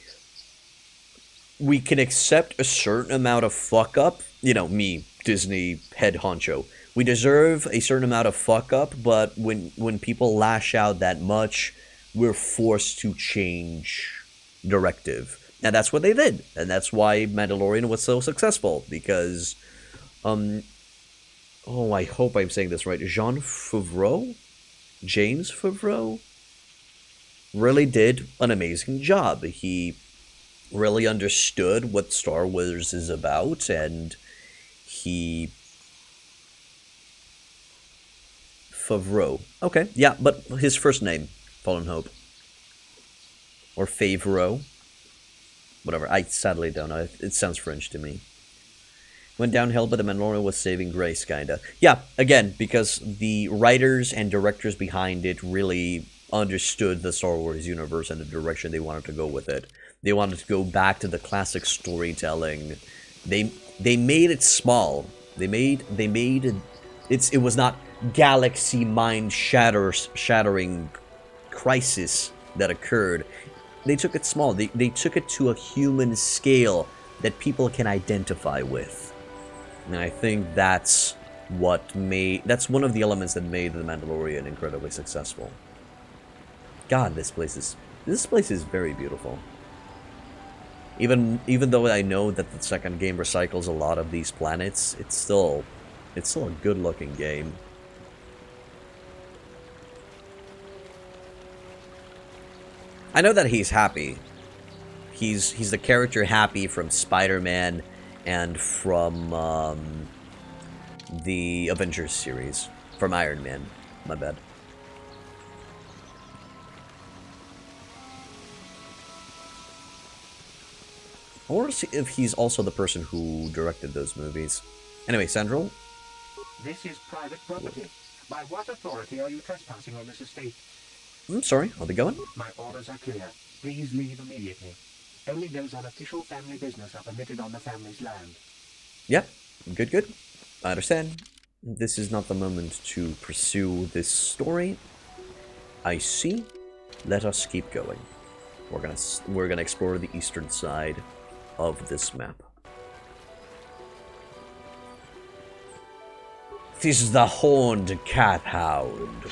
We can accept a certain amount of fuck up. You know, me, Disney head honcho. We deserve a certain amount of fuck up, but when people lash out that much, we're forced to change directive. And that's what they did. And that's why Mandalorian was so successful, because oh, I hope I'm saying this right. James Favreau really did an amazing job. He really understood what Star Wars is about, and Favreau. Okay, yeah, but his first name, Fallen Hope. Or Favreau. Whatever, I sadly don't know. It sounds French to me. Went downhill, but the Mandalorian was saving grace, kinda. Yeah, again, because the writers and directors behind it really understood the Star Wars universe and the direction they wanted to go with it. They wanted to go back to the classic storytelling. They made it small. They made it was not galaxy mind shattering crisis that occurred. They took it small. They took it to a human scale that people can identify with. And I think that's one of the elements that made The Mandalorian incredibly successful. God, this place is very beautiful. Even though I know that the second game recycles a lot of these planets, it's still a good-looking game. I know that he's happy. He's the character Happy from Spider-Man and from the Avengers series. From Iron Man. My bad. I want to see if he's also the person who directed those movies. Anyway, Central? This is private property. By what authority are you trespassing on this estate? I'm sorry, I'll be going. My orders are clear. Please leave immediately. Only those on official family business are permitted on the family's land. Yep, good. I understand. This is not the moment to pursue this story. I see. Let us keep going. We're gonna explore the eastern side of this map. This is the horned cat hound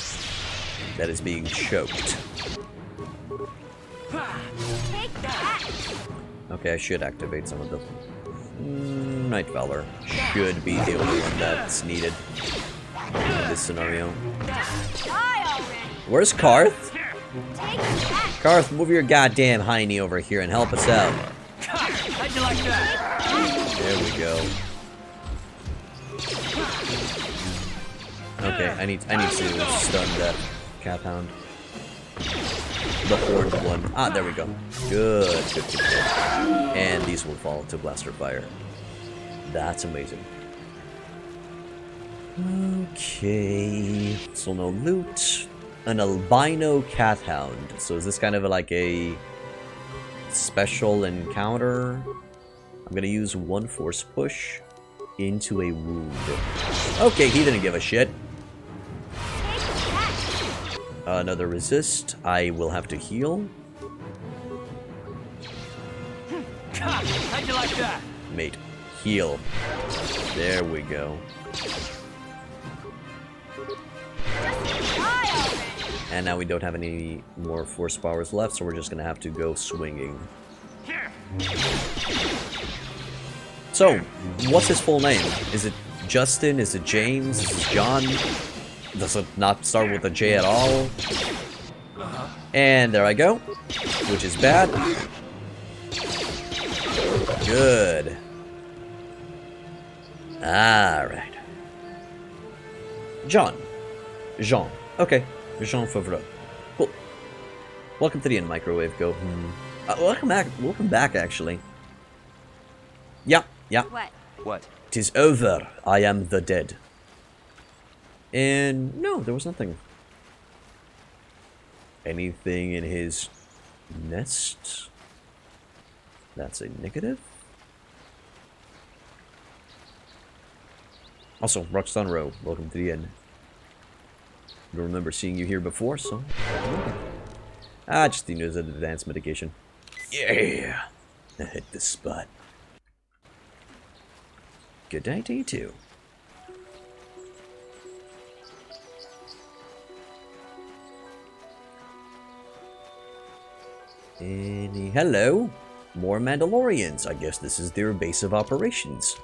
that is being choked. Okay, I should activate some of the Night Valor. Should be the only one that's needed in this scenario. Where's Karth? Karth, move your goddamn hiney over here and help us out. How'd you like that? There we go. Okay, I need to stun that cat hound. The horned one. Ah, there we go. Good. And these will fall into blaster fire. That's amazing. Okay. So no loot. An albino cat hound. So is this kind of like a special encounter? I'm gonna use one force push into a wound. Okay, he didn't give a shit. Another resist. I will have to heal. How'd you like that? Mate, heal. There we go. And now we don't have any more force powers left, so we're just gonna have to go swinging. So, what's his full name? Is it Justin? Is it James? Is it John? Does it not start with a J at all? And there I go. Which is bad. Good. Alright. Jean. Okay. Jean Favreau. Cool. Welcome to the Microwave Go. Welcome back, actually. Yeah. What? 'Tis over. I am the dead. And no, there was nothing. Anything in his nest? That's a negative. Also, Roxton Rowe, welcome to the end. I don't remember seeing you here before, so... just the news of advanced medication. Yeah! I hit the spot. Good day to you too. Hello! More Mandalorians. I guess this is their base of operations.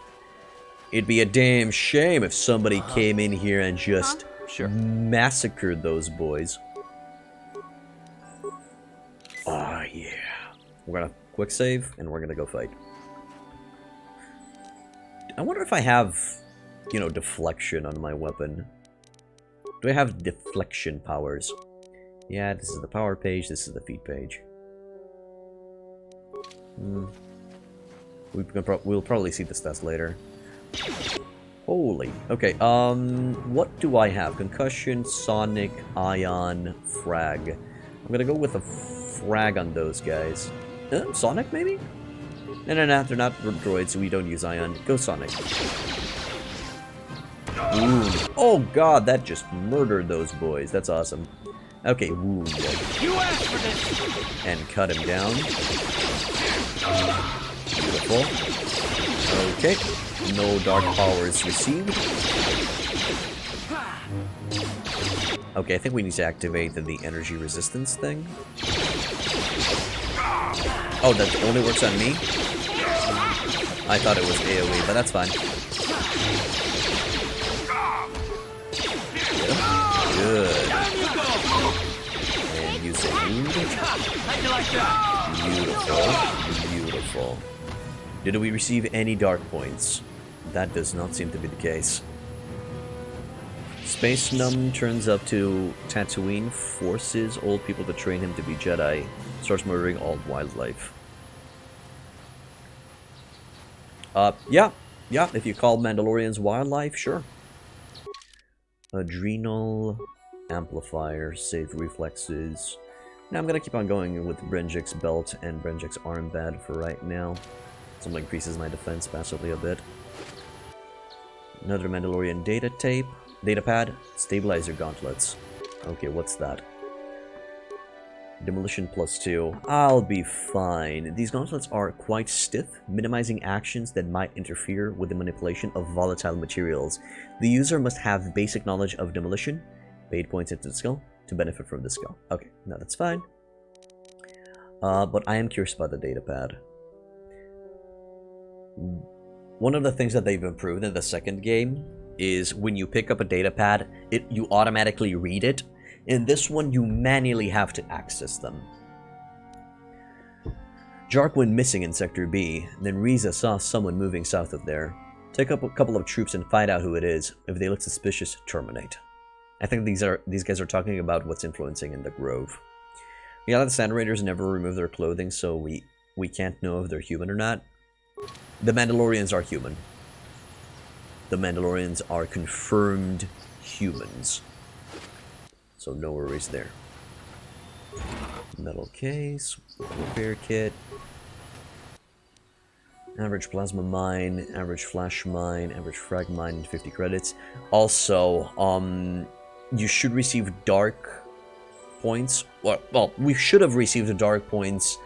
It'd be a damn shame if somebody came in here and just massacred those boys. Oh yeah. We're gonna quick save and we're gonna go fight. I wonder if I have, you know, deflection on my weapon. Do I have deflection powers? Yeah, this is the power page, this is the feat page. We'll probably see the stats later. Holy. Okay, what do I have? Concussion, Sonic, Ion, Frag. I'm gonna go with a Frag on those guys. Sonic, maybe? No, they're not droids, so we don't use Ion. Go Sonic. Ooh. Oh god, that just murdered those boys. That's awesome. Okay, wound. And cut him down. Beautiful. Okay. No dark powers received. Okay, I think we need to activate the energy resistance thing. Oh, that only works on me? I thought it was AoE, but that's fine. Good. And use a wound. Beautiful. Beautiful. Did we receive any dark points? That does not seem to be the case. Space Numb turns up to Tatooine, forces old people to train him to be Jedi, starts murdering all wildlife. Yeah, if you call Mandalorians wildlife, sure. Adrenal amplifier, save reflexes. Now I'm gonna keep on going with Brenjik's belt and Brenjik's armband for right now. Something increases my defense passively a bit. Another Mandalorian data pad, stabilizer gauntlets. Okay, what's that? Demolition +2. I'll be fine. These gauntlets are quite stiff, minimizing actions that might interfere with the manipulation of volatile materials. The user must have basic knowledge of demolition, paid points into the skill, to benefit from the skill. Okay, now that's fine. But I am curious about the data pad. One of the things that they've improved in the second game is when you pick up a data pad, you automatically read it. In this one, you manually have to access them. Jark went missing in Sector B, then Riza saw someone moving south of there. Take up a couple of troops and find out who it is. If they look suspicious, terminate. I think these guys are talking about what's influencing in the Grove. Yeah, the Sand Raiders never remove their clothing, so we can't know if they're human or not. The Mandalorians are human. The Mandalorians are confirmed humans. So no worries there. Metal case, repair kit. Average plasma mine, average flash mine, average frag mine, 50 credits. Also, you should receive dark points. Well, we should have received the dark points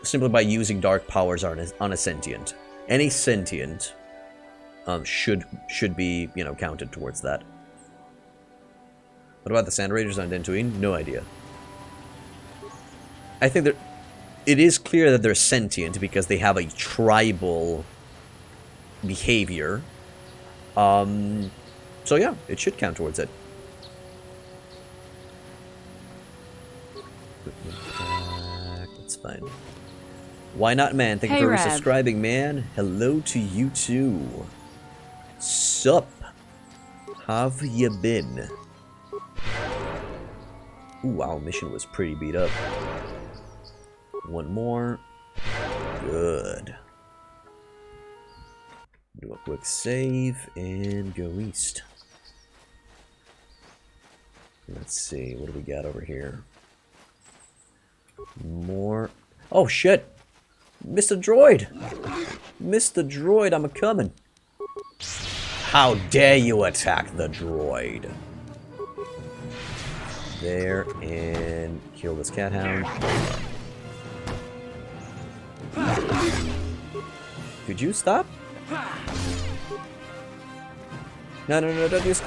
simply by using dark powers on a sentient. Any sentient should be, counted towards that. What about the Sand Raiders on Dantooine? No idea. I think that it is clear that they're sentient because they have a tribal behavior. So yeah, it should count towards it. That's fine. Why not, man? Thank you for resubscribing, man. Hello to you too. Sup? Have you been? Ooh, wow, mission was pretty beat up. One more. Good. Do a quick save and go east. Let's see, what do we got over here? More. Oh shit! Mr. Droid! Mr. Droid, I'm a-coming. How dare you attack the droid? There, and kill this cat hound. Could you stop? No, don't use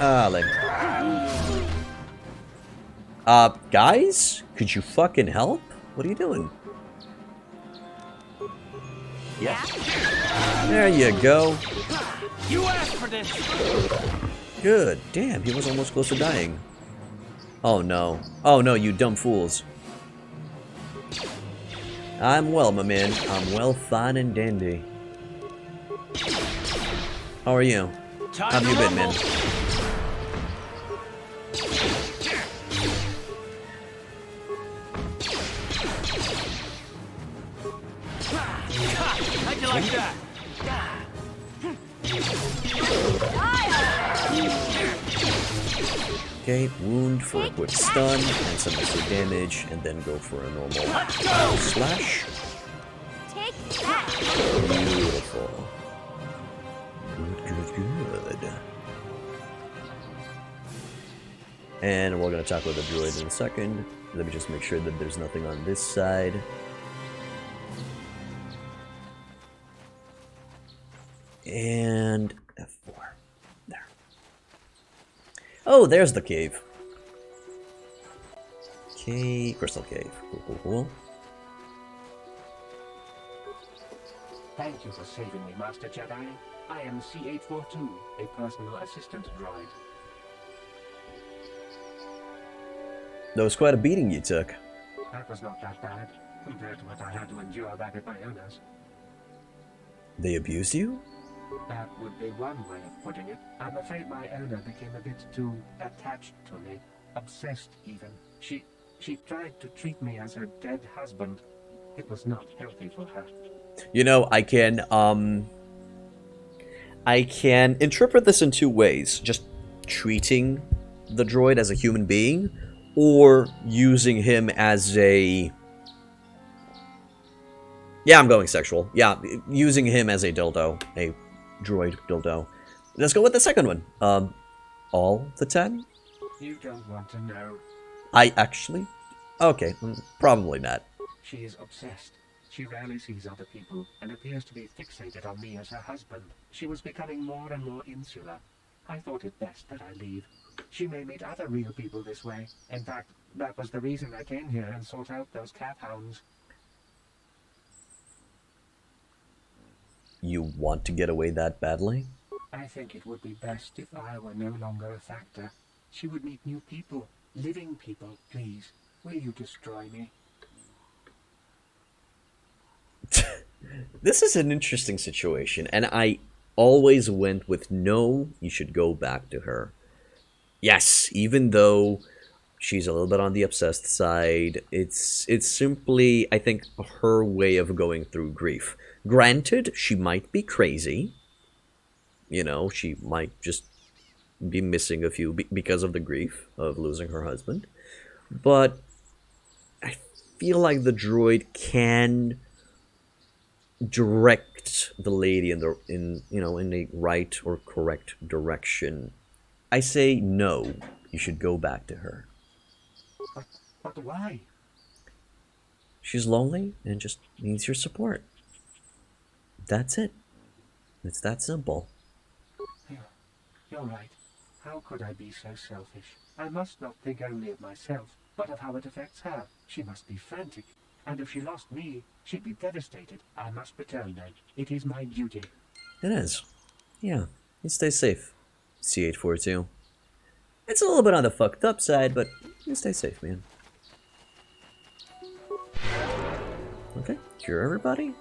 guys? Could you fucking help? What are you doing? Yeah. There you go. You asked for this. Good. Damn, he was almost close to dying. Oh no. Oh no, you dumb fools. I'm well, my man. I'm well, fine, and dandy. How are you? How have you been, man? How'd you like that? Okay, wound for a quick stun and some extra damage, and then go for a normal slash. Beautiful. Good. And we're gonna talk with the droid in a second. Let me just make sure that there's nothing on this side. And F4. There. Oh, there's the cave. Okay, crystal cave. Cool. Thank you for saving me, Master Jedi. I am C842, a personal assistant droid. That was quite a beating you took. That was not that bad, compared to what I had to endure back at my owner's. They abused you? That would be one way of putting it. I'm afraid my owner became a bit too attached to me. Obsessed, even. She tried to treat me as her dead husband. It was not healthy for her. You know, I can interpret this in two ways. Just treating the droid as a human being, or using him as a... Yeah, I'm going sexual. Yeah, using him as a dildo. A droid dildo. Let's go with the second one. All the time? You don't want to know. I actually... Okay, probably not. She is obsessed. She rarely sees other people, and appears to be fixated on me as her husband. She was becoming more and more insular. I thought it best that I leave. She may meet other real people this way. In fact, that was the reason I came here and sought out those cat hounds. You want to get away that badly? I think it would be best if I were no longer a factor. She would meet new people, living people, please. Will you destroy me? This is an interesting situation, and I always went with no, you should go back to her. Yes, even though she's a little bit on the obsessed side, it's simply, I think, her way of going through grief. Granted, she might be crazy. You know, she might just be missing a few because of the grief of losing her husband. But I feel like the droid can direct the lady in a right or correct direction. I say no, you should go back to her. But why? She's lonely and just needs your support. That's it. It's that simple. You're right. How could I be so selfish? I must not think only of myself, but of how it affects her. She must be frantic. And if she lost me, she'd be devastated. I must return then. It is my duty. It is. Yeah. You stay safe, C842. It's a little bit on the fucked up side, but you stay safe, man. Okay, cure everybody.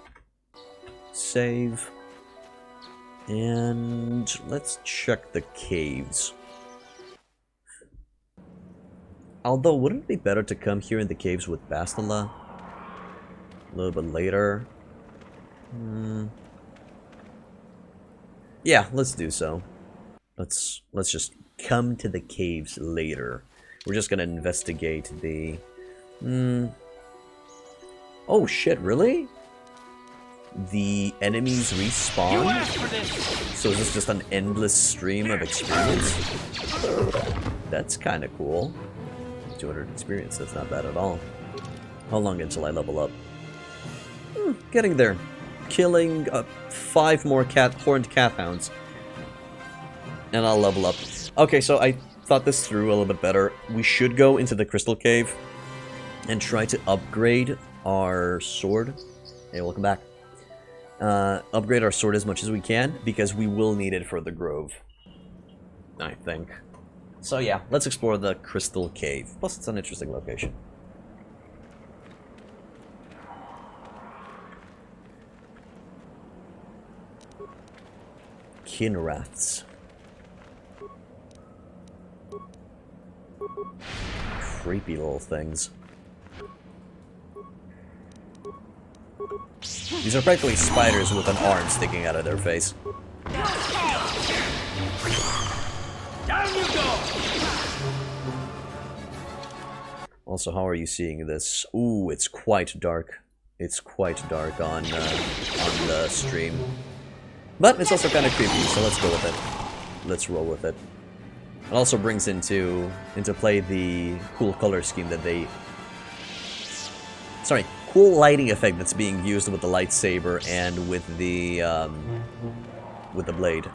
Save. And let's check the caves. Although, wouldn't it be better to come here in the caves with Bastila? A little bit later. Yeah, let's do so. Let's just come to the caves later. We're just gonna investigate the... Oh shit, really? The enemies respawn? So is this just an endless stream of experience? That's kinda cool. 200 experience, that's not bad at all. How long until I level up? Getting there. Killing 5 more horned cat hounds. And I'll level up. Okay, so I thought this through a little bit better. We should go into the crystal cave and try to upgrade our sword. Hey, welcome back. Upgrade our sword as much as we can, because we will need it for the grove, I think. So yeah, let's explore the crystal cave. Plus, it's an interesting location. Kinraths. Creepy little things. These are practically spiders with an arm sticking out of their face. Down you go! Also, how are you seeing this? Ooh, it's quite dark. It's quite dark on the stream. But it's also kind of creepy, so let's go with it. Let's roll with it. It also brings into play the cool color scheme that they... Sorry, cool lighting effect that's being used with the lightsaber and with the blade.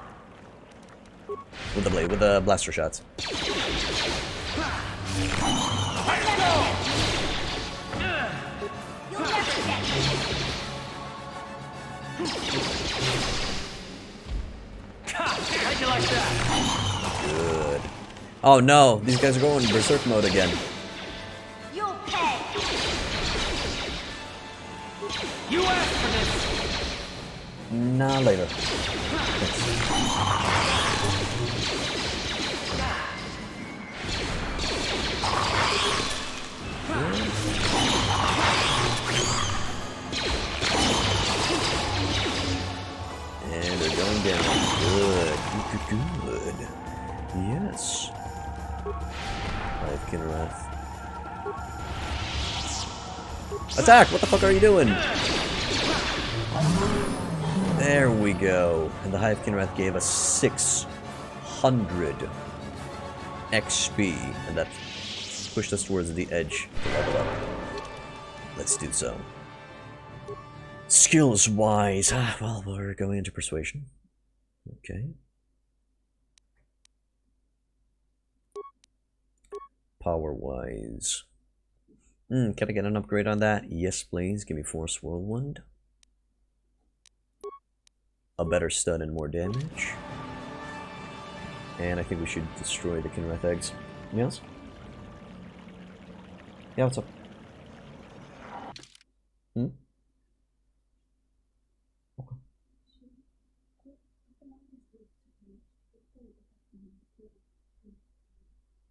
With the blaster shots. How'd you like that? Good. Oh no, these guys are going berserk mode again. You'll pay. You asked for this. Nah, later. And they're going down. Good. Good. Yes. Hive Kinrath. Attack! What the fuck are you doing? There we go. And the Hive Kinrath gave us 600 XP. And that pushed us towards the edge to level up. Let's do so. Skills-wise, well, we're going into Persuasion. Okay. Power-wise. Can I get an upgrade on that? Yes, please. Give me Force Whirlwind. A better stun and more damage. And I think we should destroy the Kinrath eggs. Yes? Yeah, what's up?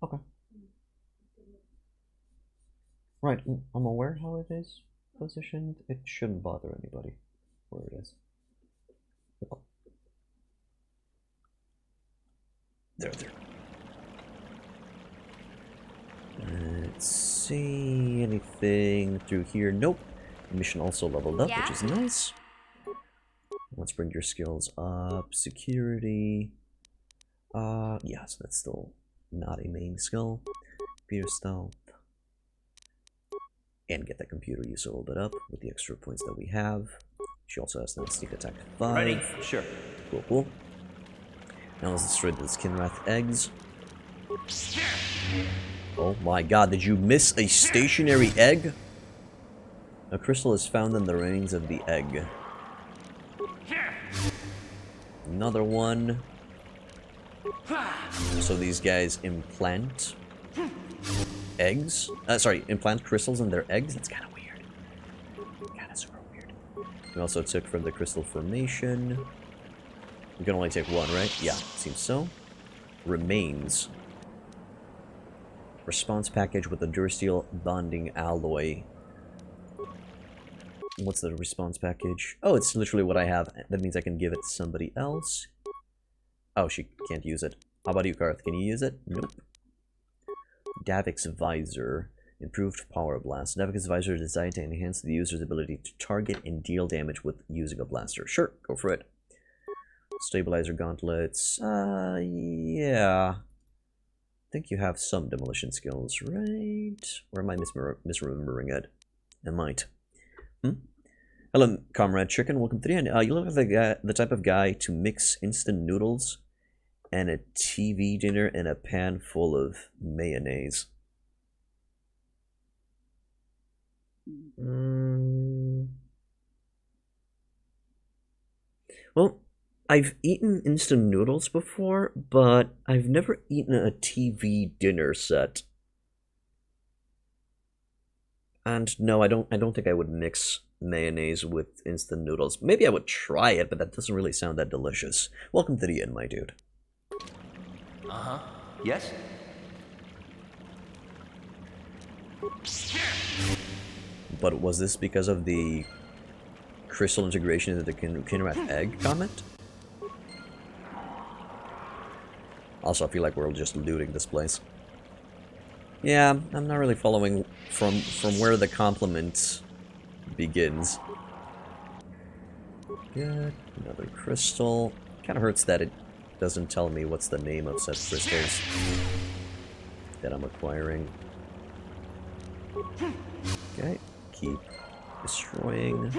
Okay. Right, I'm aware how it is positioned. It shouldn't bother anybody where it is. There. Let's see anything through here. Nope. The mission also leveled up, which is nice. Let's bring your skills up. Security. Yes, that's still not a main skill. Computer stealth. And get that computer use a little bit up with the extra points that we have. She also has that sneak attack 5. Ready? Sure. Cool. Now let's destroy the Kinrath eggs. Oh my god, did you miss a stationary egg? A crystal is found in the remains of the egg. Another one. So these guys implant eggs? Implant crystals in their eggs? That's kind of weird. Kind of super weird. We also took from the crystal formation. We can only take one, right? Yeah, seems so. Remains. Response package with a Durasteel bonding alloy. What's the response package? Oh, it's literally what I have. That means I can give it to somebody else. Oh, she can't use it. How about you, Karth? Can you use it? Nope. Davik's Visor. Improved Power Blast. Davik's Visor is designed to enhance the user's ability to target and deal damage with using a blaster. Sure, go for it. Stabilizer Gauntlets. Yeah. I think you have some demolition skills, right? Or am I misremembering it? I might. Hello, Comrade Chicken. Welcome to the end. You look like the type of guy to mix instant noodles and a TV dinner in a pan full of mayonnaise. Well, I've eaten instant noodles before, but I've never eaten a TV dinner set. And no, I don't think I would mix mayonnaise with instant noodles. Maybe I would try it, but that doesn't really sound that delicious. Welcome to the end, my dude. Uh-huh. Yes? But was this because of the crystal integration into the Kinrath egg comment? Also, I feel like we're just looting this place. Yeah, I'm not really following from where the compliment begins. Good. Another crystal. Kind of hurts that it doesn't tell me what's the name of such crystals that I'm acquiring. Okay. Keep destroying.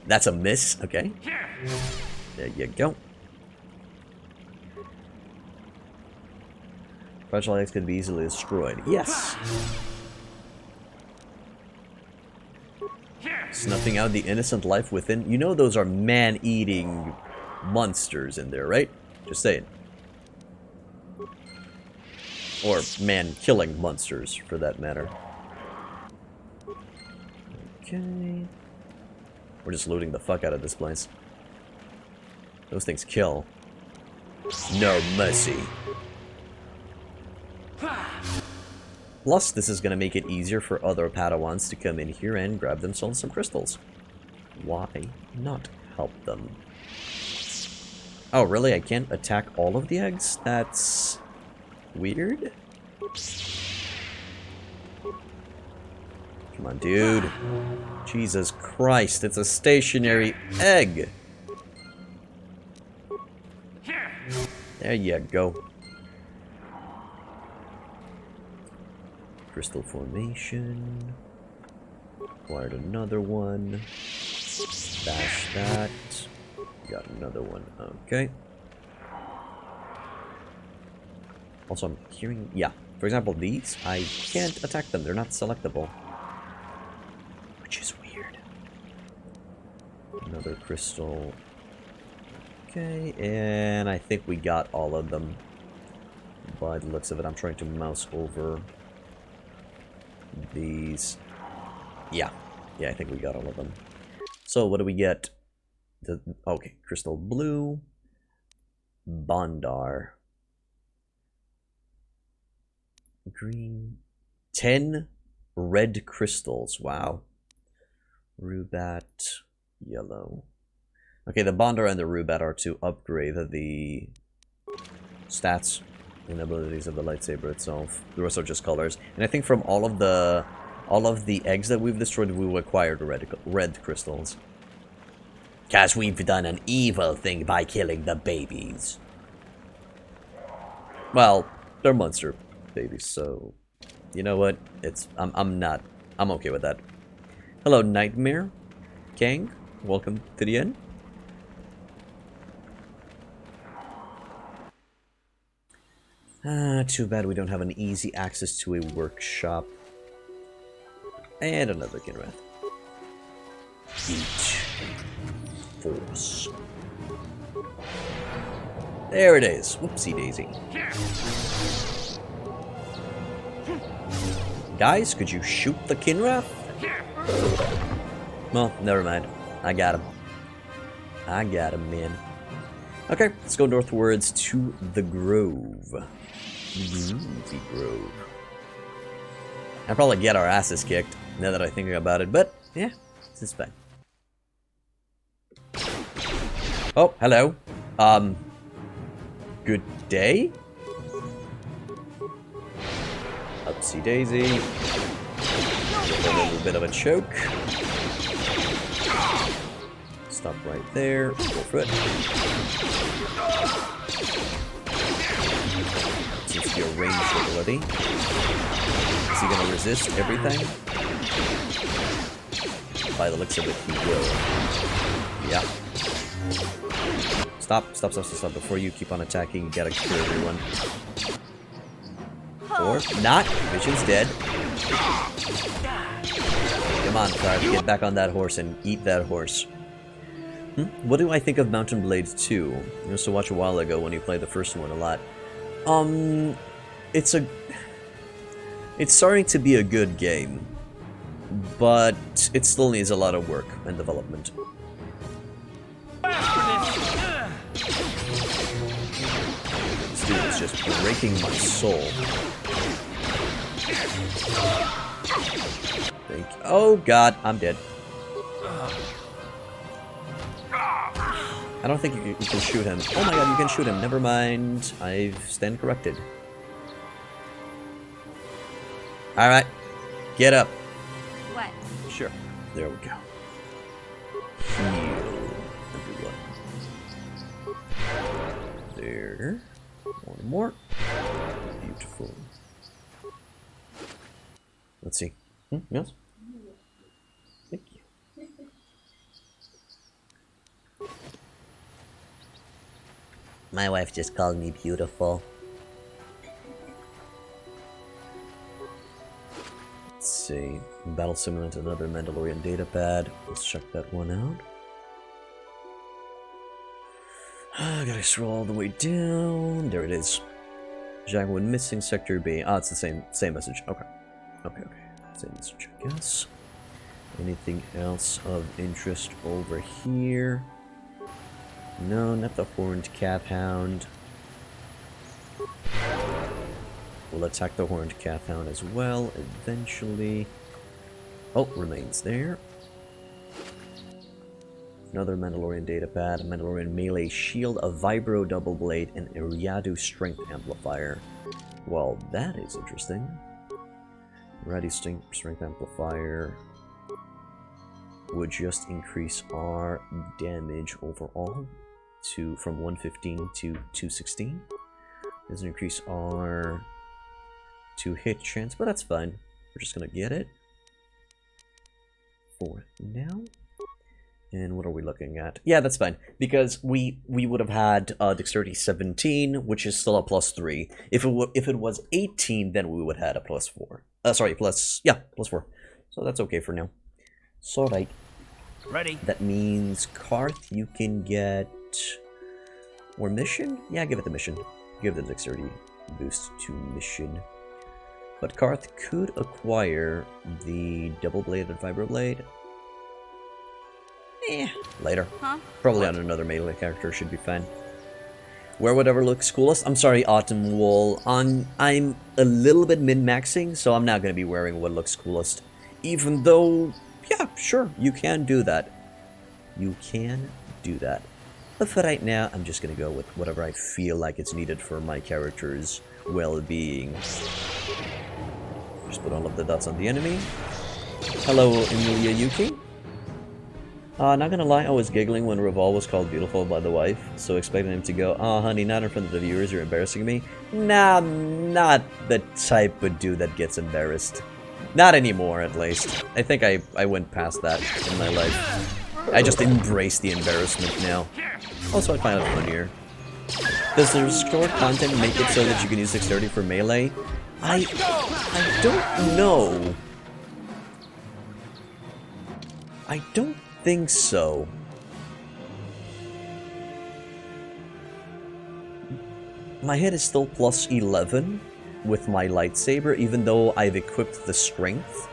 That's a miss. Okay. There you go. Fragile eggs can be easily destroyed. Yes! Snuffing out the innocent life within. You know those are man-eating monsters in there, right? Just saying. Or man-killing monsters, for that matter. Okay. We're just looting the fuck out of this place. Those things kill. No mercy. Plus, this is going to make it easier for other Padawans to come in here and grab themselves some crystals. Why not help them? Oh, really? I can't attack all of the eggs? That's weird. Come on, dude. Jesus Christ, it's a stationary egg. There you go. Crystal formation. Acquired another one. Bash that. Got another one. Okay. Also, I'm hearing... Yeah. For example, these, I can't attack them. They're not selectable. Which is weird. Another crystal. Okay, and I think we got all of them. By the looks of it, I'm trying to mouse over these. Yeah, I think we got all of them. So what do we get? Okay, crystal blue, Bondar, green, 10 red crystals. Wow. Rubat, yellow. Okay, the Bondar and the Rubat are to upgrade the stats and abilities of the lightsaber itself. The rest are just colors. And I think from all of the eggs that we've destroyed, we acquired red crystals. Cause we've done an evil thing by killing the babies. Well, they're monster babies, so you know what? I'm okay with that. Hello, Nightmare Kang. Welcome to the end. Too bad we don't have an easy access to a workshop. And another Kinrath. Eat. Force. There it is. Whoopsie daisy. Guys, could you shoot the Kinrath? Well, never mind. I got him. I got him, man. Okay, let's go northwards to the Grove. Groovy Grove. I'll probably get our asses kicked, now that I think about it, but, yeah, it's fine. Oh, hello. Good day? Upsy daisy. A little bit of a choke. Stop right there. Go for it. Seems to be a ranged ability. Is he gonna resist everything? By the looks of it, he will. Yeah. Stop. Before you keep on attacking, you gotta cure everyone. Or not. Vision's dead. Come on, Clark. Get back on that horse and eat that horse. What do I think of Mountain Blade 2? I used to watch a while ago when you played the first one a lot. It's starting to be a good game, but it still needs a lot of work and development. This dude is just breaking my soul. Oh god, I'm dead. I don't think you can shoot him. Oh my god, you can shoot him. Never mind. I stand corrected. Alright. Get up. What? Sure. There we go. Heal, everyone. There. One more. Beautiful. Let's see. Yes? Thank you. My wife just called me beautiful. Let's see. Battle Simulant, another Mandalorian datapad. Let's check that one out. I gotta scroll all the way down. There it is. Jaguar missing Sector B. Ah, it's the same message. Okay. Okay. Same message, I guess. Anything else of interest over here? No, not the horned calf hound. We'll attack the horned calf hound as well, eventually. Oh, remains there. Another Mandalorian datapad, a Mandalorian melee shield, a Vibro double blade, and a Ryadu strength amplifier. Well, that is interesting. Ryadu strength amplifier would just increase our damage overall from 115 to 216. Doesn't increase our hit chance, but that's fine. We're just gonna get it for now. And what are we looking at? Yeah, that's fine, because we would have had dexterity 17, which is still a +3. If it was 18, then we would have had a +4. Sorry, +4. So that's okay for now. So right. Ready. That means Karth, you can get or mission. Yeah, give it the mission. Give the dexterity boost to mission. But Karth could acquire the double-bladed vibroblade. Later. Huh? Probably on another melee character, should be fine. Wear whatever looks coolest. I'm sorry, Autumn Wool. I'm a little bit min-maxing, so I'm not going to be wearing what looks coolest. Even though, yeah, sure, you can do that. You can do that. But for right now, I'm just going to go with whatever I feel like it's needed for my character's well-being. Just put all of the dots on the enemy. Hello, Emilia Yuki. Not gonna lie, I was giggling when Reval was called beautiful by the wife, so expecting him to go, "Oh, honey, not in front of the viewers, you're embarrassing me." Nah, not the type of dude that gets embarrassed. Not anymore, at least. I think I went past that in my life. I just embrace the embarrassment now. Also, I find it funnier. Does the restored content make it so that you can use dexterity for melee? I don't know. I don't think so. My hit is still +11 with my lightsaber, even though I've equipped the strength.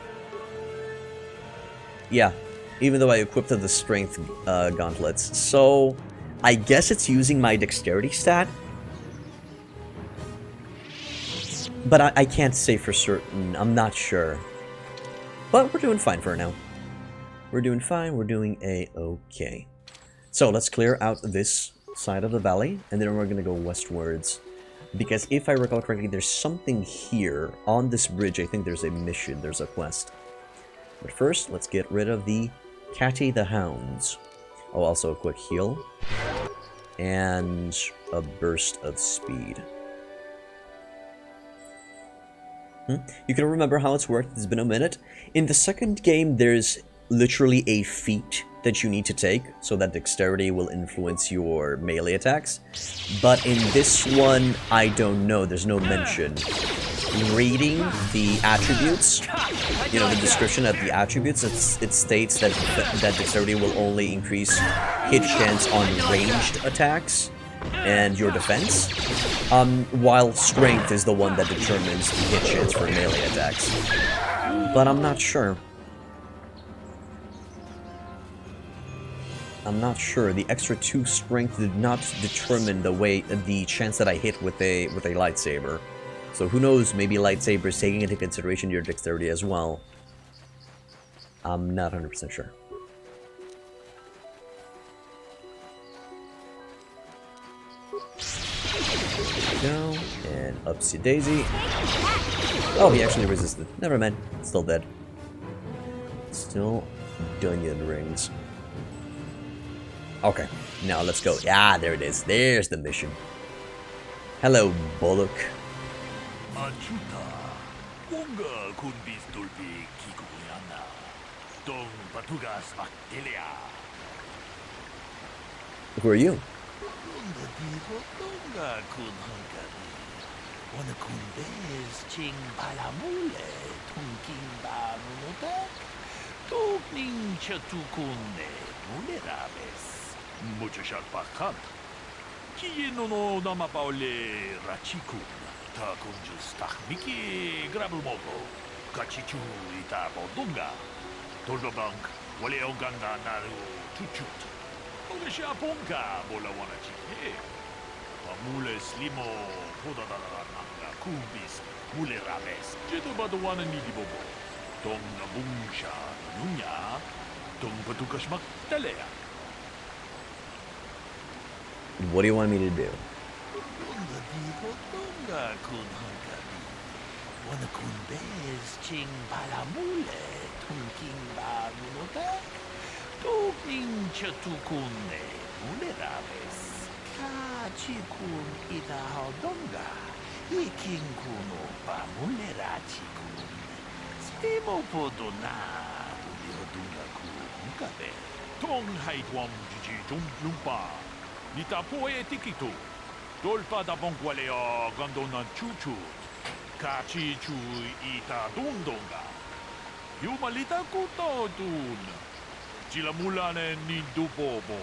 Yeah, even though I equipped the strength gauntlets. So, I guess it's using my dexterity stat. But I can't say for certain. I'm not sure. But we're doing fine for now. We're doing fine. We're doing a-okay. So let's clear out this side of the valley, and then we're going to go westwards. Because if I recall correctly, there's something here. On this bridge, I think there's a mission. There's a quest. But first, let's get rid of the Catty the Hounds. Oh, also a quick heal. And a burst of speed. You can remember how it's worked. It's been a minute. In the second game, there's literally a feat that you need to take, so that dexterity will influence your melee attacks. But in this one, I don't know. There's no mention. Reading the attributes, you know, the description of the attributes, it states that dexterity will only increase hit chance on ranged attacks and your defense, while strength is the one that determines the hit chance for melee attacks. But I'm not sure. I'm not sure. The extra 2 strength did not determine the chance that I hit with a lightsaber. So who knows, maybe lightsaber is taking into consideration your dexterity as well. I'm not 100% sure. Go, and upsie daisy. Oh, he actually resisted. Never mind. Still dead. Still Dunyan rings. Okay, now let's go. Ah, there it is. There's the mission. Hello, Bullock. Achuta, unga kunbis dulpi kikuyana, dong patugas maktelia. Who are you? Unga diho donga kun hankari, wana kunbes ching palamule, tungking ba nunotak, tugning chatukunne, mulerabes, muchashat bakat. Kiyeno no namapaule rachikun, ta kunjus takmiki grabulmogo, kachichu ita bodunga, tolbabank, wale oganda naru chuchut. Ugasha ponka bola wana chike. Pamule slimo podadadanga kubis, mule rabes, jetu Padawan nidi bobo. Tonga bungsha nunya, tong patukashmak talea. What do you want me to do? Unga diho donga kun hankari. Wana kun bez ching palamule, tungking ba nunotak. Tugning chatukunne, mulerabes. Kachikun ita donga. Iking kuno ba mulerachikun. Stimo podona, uliho dunga ku unkabe. Tong haitwam jiji jum lumpa. Nita poe tikitu. Dolpa da bonkwaleo gandona chuchu. Kachi chu ita dundonga. Yumalita kuto dun. Chila mulane ni dupobo.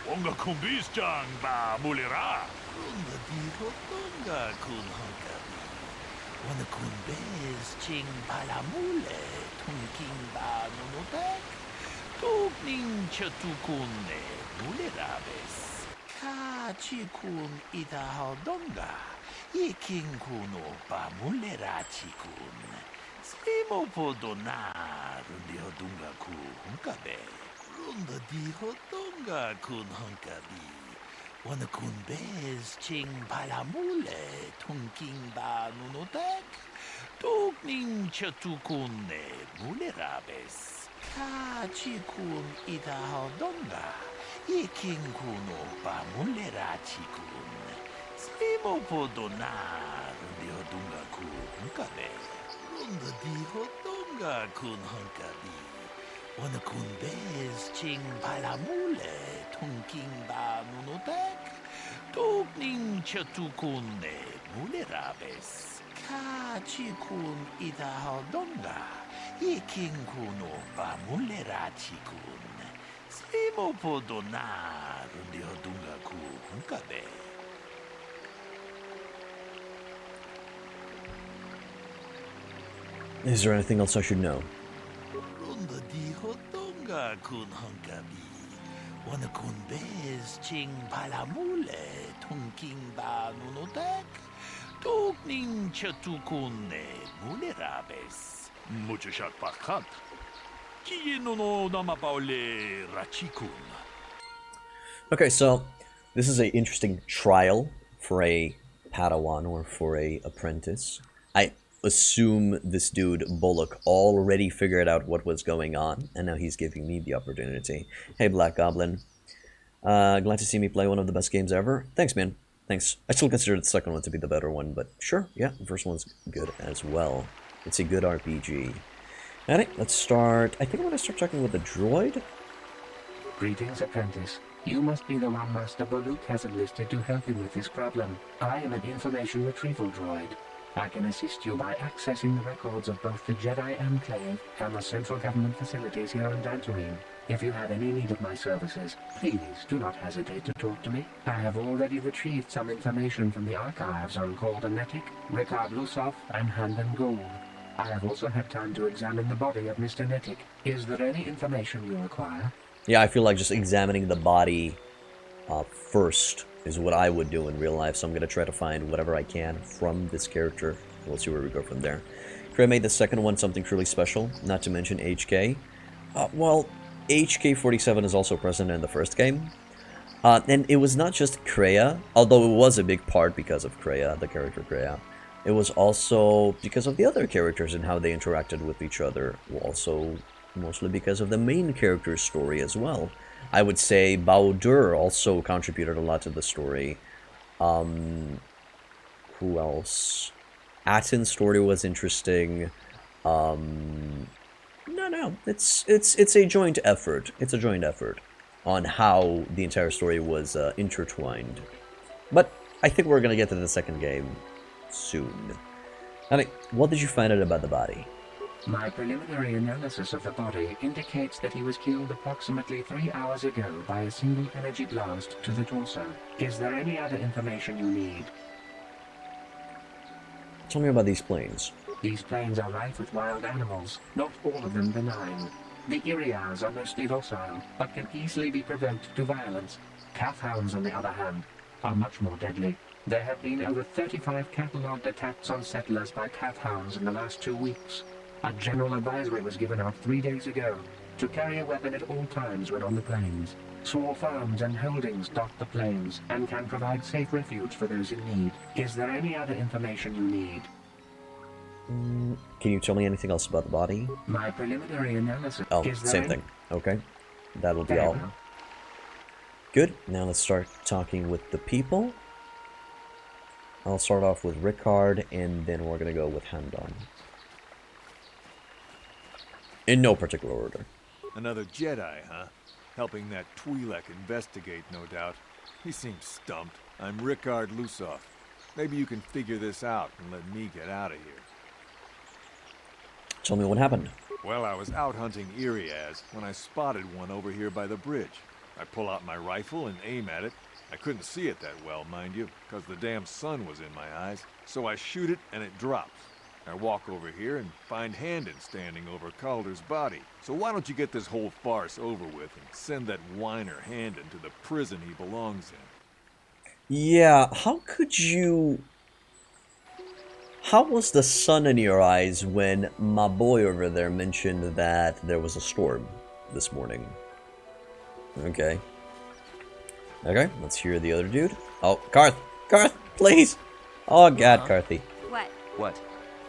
Onga kumbis chang ba mulera. Unga diho donga kun hankari. Wana kun bez ching palamule. Tungking ba nunotak. Tugning chatukunne mulerabes. Kachikun ita donga. Iking kuno ba mulerachikun. Slimo podona rundiho dunga ku hunkabe. Runda diho donga kun hunkabi. Wana kun bez ching palamule. Tungking ba nunotak. Tugning chatukunne mulerabes. Kachikun ita donga. Iking kuno ba mulerachikun. Slimo podona rundiho dunga ku hunkabe. Runda diho donga kun hankari. Wana kun bez ching palamule. Tungking ba nunotak. Tugning chatukunne mulerabes. Kachikun ita donga. Iking kuno ba mulerachikun. Slimo podona rundiho dunga ku hunkabe. Is there anything else I should know? Runda diho donga kun hunkabi. Wana kun bez ching palamule. Tungking ba nunotak. Tugning chatukunne mulerabes. Muchashat bakat. Kiyeno no namapaule rachikun. Okay, so this is an interesting trial for a Padawan or for a apprentice. I assume this dude Bullock already figured out what was going on, and now he's giving me the opportunity. Hey, Black Goblin. Glad to see me play one of the best games ever. Thanks, man. Thanks. I still consider the second one to be the better one, but sure, yeah, the first one's good as well. It's a good RPG. Alright, let's start. I think I'm going to start talking with the droid. Greetings, apprentice. You must be the one Master Bullock has enlisted to help him with this problem. I am an information retrieval droid. I can assist you by accessing the records of both the Jedi Enclave and the central government facilities here on Dantooine. If you have any need of my services, please do not hesitate to talk to me. I have already retrieved some information from the archives on Koldanetic, Ricard Lusov, and Handan Gould. I have also had time to examine the body of Mr. Netic. Is there any information you require? Yeah, I feel like just examining the body first is what I would do in real life, so I'm going to try to find whatever I can from this character. We'll see where we go from there. Could I made the second one something truly special, not to mention HK? Well, HK-47 is also present in the first game. And it was not just Kreia, although it was a big part because of Kreia, the character Kreia. It was also because of the other characters and how they interacted with each other. Also, mostly because of the main character's story as well. I would say Bao-Dur also contributed a lot to the story. Who else? Atin's story was interesting. No, it's a joint effort. It's a joint effort on how the entire story was intertwined. But I think we're gonna get to the second game soon. Honey, what did you find out about the body? My preliminary analysis of the body indicates that he was killed approximately 3 hours ago by a single energy blast to the torso. Is there any other information you need? Tell me about these planes. These plains are rife with wild animals, not all of them benign. The Irials are mostly docile, but can easily be provoked to violence. Calf hounds, on the other hand, are much more deadly. There have been over 35 catalogued attacks on settlers by calf hounds in the last 2 weeks. A general advisory was given out 3 days ago to carry a weapon at all times when on the plains. Small farms and holdings dot the plains and can provide safe refuge for those in need. Is there any other information you need? Can you tell me anything else about the body? My preliminary analysis. Oh, same thing. Okay. That will be all. Good. Now let's start talking with the people. I'll start off with Rickard, and then we're gonna go with Handon. In no particular order. Another Jedi, huh? Helping that Twi'lek investigate, no doubt. He seems stumped. I'm Rickard Lusoff. Maybe you can figure this out and let me get out of here. Tell me what happened. Well, I was out hunting Irias when I spotted one over here by the bridge. I pull out my rifle and aim at it. I couldn't see it that well, mind you, because the damn sun was in my eyes. So I shoot it and it drops. I walk over here and find Handon standing over Calder's body. So why don't you get this whole farce over with and send that whiner Handon to the prison he belongs in? Yeah, how could you... How was the sun in your eyes when my boy over there mentioned that there was a storm this morning? Okay. Okay, let's hear the other dude. Oh, Karth! Karth, please! Oh god, Karthy. What?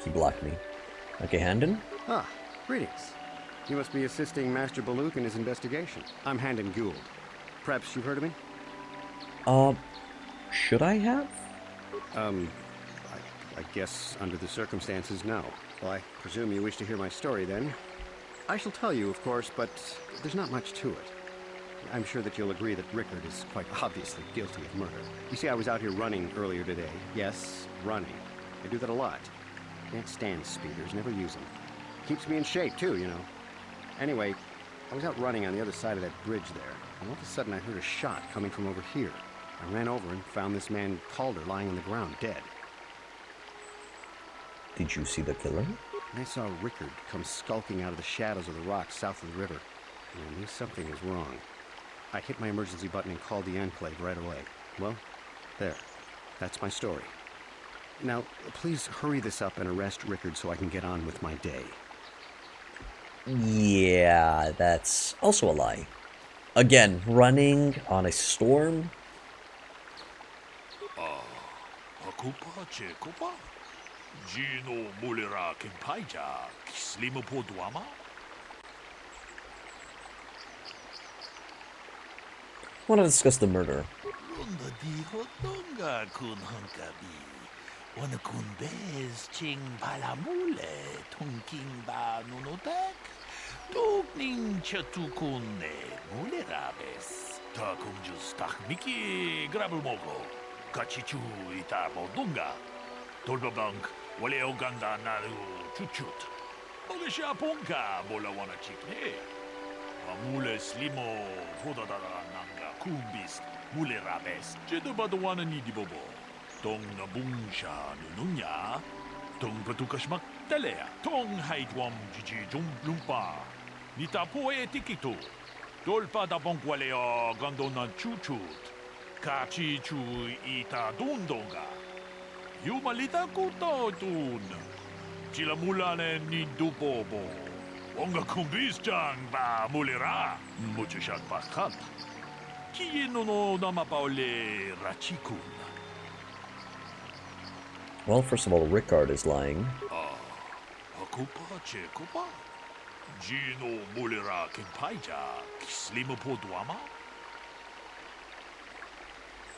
He blocked me. Okay, Handon? Ah, greetings. You must be assisting Master Baluk in his investigation. I'm Handon Gould. Perhaps you've heard of me? Should I have? I guess under the circumstances, no. Well, I presume you wish to hear my story, then. I shall tell you, of course, but there's not much to it. I'm sure that you'll agree that Rickard is quite obviously guilty of murder. You see, I was out here running earlier today. Yes, running. I do that a lot. Can't stand speeders, never use them. Keeps me in shape, too, you know. Anyway, I was out running on the other side of that bridge there, and all of a sudden I heard a shot coming from over here. I ran over and found this man Calder lying on the ground, dead. Did you see the killer? And I saw Rickard come skulking out of the shadows of the rocks south of the river, and I knew something was wrong. I hit my emergency button and called the Enclave right away. Well, there. That's my story. Now, please hurry this up and arrest Rickard so I can get on with my day. Yeah, that's also a lie. Again, running on a storm? Akupa Chekopa? Gino Mulera Kimpaija, Kislimo Poduama? I want to discuss the murder. Runda di Hotonga kun Hunkabi. Wana kun bez ching palamule, tunking ba nunotek. Tugning chatukune, mulerabes. Takum just takmiki grabulmogo. Kachichu ita bodunga. Tolbabank, wale oganda naru chuchut. Ogesha ponka bola wana chikne. Amule slimo hodadara nanga kumbis mulerabes. Jedo Padawan ni dibobo. Tong nabungsha nununya. Tong patukashmak talea. Tong haidwam jiji jum lumpa. Nitapoe tikito. Dolpa da bonkwaleo gandona chuchut. Kachi chu ita dundonga. Yumalita kuto tun. Chilamulane ni dubobo. Onga kumbis chang ba mulera. Muchishak bakhat. Well, first of all, Rickard is lying.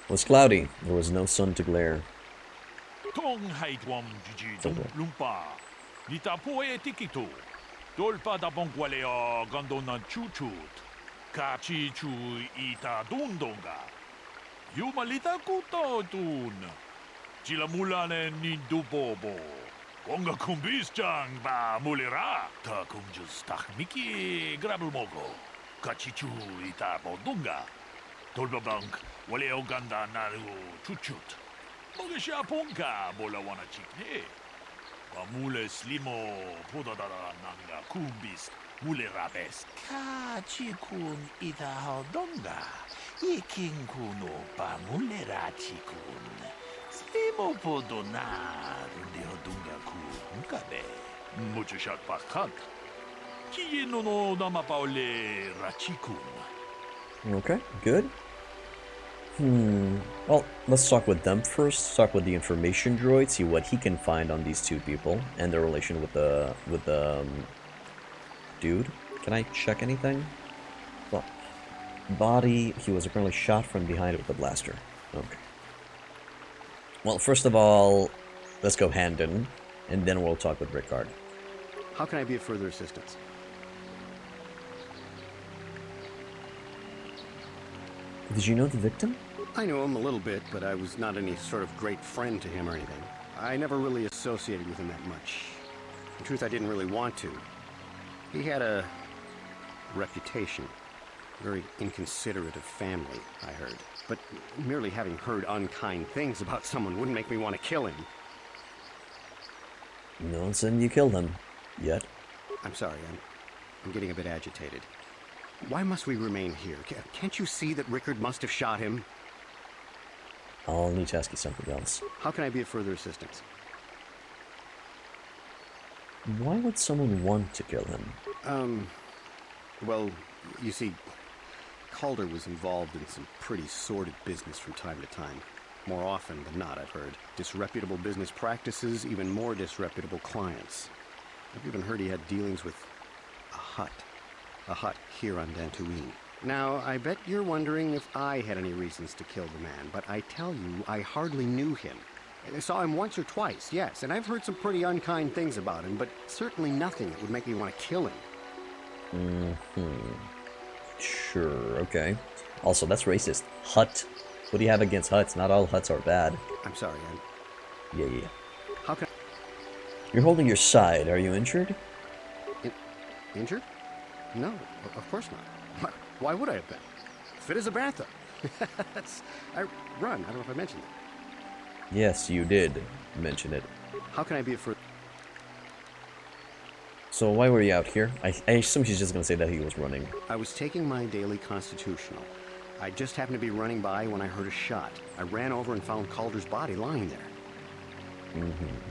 It was cloudy. There was no sun to glare. Kachi chu ita dundonga. Yumalita kuto tun. Chilamulane nindubobo. Onga kumbis jang ba mulira. Ta kumjus takmiki grabulmogo. Kachi chu ita bodunga. Tolbabank wale oganda naru chuchut. Mogisha punka bola wana chikne. Bamule slimo podadara nanga kumbis. Mulerabes. Kachikun ita hodonga. Iking kuno pa mulerachikun. Slimo podona de hodunga kun kabe. Mucho shat paskat. Kiyeno no dama paule rachikun. Okay, good. Well, let's talk with them first. Talk with the information droid, see what he can find on these two people and their relation with the dude. Can I check anything? Well, body, he was apparently shot from behind with a blaster. Okay. Well, first of all, let's go Handon, and then we'll talk with Rickard. How can I be of further assistance? Did you know the victim? I knew him a little bit, but I was not any sort of great friend to him or anything. I never really associated with him that much. In truth, I didn't really want to. He had a reputation. Very inconsiderate of family, I heard. But merely having heard unkind things about someone wouldn't make me want to kill him. No one said you killed him. Yet. I'm sorry, I'm getting a bit agitated. Why must we remain here? Can't you see that Rickard must have shot him? I'll need to ask you something else. How can I be of further assistance? Why would someone want to kill him? Well, you see, Calder was involved in some pretty sordid business from time to time. More often than not, I've heard. Disreputable business practices, even more disreputable clients. I've even heard he had dealings with a hut here on Dantooine. Now, I bet you're wondering if I had any reasons to kill the man, but I tell you, I hardly knew him. I saw him once or twice, yes, and I've heard some pretty unkind things about him, but certainly nothing that would make me want to kill him. Sure, okay. Also, that's racist. Hut. What do you have against huts? Not all huts are bad. I'm sorry, Yeah. How can You're holding your side. Are you injured? Injured? No, of course not. Why would I have been? Fit as a bantha. I run. I don't know if I mentioned that. Yes, you did mention it. How can I be a further? So why were you out here? I assume she's just going to say that he was running. I was taking my daily constitutional. I just happened to be running by when I heard a shot. I ran over and found Calder's body lying there.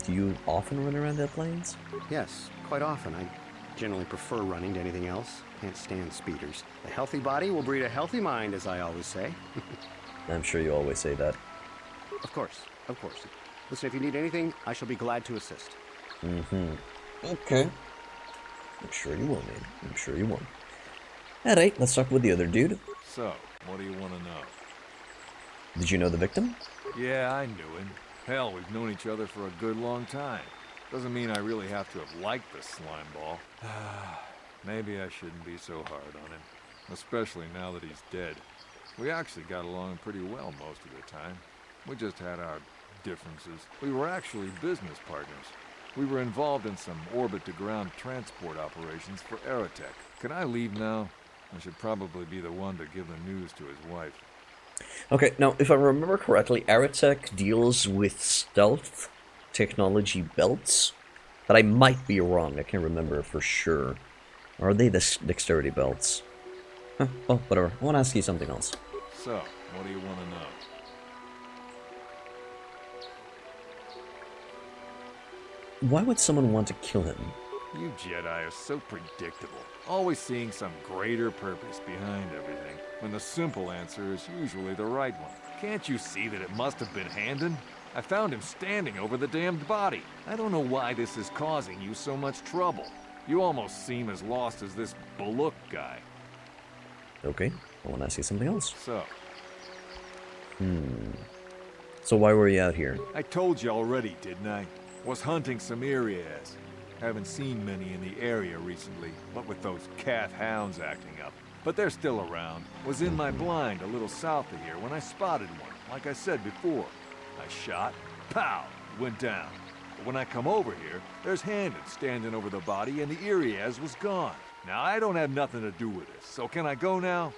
Do you often run around the plains? Yes, quite often. I generally prefer running to anything else. Can't stand speeders. A healthy body will breed a healthy mind, as I always say. I'm sure you always say that. Of course, of course. Listen, if you need anything, I shall be glad to assist. Okay. I'm sure you will, man. I'm sure you will. Alright, let's talk with the other dude. So, what do you want to know? Did you know the victim? Yeah, I knew him. Hell, we've known each other for a good long time. Doesn't mean I really have to have liked the slime ball. Maybe I shouldn't be so hard on him. Especially now that he's dead. We actually got along pretty well most of the time. We just had our differences. We were actually business partners. We were involved in some orbit-to-ground transport operations for Aerotech. Can I leave now? I should probably be the one to give the news to his wife. Okay, now, if I remember correctly, Aerotech deals with stealth technology belts. But I might be wrong. I can't remember for sure. Or are they the dexterity belts? Huh, well, whatever. I want to ask you something else. So, what do you want to know? Why would someone want to kill him? You Jedi are so predictable, always seeing some greater purpose behind everything, when the simple answer is usually the right one. Can't you see that it must have been Handon? I found him standing over the damned body. I don't know why this is causing you so much trouble. You almost seem as lost as this Baluk guy. Okay, I want to ask you something else. So why were you out here? I told you already, didn't I? Was hunting some Irias. Haven't seen many in the area recently, what with those Kath hounds acting up. But they're still around. Was in my blind a little south of here when I spotted one, like I said before. I shot, pow, went down. But when I come over here, there's Handon standing over the body and the Irias was gone. Now, I don't have nothing to do with this, so can I go now?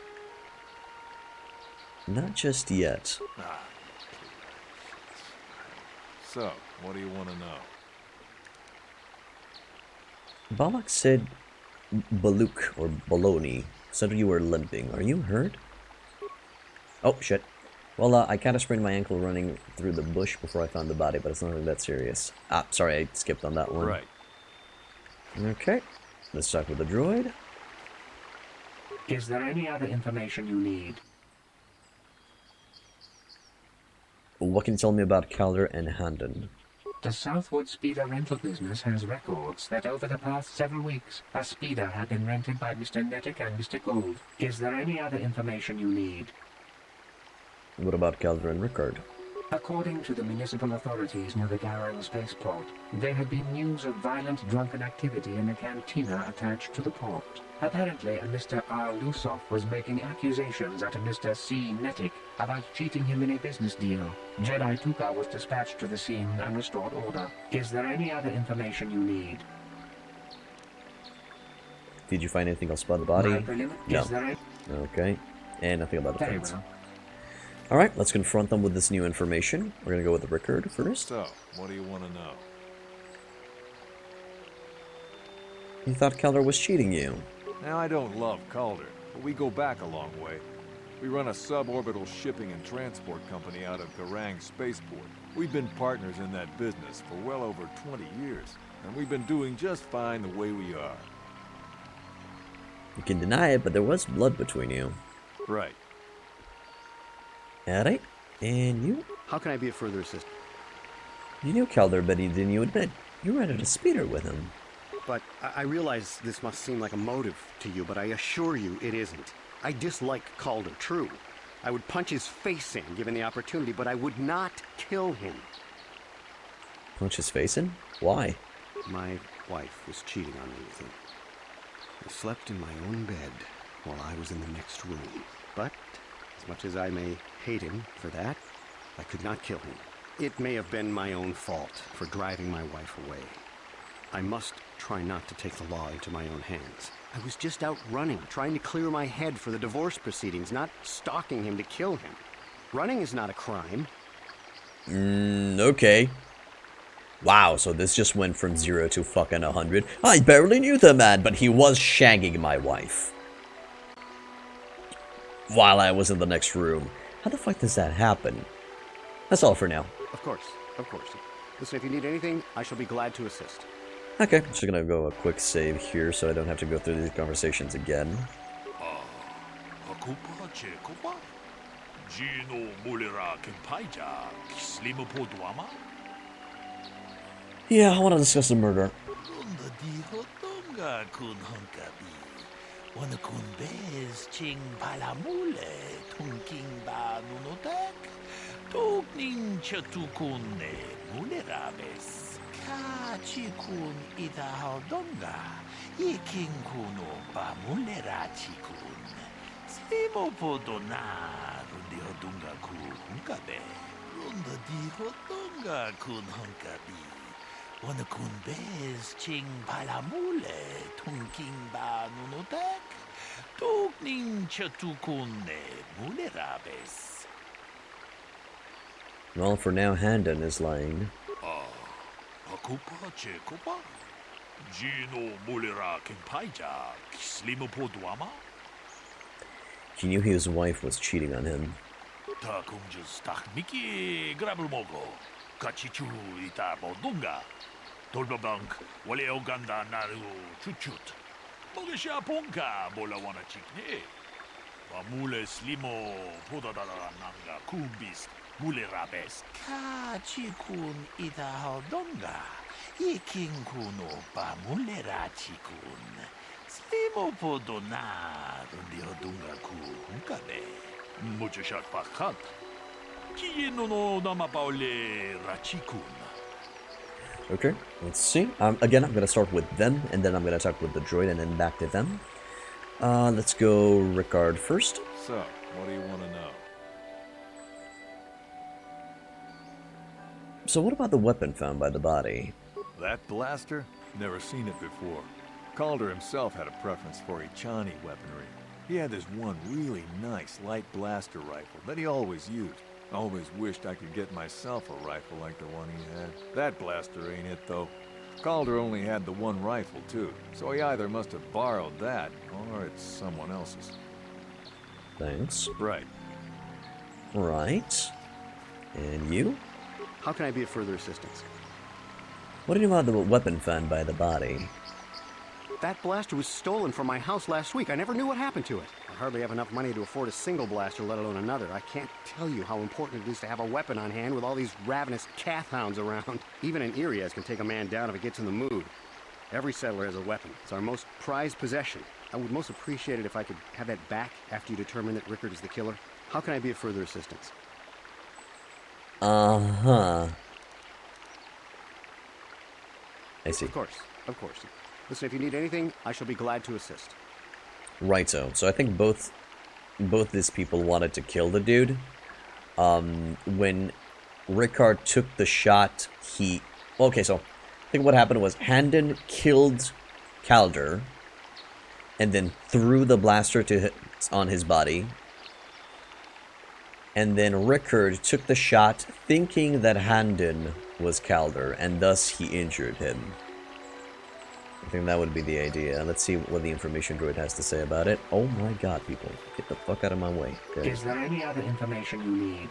Not just yet. So, what do you want to know? Balak said Baluk or Baloney said you were limping. Are you hurt? Oh, shit. Well, I kind of sprained my ankle running through the bush before I found the body, but it's nothing that serious. Ah, sorry, I skipped on that one. Right. Okay. Let's talk with the droid. Is there any other information you need? What can you tell me about Calder and Handon? The Southwood Speeder rental business has records that over the past several weeks, a speeder had been rented by Mr. Nettic and Mr. Gold. Is there any other information you need? What about Calder and Rickard? According to the municipal authorities near the Garrow spaceport, there had been news of violent drunken activity in a cantina attached to the port. Apparently, a Mr. R. Lusoff was making accusations at a Mr. C. Nettic about cheating him in a business deal. Jedi Tuka was dispatched to the scene and restored order. Is there any other information you need? Did you find anything else about the body? No. Is there Okay. And nothing about the Very friends. well. Alright, let's confront them with this new information. We're gonna go with Rickard first. So, what do you want to know? You thought Calder was cheating you. Now, I don't love Calder, but we go back a long way. We run a suborbital shipping and transport company out of Garang Spaceport. We've been partners in that business for well over 20 years, and we've been doing just fine the way we are. You can deny it, but there was blood between you. Right. Alright, and you? How can I be of further assistance? You knew Calder, but didn't you admit you rented a speeder with him? But I realize this must seem like a motive to you, but I assure you it isn't. I dislike Calder, true. I would punch his face in, given the opportunity, but I would not kill him. Punch his face in? Why? My wife was cheating on me with him. I slept in my own bed while I was in the next room. But, as much as I may hate him for that, I could not kill him. It may have been my own fault for driving my wife away. I must try not to take the law into my own hands. I was just out running, trying to clear my head for the divorce proceedings, not stalking him to kill him. Running is not a crime. Okay. Wow, so this just went from 0 to fucking 100. I barely knew the man, but he was shagging my wife. While I was in the next room. How the fuck does that happen? That's all for now. Of course, of course. Listen, if you need anything, I shall be glad to assist. Okay, just gonna go a quick save here so I don't have to go through these conversations again. Yeah, I want to discuss the murder. Chikun idahaldonga, ikin kuno ba mulera chikun. Simo podona, rundi hodunga ku hunkabe. Runda di hodunga kun hunkabi. Wana kun bez ching palamule, tunking ba nunotek. Tukning chatukune mulerabes. Well, for now, Handon is lying. Akupa chekopa. Gino mulera kenpaija, kislimo podwama. He knew his wife was cheating on him. Takunjas takmiki grabulmogo. Kachichu ita bodunga. 돌바방k wale oganda naru chuchut. Mogesha ponka bola wana chikne. Mule slimo podadara nanga kumbis mule rabes. Ka chikun ida hodonga. Ikin kuno pa mule ra chikun. Slimo podona rundi hodunga ku hunkabe. Mucho shak pakat. Kieno no nama paule rachikun. Okay, let's see. Again, I'm gonna start with them, and then I'm gonna talk with the droid, and then back to them. Let's go Ricard first. So, what do you want to know? So what about the weapon found by the body? That blaster? Never seen it before. Calder himself had a preference for Ichani weaponry. He had this one really nice light blaster rifle that he always used. Always wished I could get myself a rifle like the one he had. That blaster ain't it, though. Calder only had the one rifle, too, so he either must have borrowed that, or it's someone else's. Thanks. Right. Right. And you? How can I be of further assistance? What do you know about the weapon found by the body? That blaster was stolen from my house last week. I never knew what happened to it. I hardly have enough money to afford a single blaster, let alone another. I can't tell you how important it is to have a weapon on hand with all these ravenous Kath hounds around. Even an Iriaz can take a man down if it gets in the mood. Every settler has a weapon. It's our most prized possession. I would most appreciate it if I could have that back after you determine that Rickard is the killer. How can I be of further assistance? Uh-huh. I see. Of course. Listen, if you need anything, I shall be glad to assist. Right, so I think both these people wanted to kill the dude. When Ricard took the shot, okay, so I think what happened was Handon killed Calder and then threw the blaster on his body. And then Ricard took the shot thinking that Handon was Calder, and thus he injured him. I think that would be the idea. Let's see what the information droid has to say about it. Oh my god, people. Get the fuck out of my way. Okay. Is there any other information you need?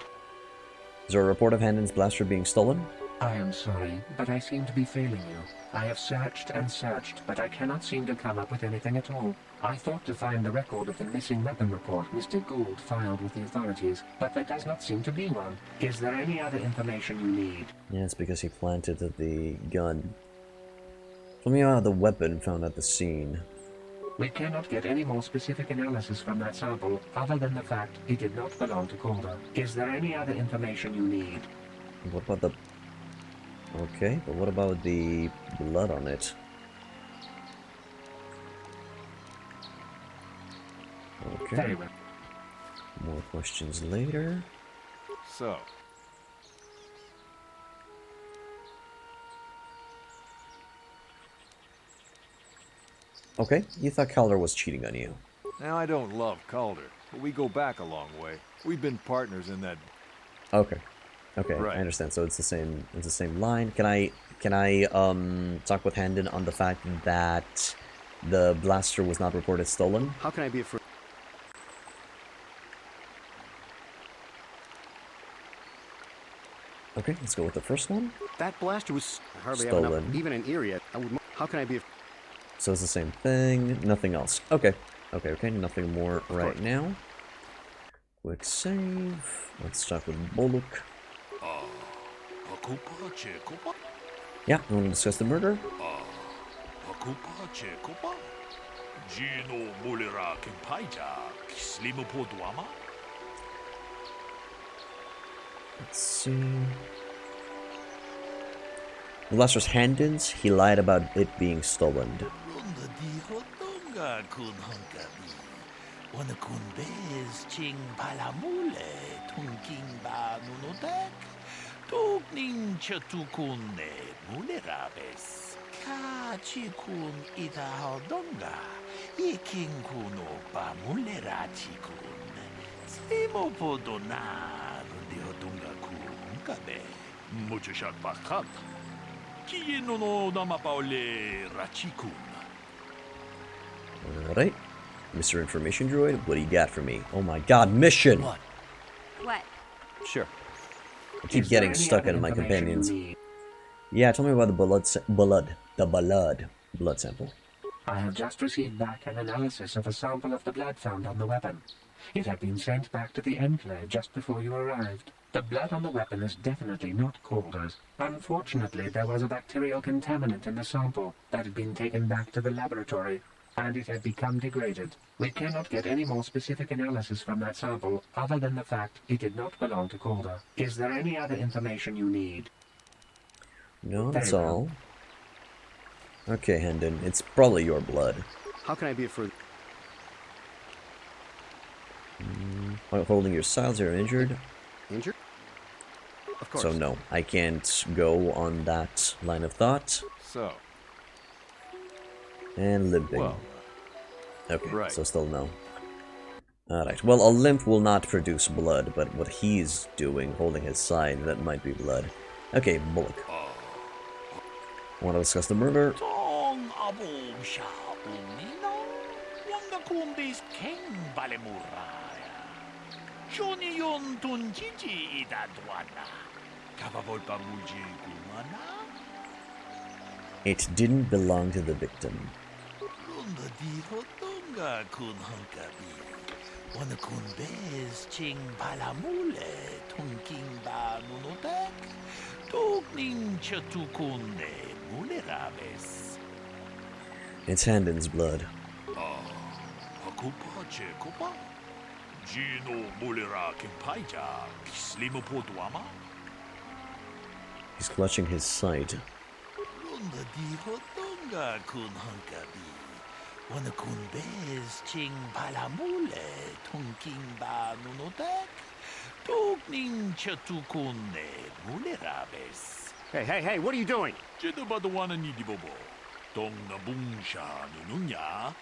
Is there a report of Handon's blaster being stolen? I am sorry, but I seem to be failing you. I have searched and searched, but I cannot seem to come up with anything at all. I thought to find the record of the missing weapon report Mr. Gould filed with the authorities, but there does not seem to be one. Is there any other information you need? Yeah, it's because he planted the gun. Tell me about the weapon found at the scene. We cannot get any more specific analysis from that sample, other than the fact it did not belong to Calder. Is there any other information you need? What about the... Okay, but what about the blood on it? Okay. Very well. More questions later. So... Okay, you thought Calder was cheating on you. Now, I don't love Calder, but we go back a long way. We've been partners in that... Okay. Okay, right. I understand. So it's the same line. Can I talk with Handon on the fact that the blaster was not reported stolen? How can I be a Okay, let's go with the first one. That blaster was hardly stolen. Have enough, even an Iriad. How can I be a... So it's the same thing, nothing else. Okay, nothing more right now. Quick save. Let's start with Boluk. Yeah, you want to discuss the murder? Let's see. The blaster's Handon's. He lied about it being stolen. Alright. Mr. Information Droid, what do you got for me? Oh my god, mission! What? Sure. I keep getting stuck into my companions. Yeah, tell me about the blood sample. I have just received back an analysis of a sample of the blood found on the weapon. It had been sent back to the Enclave just before you arrived. The blood on the weapon is definitely not Calder's. Unfortunately, there was a bacterial contaminant in the sample that had been taken back to the laboratory, and it had become degraded. We cannot get any more specific analysis from that sample other than the fact it did not belong to Calder. Is there any other information you need? No, that's all. Okay, Hendon, it's probably your blood. How can I be a further... While holding your sides, you're injured. Injured? Of course. So no, I can't go on that line of thought. So. And limping. Well, okay, right. So still no. Alright, well, a limp will not produce blood, but what he's doing, holding his side, that might be blood. Okay, Bullock. Want to discuss the murder? Tong abong siya umino. Wanda kumbis king balemuraya. Shoni yon tunjiji idadwana. Kababol pamuji kumana. It didn't belong to the victim. Lunda di hotonga kun hankabi. Wanda kumbis ching balamule tunking ba nunotek. Tugning chatukunne. It's Hendon's blood. Akupa Chekopa? Gino Mulera Kimpaija, Slimo Podwama? He's clutching his sight. Lunda di Hotonga kun hankabi. Wana kun bez ching palamule, tunking ba nunotek, tugning chatukunne mulerabes. Hey, what are you doing? Jedi Padawan ni Dibobo. Tong nabung siya nununya.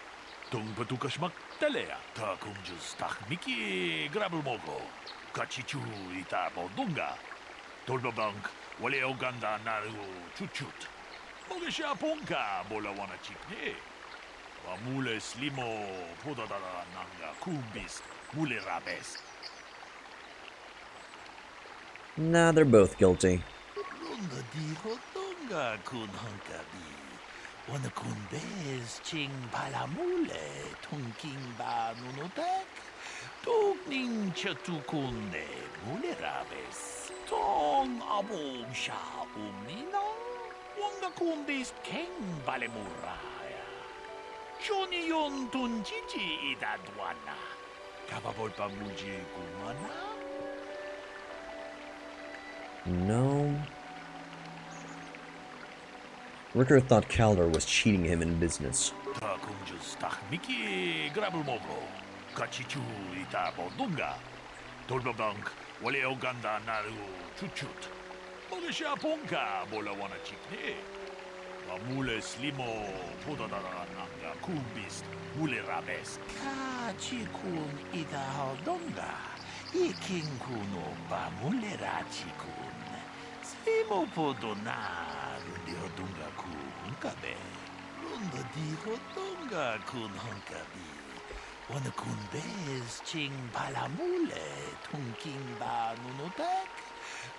Tong patukasmak talea. Ta kung just tak miki grabel moko. Kachichu ita bodunga. Tolbabank wale oganda naru chuchut. Moge siya ponka bola wana chikne. Wamule slimo podadara nanga kumbis mule rabes. Nah, they're both guilty. Lunda di hotonga kun hankabi. Wana kun bez ching palamule tunking ba nunotek. Tugning chatukunne mule rabes. Tong abong siya umino. Wanda kun bez king balemuraya. Shoni yon tunjiji idadwana. Kababol pamuji kumana. No. Ricker thought Calder was cheating him in business. Miki Grabulmogo, Kachichu ita bodunga, Tolbabank, wale oganda naru chuchut. Mogesha ponka bola wana chikne. Wamule slimo podadara nanga kumbis mule rabes. Kachikun ita hodonga, iking kuno ba mule rachikun. Slimo podona, rundi hodunga kunkabe. Runda di hodonga kun hunkabi. Wana kun bez ching palamule, tunking ba nunotek.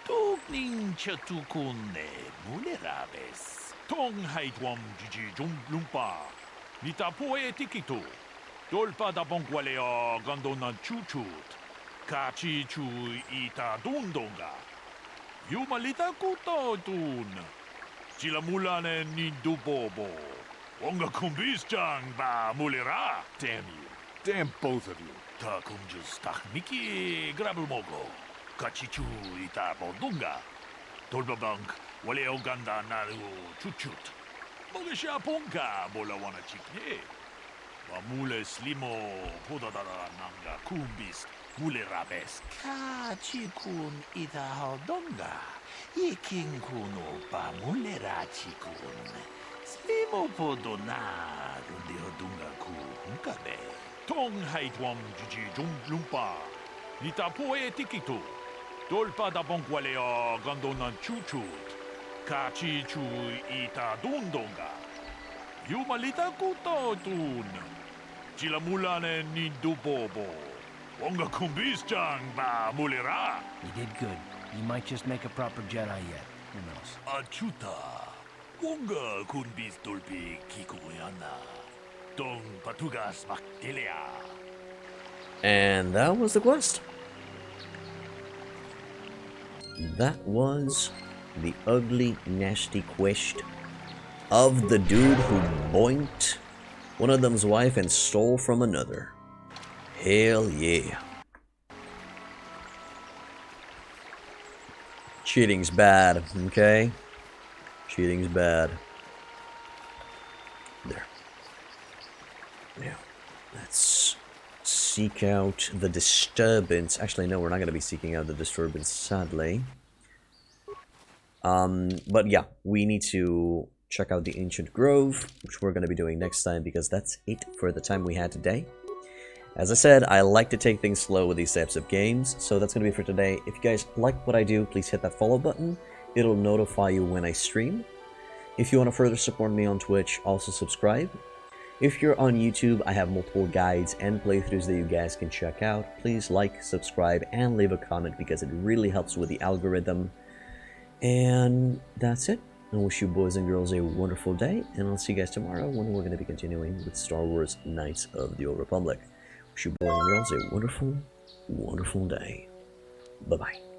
Tugning chatukunne mule rabes. Tong haitwam jiji jung lumpa. Nita poe tikito. Dolpa da bongwalea gandona chuchut. Kachi chu ita dundonga. Yumalita kuto tun. Chilamulane nindu bobo. Wonga kumbis jang ba mulera. Damn you. Damn both of you. Ta kumjus tak miki grabulmogo. Kachichu ita bodunga. Tolbabank wale oganda naru chuchut. Mogesha ponka bola wana chikne. Wamule slimo podadara nanga kumbis mule rabes. Kachikun ita hodonga. Iking kuno pa mule rachikun. Slimo podona rundi hodunga ku hunkabe. Tong haitwam jiji jung lumpa. Nita poe tikito. Dolpa da bongwalea gandona chuchut. Kachi chu ita dundonga. Yumalita kuto tun. Chilamulane nindu bobo. Wonga kumbis jang ba mulera. You did good. You might just make a proper Jedi yet. Who knows? Achuta. Wonga kunbis dolpi kikuyana. Dong patugas maktilia. And that was the quest. That was the ugly, nasty quest of the dude who boinked one of them's wife and stole from another. Hell yeah. Cheating's bad, okay? Cheating's bad. There. Yeah. Let's seek out the disturbance. Actually, no, we're not going to be seeking out the disturbance, sadly. But yeah, we need to check out the Ancient Grove, which we're going to be doing next time, because that's it for the time we had today. As I said, I like to take things slow with these types of games, so that's going to be for today. If you guys like what I do, please hit that follow button. It'll notify you when I stream. If you want to further support me on Twitch, also subscribe. If you're on YouTube, I have multiple guides and playthroughs that you guys can check out. Please like, subscribe, and leave a comment because it really helps with the algorithm. And that's it. I wish you boys and girls a wonderful day, and I'll see you guys tomorrow when we're going to be continuing with Star Wars Knights of the Old Republic. Wish you boys and girls a wonderful, wonderful day. Bye-bye.